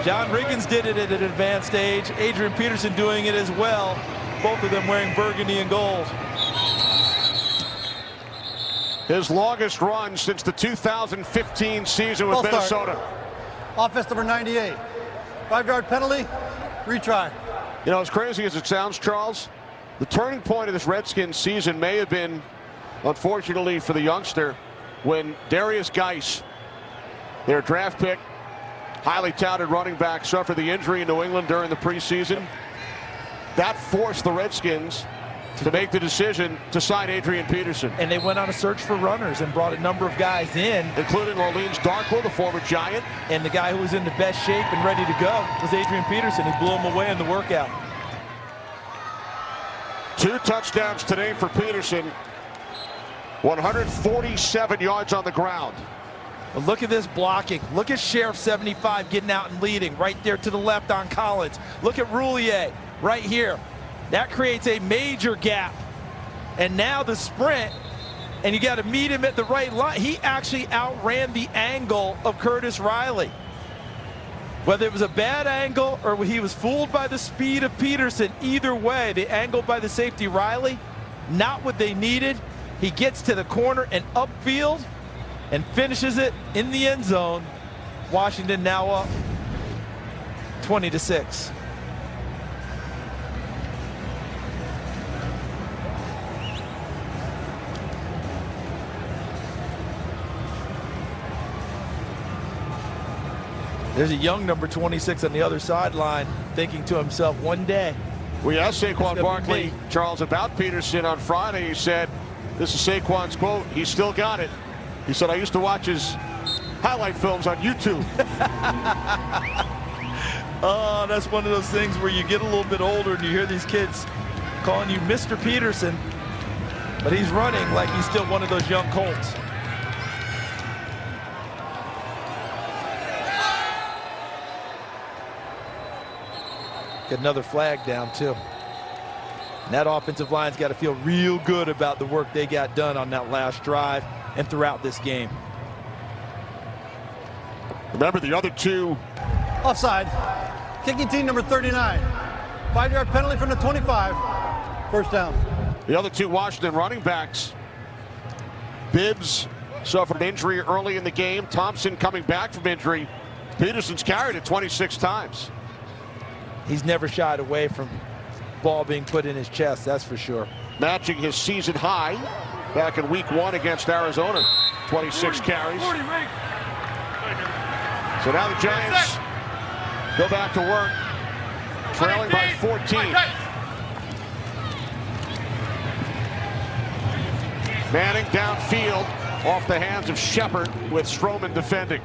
John Riggins did it at an advanced age. Adrian Peterson doing it as well. Both of them wearing burgundy and gold. His longest run since the 2015 season with Minnesota. Offense number 98. 5-yard penalty, retry. You know, as crazy as it sounds, Charles, the turning point of this Redskins season may have been, unfortunately for the youngster, when Darius Geis, their draft pick, highly touted running back, suffered the injury in New England during the preseason. That forced the Redskins to make the decision to sign Adrian Peterson. And they went on a search for runners and brought a number of guys in. Including Orleans Darkwa, the former Giant. And the guy who was in the best shape and ready to go was Adrian Peterson, who blew him away in the workout. 2 touchdowns today for Peterson. 147 yards on the ground. But look at this blocking. Look at Sheriff 75 getting out and leading right there to the left on Collins. Look at Roulier right here. That creates a major gap. And now the sprint, and you got to meet him at the right line. He actually outran the angle of Curtis Riley. Whether it was a bad angle or he was fooled by the speed of Peterson, either way, the angle by the safety Riley, not what they needed. He gets to the corner and upfield and finishes it in the end zone. Washington now up 20-6. There's a young number 26 on the other sideline thinking to himself, one day. We asked Saquon Barkley, Charles, about Peterson on Friday. He said, this is Saquon's quote, he's still got it. He said, I used to watch his highlight films on YouTube. Oh, that's one of those things where you get a little bit older and you hear these kids calling you Mr. Peterson, but he's running like he's still one of those young Colts. Get another flag down, too. And that offensive line's got to feel real good about the work they got done on that last drive and throughout this game. Remember the other two. Offside. Kicking team number 39. 5-yard penalty from the 25. First down. The other two Washington running backs. Bibbs suffered an injury early in the game. Thompson coming back from injury. Peterson's carried it 26 times. He's never shied away from ball being put in his chest, that's for sure. Matching his season high back in week 1 against Arizona. 26 carries. So now the Giants go back to work, trailing by 14. Manning downfield off the hands of Shepard with Stroman defending.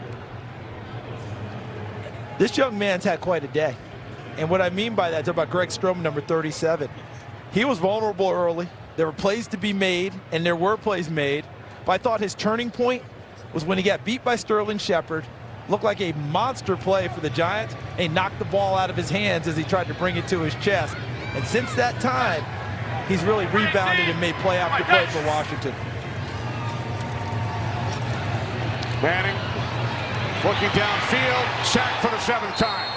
This young man's had quite a day. And what I mean by that, about Greg Stroman, number 37. He was vulnerable early. There were plays to be made, and there were plays made. But I thought his turning point was when he got beat by Sterling Shepard. Looked like a monster play for the Giants. And he knocked the ball out of his hands as he tried to bring it to his chest. And since that time, he's really rebounded and made play after play for Washington. Manning looking downfield, sacked for the 7th time.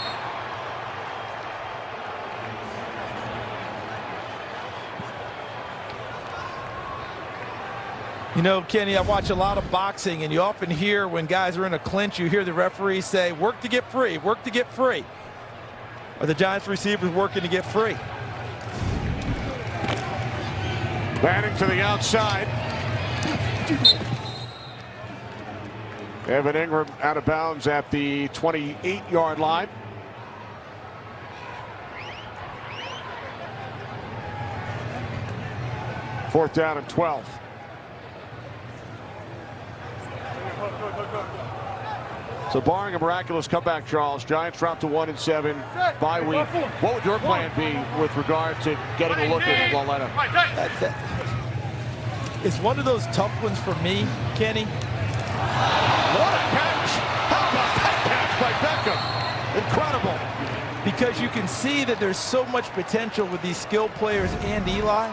You know, Kenny, I watch a lot of boxing, and you often hear when guys are in a clinch, you hear the referee say, work to get free, work to get free. Are the Giants receivers working to get free? Manning to the outside. Evan Ingram out of bounds at the 28-yard line. Fourth down and 12. So barring a miraculous comeback, Charles, Giants drop to 1-7 bye week. What would your plan be with regard to getting a look at Lauletta? It's one of those tough ones for me, Kenny. What a catch! How about that catch by Beckham? Incredible. Because you can see that there's so much potential with these skilled players and Eli,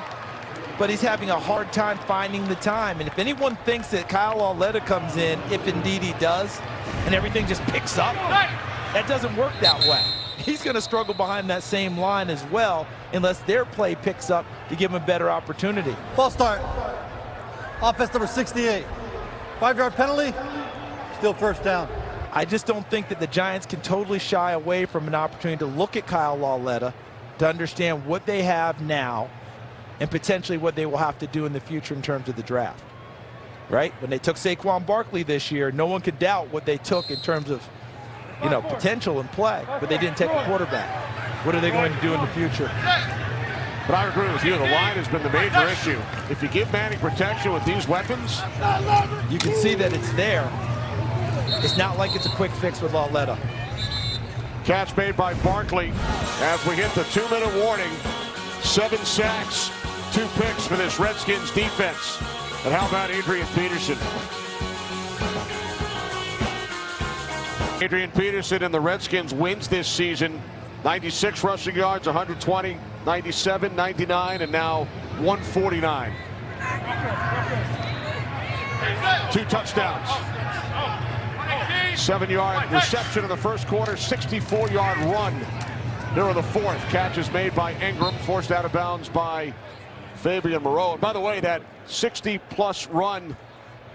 but he's having a hard time finding the time. And if anyone thinks that Kyle Lauletta comes in, if indeed he does, and everything just picks up, that doesn't work that way. He's going to struggle behind that same line as well, unless their play picks up to give him a better opportunity. False start. Offense number 68. 5-yard penalty. Still first down. I just don't think that the Giants can totally shy away from an opportunity to look at Kyle Lauletta, to understand what they have now and potentially what they will have to do in the future in terms of the draft. Right? When they took Saquon Barkley this year, no one could doubt what they took in terms of, you know, potential and play, but they didn't take a quarterback. What are they going to do in the future? But I agree with you. The line has been the major issue. If you give Manning protection with these weapons, you can see that it's there. It's not like it's a quick fix with Lauletta. Catch made by Barkley as we hit the 2-minute warning. 7 sacks, 2 picks for this Redskins defense. And how about Adrian Peterson? Adrian Peterson and the Redskins wins this season. 96 rushing yards, 120, 97, 99, and now 149. 2 touchdowns. 7-yard reception in the first quarter, 64-yard run during the fourth. Catch is made by Ingram, forced out of bounds by Fabian Moreau. And by the way, that 60-plus run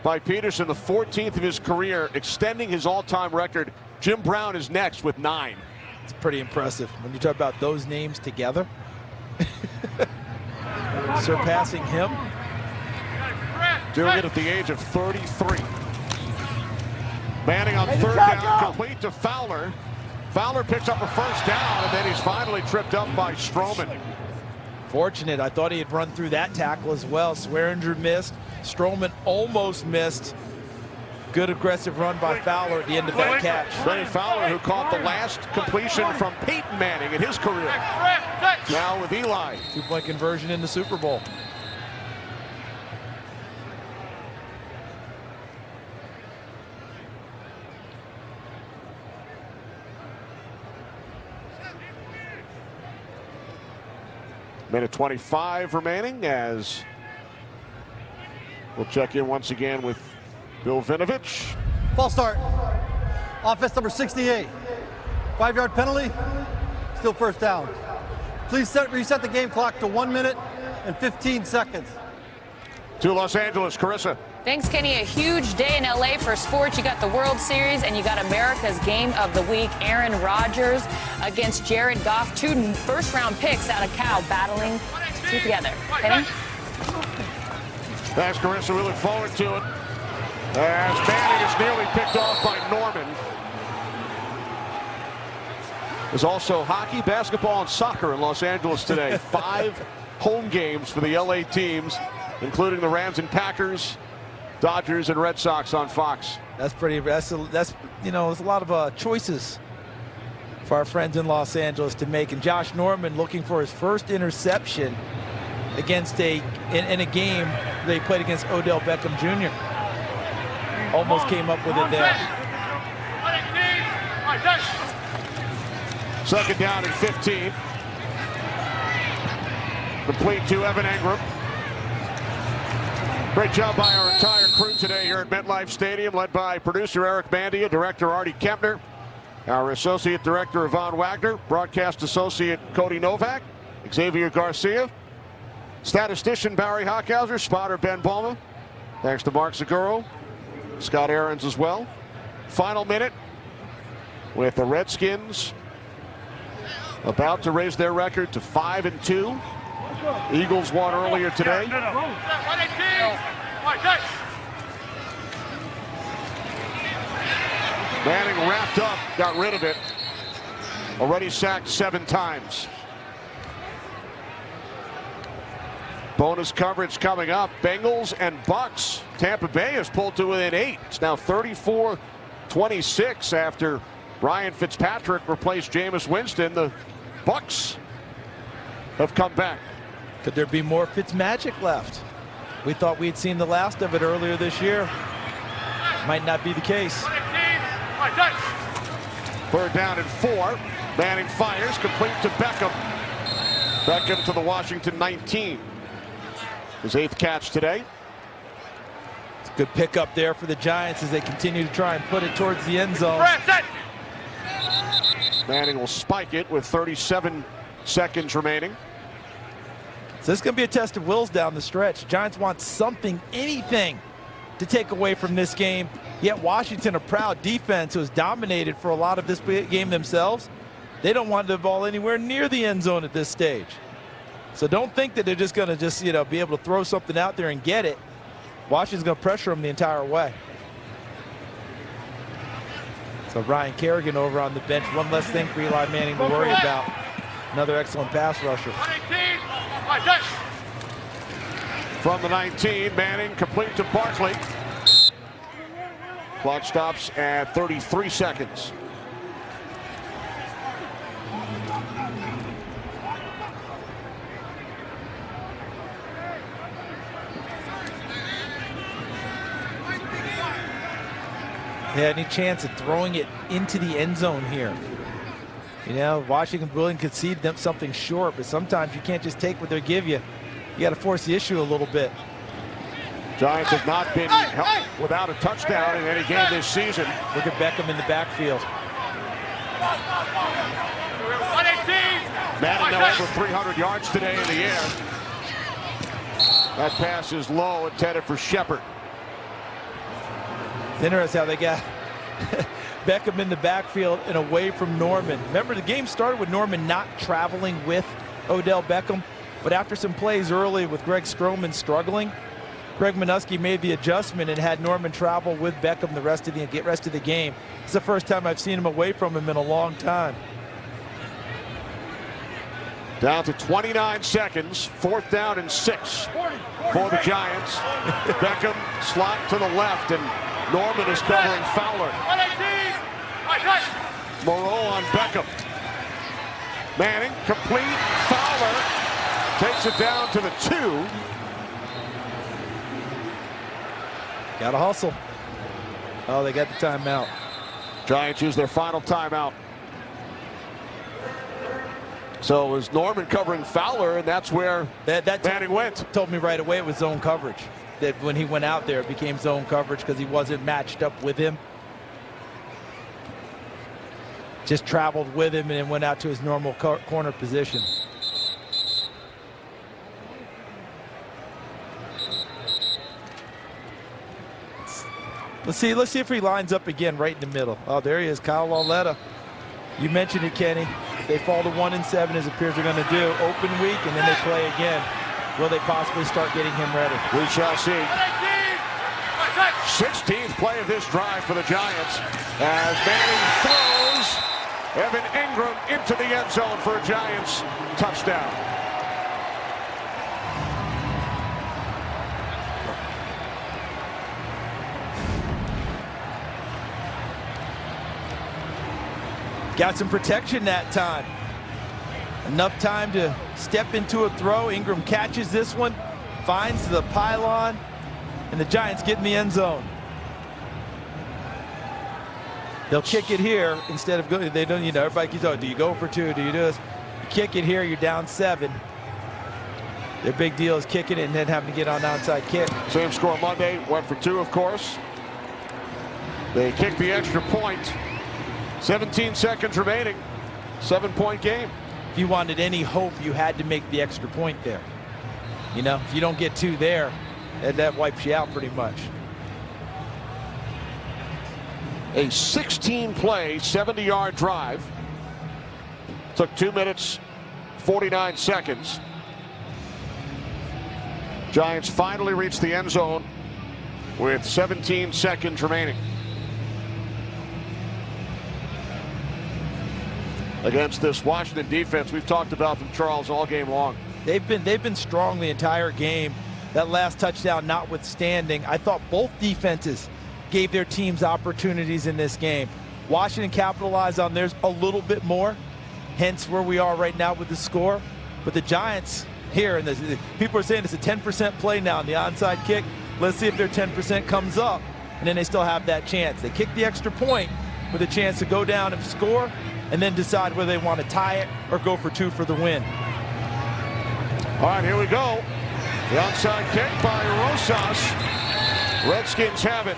by Peterson, the 14th of his career, extending his all-time record. Jim Brown is next with 9. It's pretty impressive when you talk about those names together. Surpassing him. Doing it at the age of 33. Manning on 3rd down, complete to Fowler. Fowler picks up a first down, and then he's finally tripped up by Stroman. Fortunate. I thought he had run through that tackle as well. Swearinger missed. Stroman almost missed. Good aggressive run by Fowler at the end of that catch. Benny Fowler, who caught the last completion from Peyton Manning in his career. Now with Eli. 2-point conversion in the Super Bowl. Minute 25 remaining as we'll check in once again with Bill Vinovich. False start. Offense number 68. 5-yard penalty. Still first down. Please reset the game clock to 1 minute and 15 seconds. To Los Angeles, Carissa. Thanks, Kenny. A huge day in LA for sports. You got the World Series and you got America's Game of the Week. Aaron Rodgers against Jared Goff. 2 first-round picks out of Cal battling together. Kenny? Thanks, Carissa. We look forward to it. As Manning is nearly picked off by Norman. There's also hockey, basketball, and soccer in Los Angeles today. 5 home games for the LA teams, including the Rams and Packers, Dodgers and Red Sox on Fox. That's you know, there's a lot of choices for our friends in Los Angeles to make. And Josh Norman looking for his first interception against in a game they played against Odell Beckham Jr. Almost came up with it there. Second down and 15. Complete to Evan Engram. Great job by our entire crew today here at MetLife Stadium, led by producer Eric Mandia, director Artie Kempner, our associate director Yvonne Wagner, broadcast associate Cody Novak, Xavier Garcia, statistician Barry Hockhauser, spotter Ben Ballman. Thanks to Mark Seguro, Scott Ahrens as well. Final minute with the Redskins about to raise their record to 5-2. Eagles won earlier today. Manning wrapped up, got rid of it. Already sacked 7 times. Bonus coverage coming up. Bengals and Bucks. Tampa Bay has pulled to within 8. It's now 34-26 after Ryan Fitzpatrick replaced Jameis Winston. The Bucks have come back. Could there be more Fitzmagic left? We thought we'd seen the last of it earlier this year. Might not be the case. 3rd down and 4. Manning fires, complete to Beckham. Beckham to the Washington 19. His 8th catch today. It's a good pickup there for the Giants as they continue to try and put it towards the end zone. Manning will spike it with 37 seconds remaining. So this is going to be a test of wills down the stretch. Giants want something, anything, to take away from this game. Yet Washington, a proud defense who has dominated for a lot of this game themselves, they don't want the ball anywhere near the end zone at this stage. So don't think that they're just going to be able to throw something out there and get it. Washington's going to pressure them the entire way. So Ryan Kerrigan over on the bench. One less thing for Eli Manning to worry about. Another excellent pass rusher. From the 19, Manning complete to Barkley. Clock stops at 33 seconds. They had any chance of throwing it into the end zone here? You know, Washington willing to concede them something short, but sometimes you can't just take what they give you. You got to force the issue a little bit. Giants have not been held without a touchdown in any game this season. Look at Beckham in the backfield. Manning now over 300 yards today in the air. That pass is low, intended for Shepard. It's interesting how they got Beckham in the backfield and away from Norman. Remember, the game started with Norman not traveling with Odell Beckham, but after some plays early with Greg Stroman struggling, Greg Minuski made the adjustment and had Norman travel with Beckham the rest of the game. It's the first time I've seen him away from him in a long time. Down to 29 seconds, 4th down and 6 for the Giants. Beckham slot to the left, and Norman is covering Fowler. Moreau on Beckham. Manning, complete. Fowler takes it down to the 2. Gotta hustle. Oh, they got the timeout. Giants use their final timeout. So it was Norman covering Fowler, and that's where Manning went. Told me right away it was zone coverage. That when he went out there, it became zone coverage because he wasn't matched up with him. Just traveled with him and then went out to his normal corner position. Let's see if he lines up again right in the middle. Oh, there he is, Kyle Lauletta. You mentioned it, Kenny. They fall to 1-7 as it appears they're going to do. Open week, and then they play again. Will they possibly start getting him ready? We shall see. 16th play of this drive for the Giants as Manning throws Evan Ingram into the end zone for a Giants touchdown. Got some protection that time. Enough time to step into a throw. Ingram catches this one, finds the pylon, and the Giants get in the end zone. They'll kick it here instead of going. They don't, everybody keeps going, do you go for 2? Do you do this? You kick it here, you're down 7. Their big deal is kicking it and then having to get on the outside kick. Same score Monday, went for 2, of course. They kick the extra point. 17 seconds remaining. 7-point game. If you wanted any hope, you had to make the extra point there. If you don't get 2 there, that wipes you out pretty much. A 16-play, 70-yard drive. Took 2 minutes, 49 seconds. Giants finally reached the end zone with 17 seconds remaining. Against this Washington defense, we've talked about them, Charles, all game long. They've been strong the entire game. That last touchdown notwithstanding, I thought both defenses gave their teams opportunities in this game. Washington capitalized on theirs a little bit more, hence where we are right now with the score. But the Giants here, and people are saying it's a 10% play now on the onside kick. Let's see if their 10% comes up, and then they still have that chance. They kick the extra point with a chance to go down and score, and then decide whether they want to tie it or go for 2 for the win. All right, here we go. The onside kick by Rosas. Redskins have it.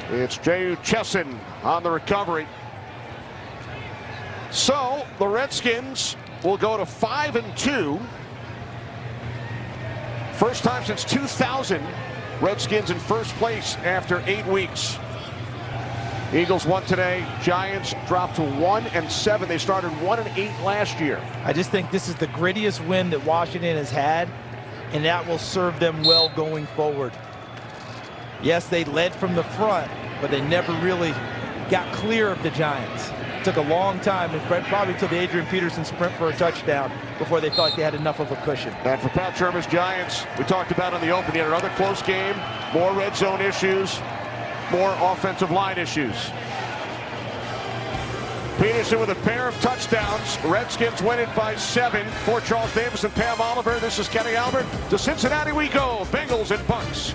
It's J.U. Chesson on the recovery. So the Redskins will go to 5-2. First time since 2000. Redskins in first place after 8 weeks. Eagles won today. Giants dropped to 1-7. They started 1-8 last year. I just think this is the grittiest win that Washington has had, and that will serve them well going forward. Yes, they led from the front, but they never really got clear of the Giants. It took a long time, and probably until the Adrian Peterson sprint for a touchdown before they thought they had enough of a cushion. And for Pat Shermer's Giants, we talked about in the open, he had another close game, more red zone issues, more offensive line issues. Peterson with a pair of touchdowns. Redskins win it by 7. For Charles Davis and Pam Oliver, this is Kenny Albert. To Cincinnati we go. Bengals and Bucks.